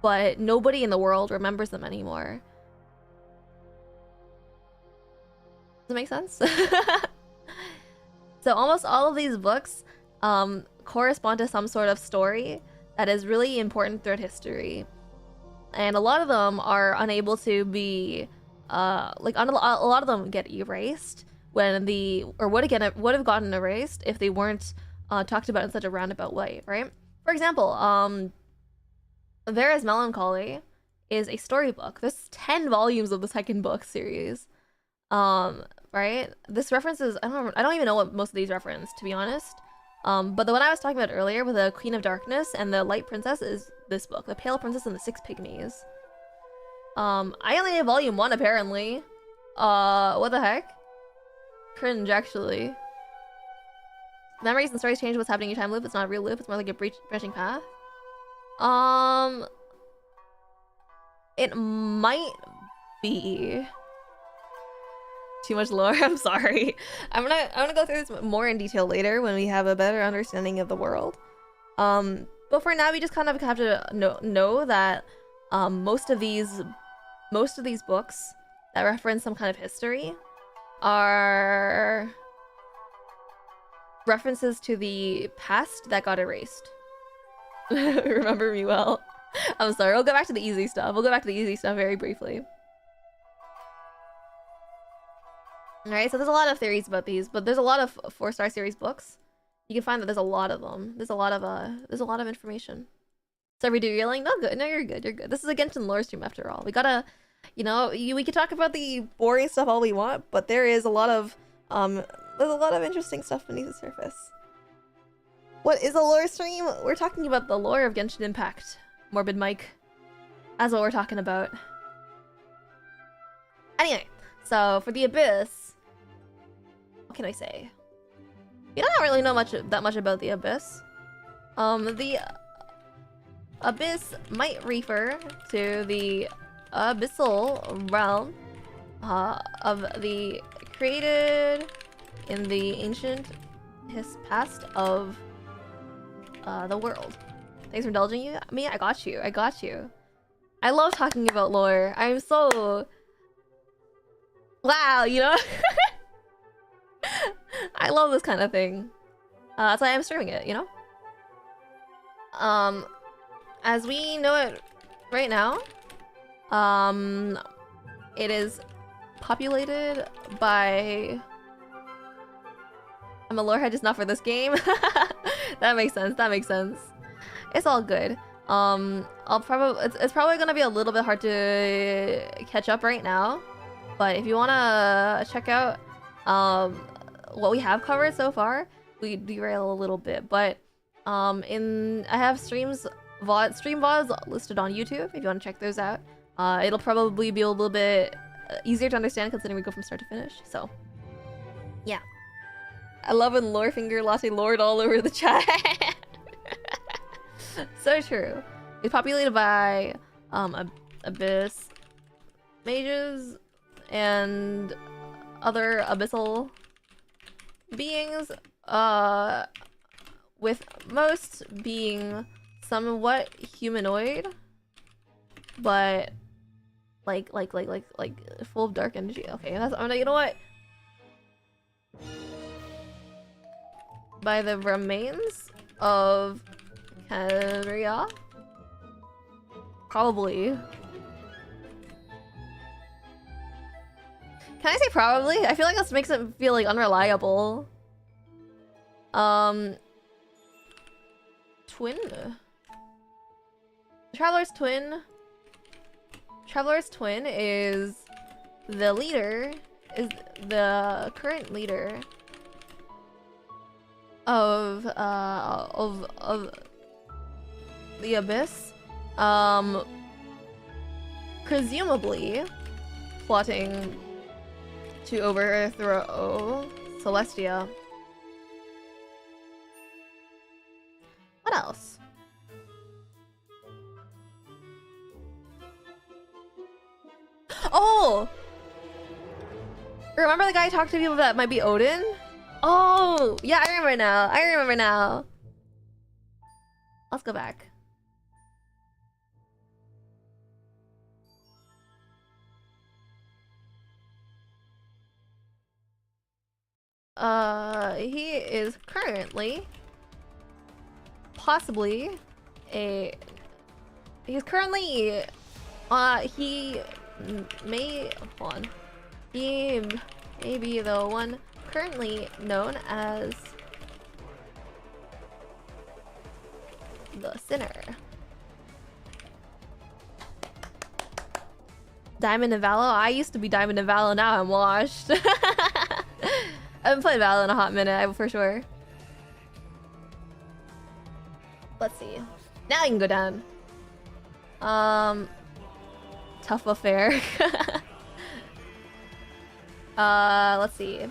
but nobody in the world remembers them anymore. Does it make sense? So almost all of these books correspond to some sort of story that is really important throughout history. And a lot of them are unable to be, a lot of them get erased when would have gotten erased if they weren't talked about in such a roundabout way, right? For example, Vera's Melancholy is a storybook. There's 10 volumes of the second book series. Right? This references, I don't even know what most of these reference, to be honest. But the one I was talking about earlier with the Queen of Darkness and the Light Princess is this book, The Pale Princess and the 6 Pygmies. I only have volume 1 apparently. What the heck? Cringe, actually. Memories and stories change what's happening in your time loop. It's not a real loop, it's more like a branching path. It might be too much lore. I'm sorry. I'm gonna go through this more in detail later when we have a better understanding of the world. But for now, we just kind of have to know that most of these books that reference some kind of history are references to the past that got erased. Remember me well. I'm sorry. We'll go back to the easy stuff. We'll go back to the easy stuff very briefly. Alright, so there's a lot of theories about these, but there's a lot of 4-star series books. You can find that there's a lot of them. There's a lot of information. So are we derailing? No, good. No, you're good. You're good. This is a Genshin lore stream after all. We gotta You know, we could talk about the boring stuff all we want, but there is a lot of there's a lot of interesting stuff beneath the surface. What is a lore stream? We're talking about the lore of Genshin Impact. Morbid Mike. That's what we're talking about. Anyway, so for the Abyss, what can I say? You don't really know that much about the Abyss. The Abyss might refer to the abyssal realm of the created in the ancient past of the world. Thanks for indulging me. I got you. I got you. I love talking about lore. I'm so wow, you know. I love this kind of thing. That's why I'm streaming it, you know. As we know it right now, it is populated by. I'm a lorehead, just not for this game. That makes sense. That makes sense. It's all good. It's probably gonna be a little bit hard to catch up right now, but if you wanna check out what we have covered so far, we derail a little bit. But I have stream VODs listed on YouTube if you want to check those out. It'll probably be a little bit easier to understand considering we go from start to finish. So yeah. I love when Lorefinger Latte Lord all over the chat. So true. It's populated by Abyss mages and other abyssal beings, with most being somewhat humanoid, but like full of dark energy. Okay, that's you know what? By the remains of Karia? Probably. Can I say probably? I feel like this makes it feel like unreliable. Twin? Traveler's Twin. Traveler's Twin is the leader, is the current leader of the Abyss, presumably plotting to overthrow Celestia. What else? Oh! Remember the guy talked to people that might be Odin? Oh! Yeah, I remember now. I remember now. Let's go back. He is currently possibly he's currently he may hold on. He may be the one currently known as the Sinner. Diamond and Valo? I used to be Diamond and Valo, now I'm washed. I haven't played Valo in a hot minute, for sure. Let's see. Now I can go down. Tough affair. Let's see.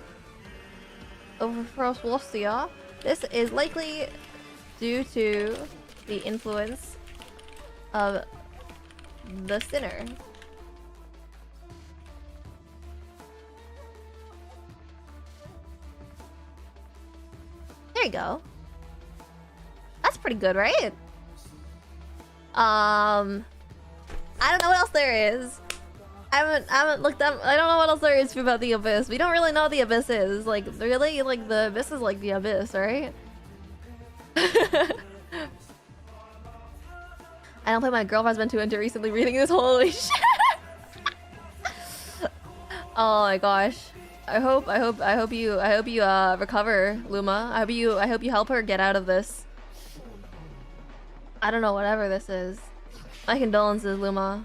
Over Celestia. This is likely due to the influence of the Sinner. There you go. That's pretty good, right? I don't know what else there is. I haven't looked up. I don't know what else there is about the Abyss. We don't really know what the Abyss is. Like, really, like the Abyss is like the Abyss, right? I don't think my girlfriend's been too into recently reading this. Holy shit! Oh my gosh. I hope you recover, Luma. I hope you help her get out of this. I don't know, whatever this is. My condolences, Luma.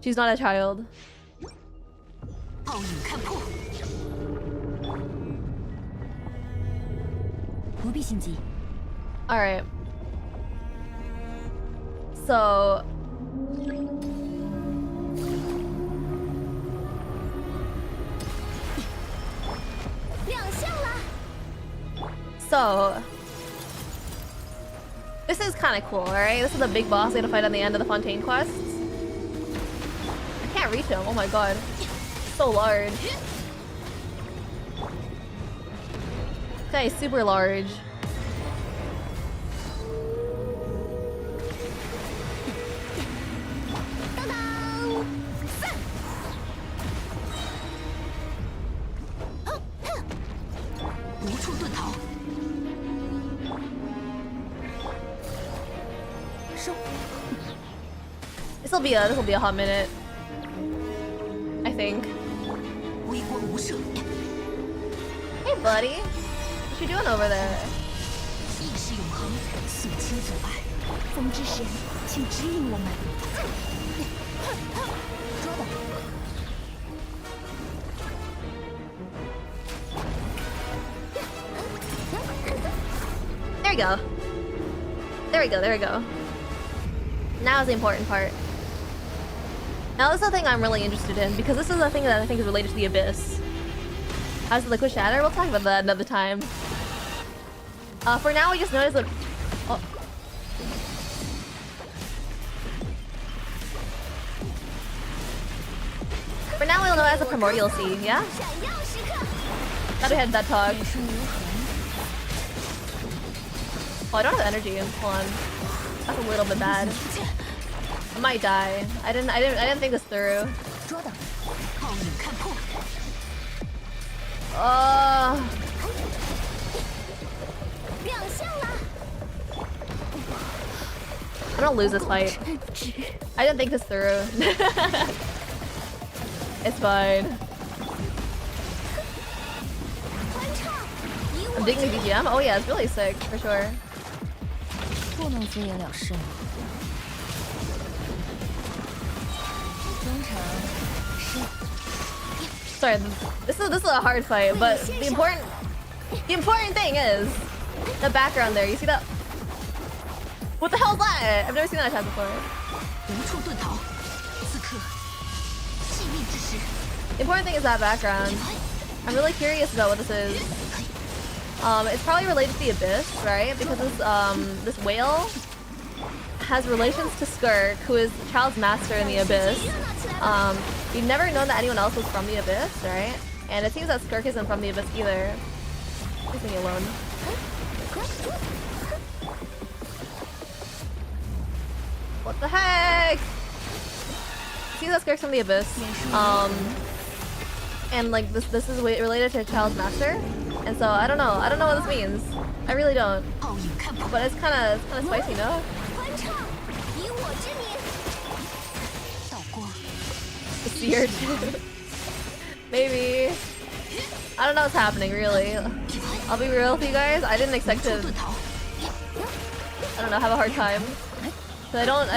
She's not a child. Alright. So... So... This is kind of cool, alright? This is the big boss we have to fight at the end of the Fontaine quests. I can't reach him, oh my god. So large. This guy is super large. This will be a hot minute. I think. Hey buddy. What you doing over there? There we go. There we go, there we go. Now is the important part. Now this is the thing I'm really interested in, because this is the thing that I think is related to the Abyss. How's the Liquid Shatter? We'll talk about that another time. For now, we just noticed that... Oh. For now, we'll know it as a Primordial Sea, yeah? Thought we had that talk. Oh, I don't have energy. Hold on. That's a little bit bad. I might die. I didn't think this through. I'm gonna lose this fight. I didn't think this through. It's fine. I'm digging the BGM. Oh yeah, it's really sick for sure. Sorry, this is a hard fight, but the important thing is the background there. You see that? What the hell is that? I've never seen that attack before. The important thing is that background. I'm really curious about what this is. It's probably related to the Abyss, right? Because this whale has relations to Skirk, who is Child's master in the Abyss. We've never known that anyone else was from the Abyss, right? And it seems that Skirk isn't from the Abyss either. Leave me alone. What the heck? It seems that Skirk's from the Abyss. And like this is related to Child's master. And so I don't know what this means. I really don't. But it's kind of spicy, no? Seared. Maybe. I don't know what's happening, really. I'll be real with you guys. I didn't expect to. I don't know. Have a hard time. So I don't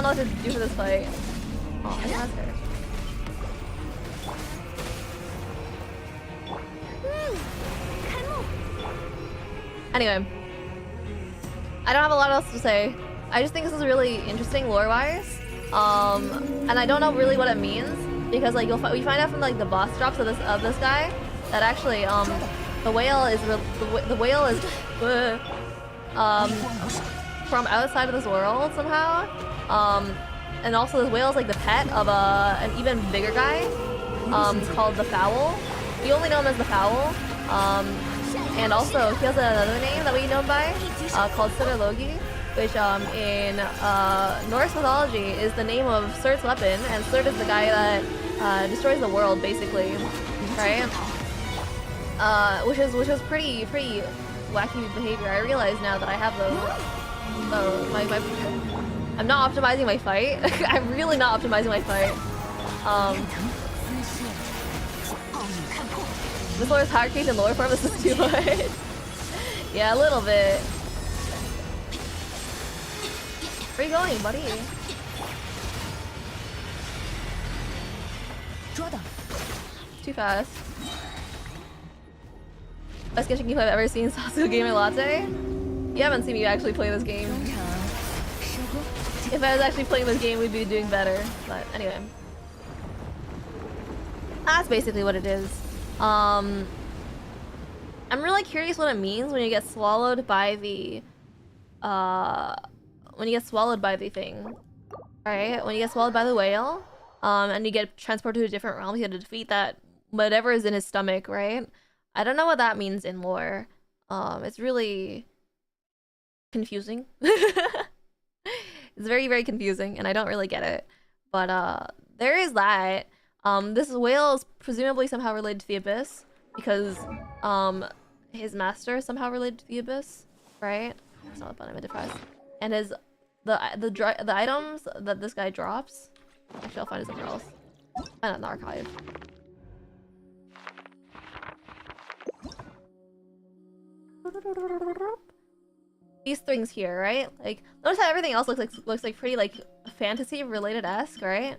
know what to do for this fight. Oh, I asked her. Anyway, I don't have a lot else to say. I just think this is really interesting lore-wise. And I don't know really what it means, because like we find out from like the boss drops of this guy that actually the whale is from outside of this world somehow. And also this whale is like the pet of an even bigger guy called the Fowl. We only know him as the Fowl. And also he has another name that we know by called Sudalogi, which in Norse mythology is the name of Surt's weapon, and Surt is the guy that destroys the world, basically, right? Which is pretty wacky behavior. I realize now that I have I'm not optimizing my fight. I'm really not optimizing my fight. This lore is hierarchy in lore form. This is too much. Yeah, a little bit. Where are you going, buddy? Too fast. Best Genshin gameplay I've ever seen. Sasuke Gamer Latte. You haven't seen me actually play this game. If I was actually playing this game, we'd be doing better. But anyway, that's basically what it is. I'm really curious what it means when you get swallowed by the thing, right? When you get swallowed by the whale, and you get transported to a different realm, you have to defeat that whatever is in his stomach, right? I don't know what that means in lore. It's really confusing. It's very, very confusing, and I don't really get it. But there is that. This whale is presumably somehow related to the Abyss because his master is somehow related to the Abyss, right? That's not the button I meant to press. And the items that this guy drops. Actually, I'll find it somewhere else. Find it in the archive. These things here, right? Like, notice how everything else looks like pretty like fantasy related-esque, right?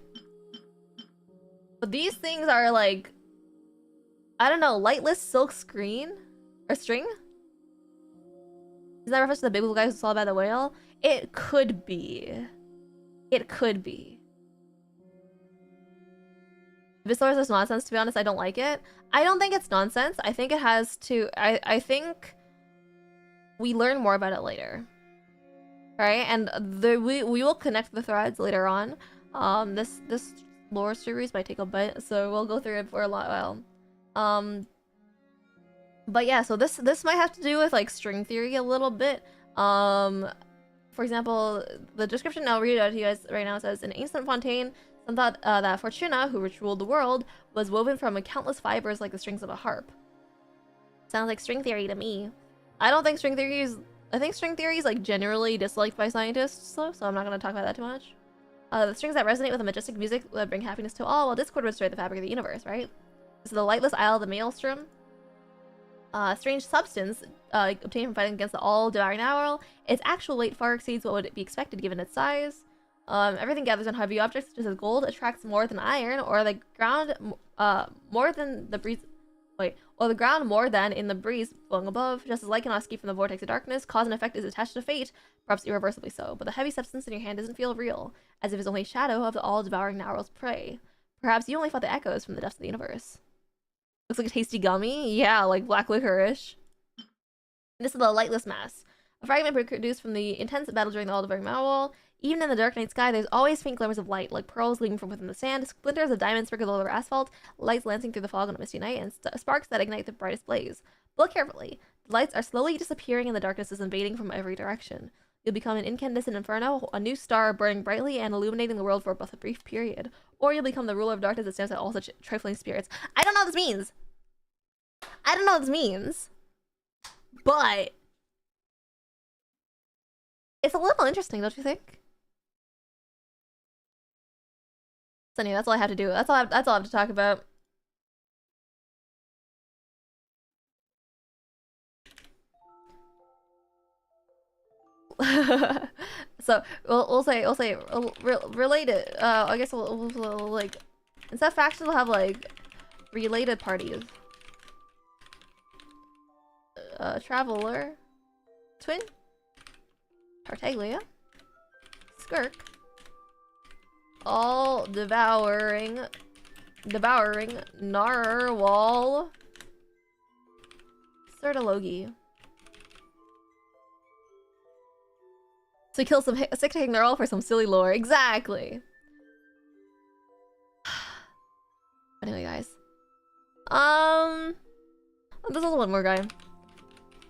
But these things are like, I don't know, lightless silk screen or string. Is that reference to the big blue guy who's swallowed by the whale? It could be. It could be. This source is nonsense, to be honest. I don't like it. I don't think it's nonsense. I think it has to. I think we learn more about it later, right? And we will connect the threads later on. This lore series might take a bit, so we'll go through it for a while. But yeah, so this might have to do with like string theory a little bit. For example, the description I'll read out to you guys right now says, in ancient Fontaine, some thought that Fortuna, who ruled the world, was woven from countless fibers like the strings of a harp. Sounds like string theory to me. I don't think string theory is... I think string theory is like generally disliked by scientists, so I'm not going to talk about that too much. The strings that resonate with a majestic music that bring happiness to all, while discord would destroy the fabric of the universe, right? This is the lightless isle of the maelstrom. Strange substance obtained from fighting against the all-devouring owl. Its actual weight far exceeds what would be expected given its size. Everything gathers on heavy objects, such as gold, attracts more than iron, or the ground more than the breeze. Or the ground more than in the breeze flowing above. Just as light cannot escape from the vortex of darkness, cause and effect is attached to fate, perhaps irreversibly so. But the heavy substance in your hand doesn't feel real, as if it's only a shadow of the all-devouring owl's prey. Perhaps you only felt the echoes from the depths of the universe. Looks like a tasty gummy? Yeah, like black licorice. This is the lightless mass. A fragment produced from the intense battle during the all-devouring owl. Even in the dark night sky, there's always faint glimmers of light, like pearls gleaming from within the sand, splinters of diamonds sprinkled over asphalt, lights lancing through the fog on a misty night, and sparks that ignite the brightest blaze. Look carefully. The lights are slowly disappearing and the darkness is invading from every direction. You'll become an incandescent inferno, a new star burning brightly and illuminating the world for both a brief period. Or you'll become the ruler of darkness that stands at all such trifling spirits. I don't know what this means! I don't know what this means. But... it's a little interesting, don't you think? So anyway, that's all I have to do. That's all I have to talk about. So we'll say related. I guess we'll like, instead of factions, we'll have like related parties. Traveler, Twin, Tartaglia, Skirk. All devouring narwhal, Sertologi. So kill some sick narwhal for some silly lore. Exactly. Anyway, guys. There's also one more guy.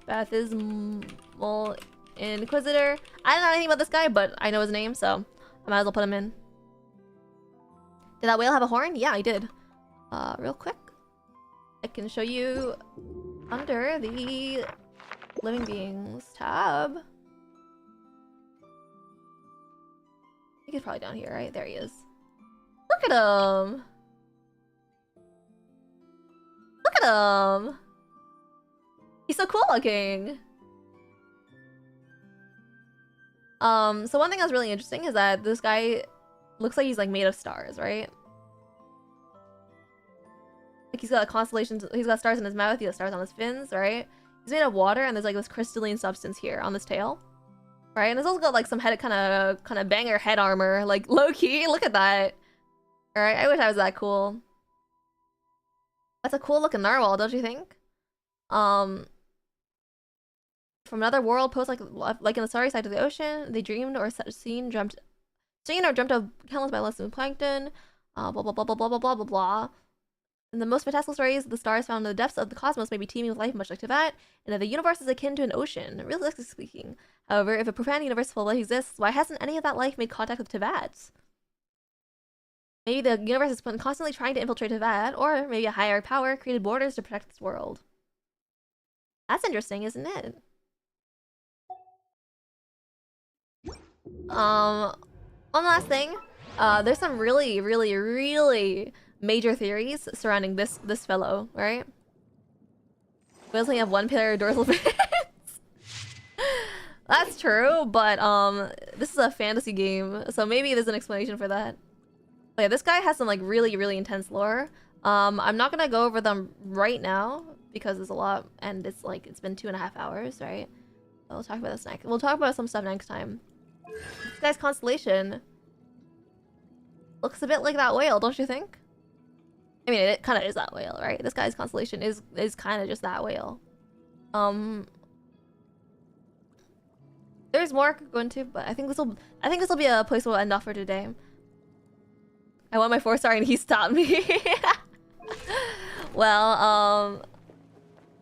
Baptismal Inquisitor. I don't know anything about this guy, but I know his name, so I might as well put him in. Did that whale have a horn? Yeah, I did. Real quick. I can show you under the living beings tab. I think he's probably down here, right? There he is. Look at him! Look at him! He's so cool looking! So one thing that's really interesting is that this guy looks like he's like made of stars, right? Like he's got a constellation. He's got stars in his mouth. He got stars on his fins, right? He's made of water, and there's like this crystalline substance here on this tail, right? And it's also got like some head kind of banger head armor, like low key. Look at that. All right, I wish I was that cool. That's a cool looking narwhal, don't you think? From another world, post like in the starry side of the ocean, they dreamed or seen or dreamt of countless bioluminescent of plankton. Blah blah blah blah blah blah blah blah blah. In the most fantastical stories, the stars found in the depths of the cosmos may be teeming with life, much like Teyvat, and that the universe is akin to an ocean, realistically speaking. However, if a profound universe full of life exists, why hasn't any of that life made contact with Teyvat? Maybe the universe has been constantly trying to infiltrate Teyvat, or maybe a higher power created borders to protect this world. That's interesting, isn't it? One last thing. There's some really, really, really major theories surrounding this fellow, right? We only have one pair of dorsal fins. That's true, but this is a fantasy game, so maybe there's an explanation for that. But yeah, this guy has some like really, really intense lore. I'm not gonna go over them right now because there's a lot, and it's been 2.5 hours, right? So we'll talk about this next. We'll talk about some stuff next time. This guy's constellation looks a bit like that whale, don't you think? I mean, it kind of is that whale, right? This guy's constellation is kind of just that whale. There's more I could go into, but I think this will be a place we'll end off for today. I want my 4-star and he stopped me. Well,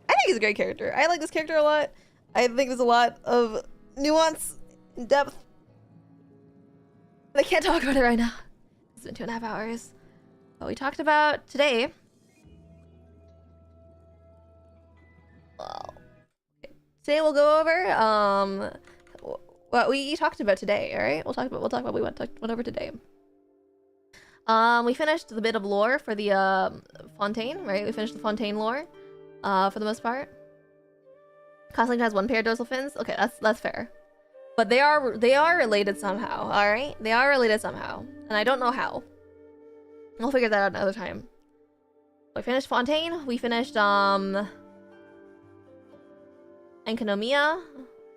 I think he's a great character. I like this character a lot. I think there's a lot of nuance and depth. But I can't talk about it right now. It's been 2.5 hours. What we talked about today. Well, today we'll go over what we talked about today. All right, we'll talk about what we went over today. We finished the bit of lore for the Fontaine, right? We finished the Fontaine lore, for the most part. Constellation has 1 pair of dorsal fins. Okay, that's fair. But they are related somehow. All right, they are related somehow, and I don't know how. We'll figure that out another time. We finished Fontaine. We finished Enconomia,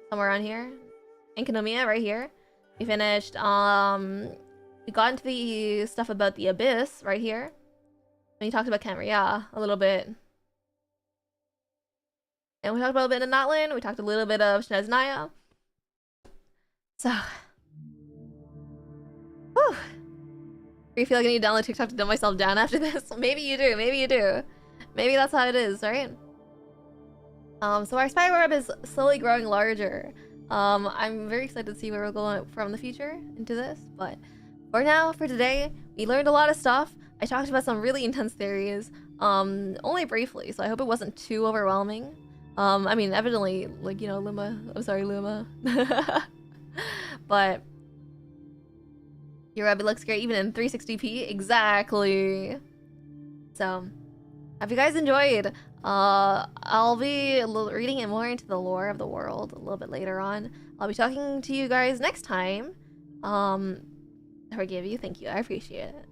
somewhere around here. Enconomia right here. We finished we got into the stuff about the abyss right here. And we talked about Camria a little bit. And we talked about a bit of Notlin. We talked a little bit of Sneznaya. So, whew. Do you feel like I need to download TikTok to dumb myself down after this? Maybe you do, maybe you do. Maybe that's how it is, right? So our spider web is slowly growing larger. I'm very excited to see where we're going from the future into this, but for now, for today, we learned a lot of stuff. I talked about some really intense theories, only briefly, so I hope it wasn't too overwhelming. I mean, evidently, like, you know, Luma, I'm sorry, Luma. But your web looks great even in 360p. Exactly. So, hope you guys enjoyed. I'll be reading it more into the lore of the world a little bit later on. I'll be talking to you guys next time. I forgive you. Thank you. I appreciate it.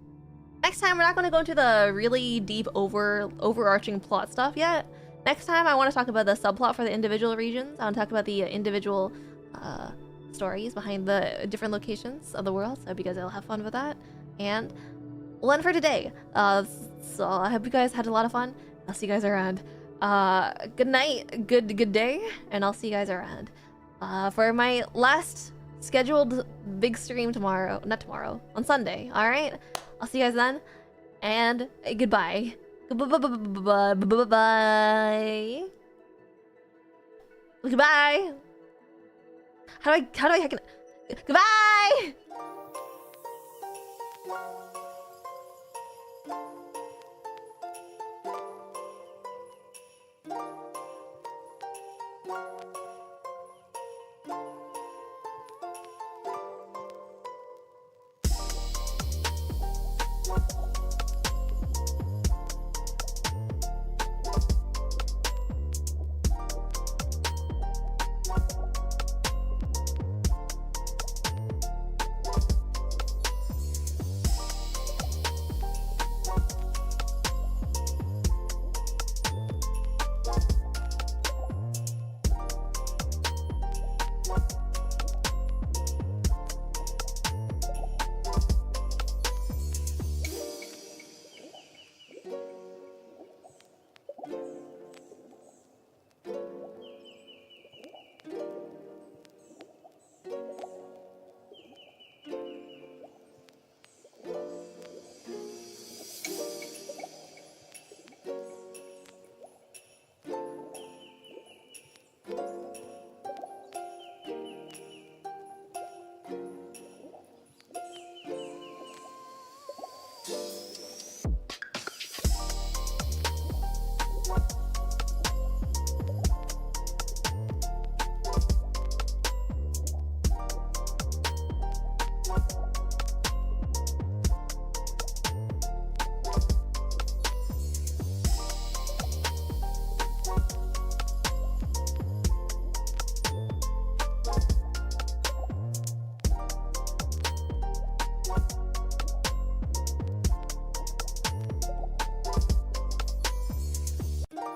Next time, we're not going to go into the really deep overarching plot stuff yet. Next time, I want to talk about the subplot for the individual regions. I want to talk about the individual stories behind the different locations of the world. So I hope you guys will have fun with that. And we'll end for today. So I hope you guys had a lot of fun. I'll see you guys around. Good night, good day, and I'll see you guys around. For my last scheduled big stream tomorrow, not tomorrow, on Sunday. All right, I'll see you guys then, and goodbye. Goodbye. Goodbye. How do I goodbye.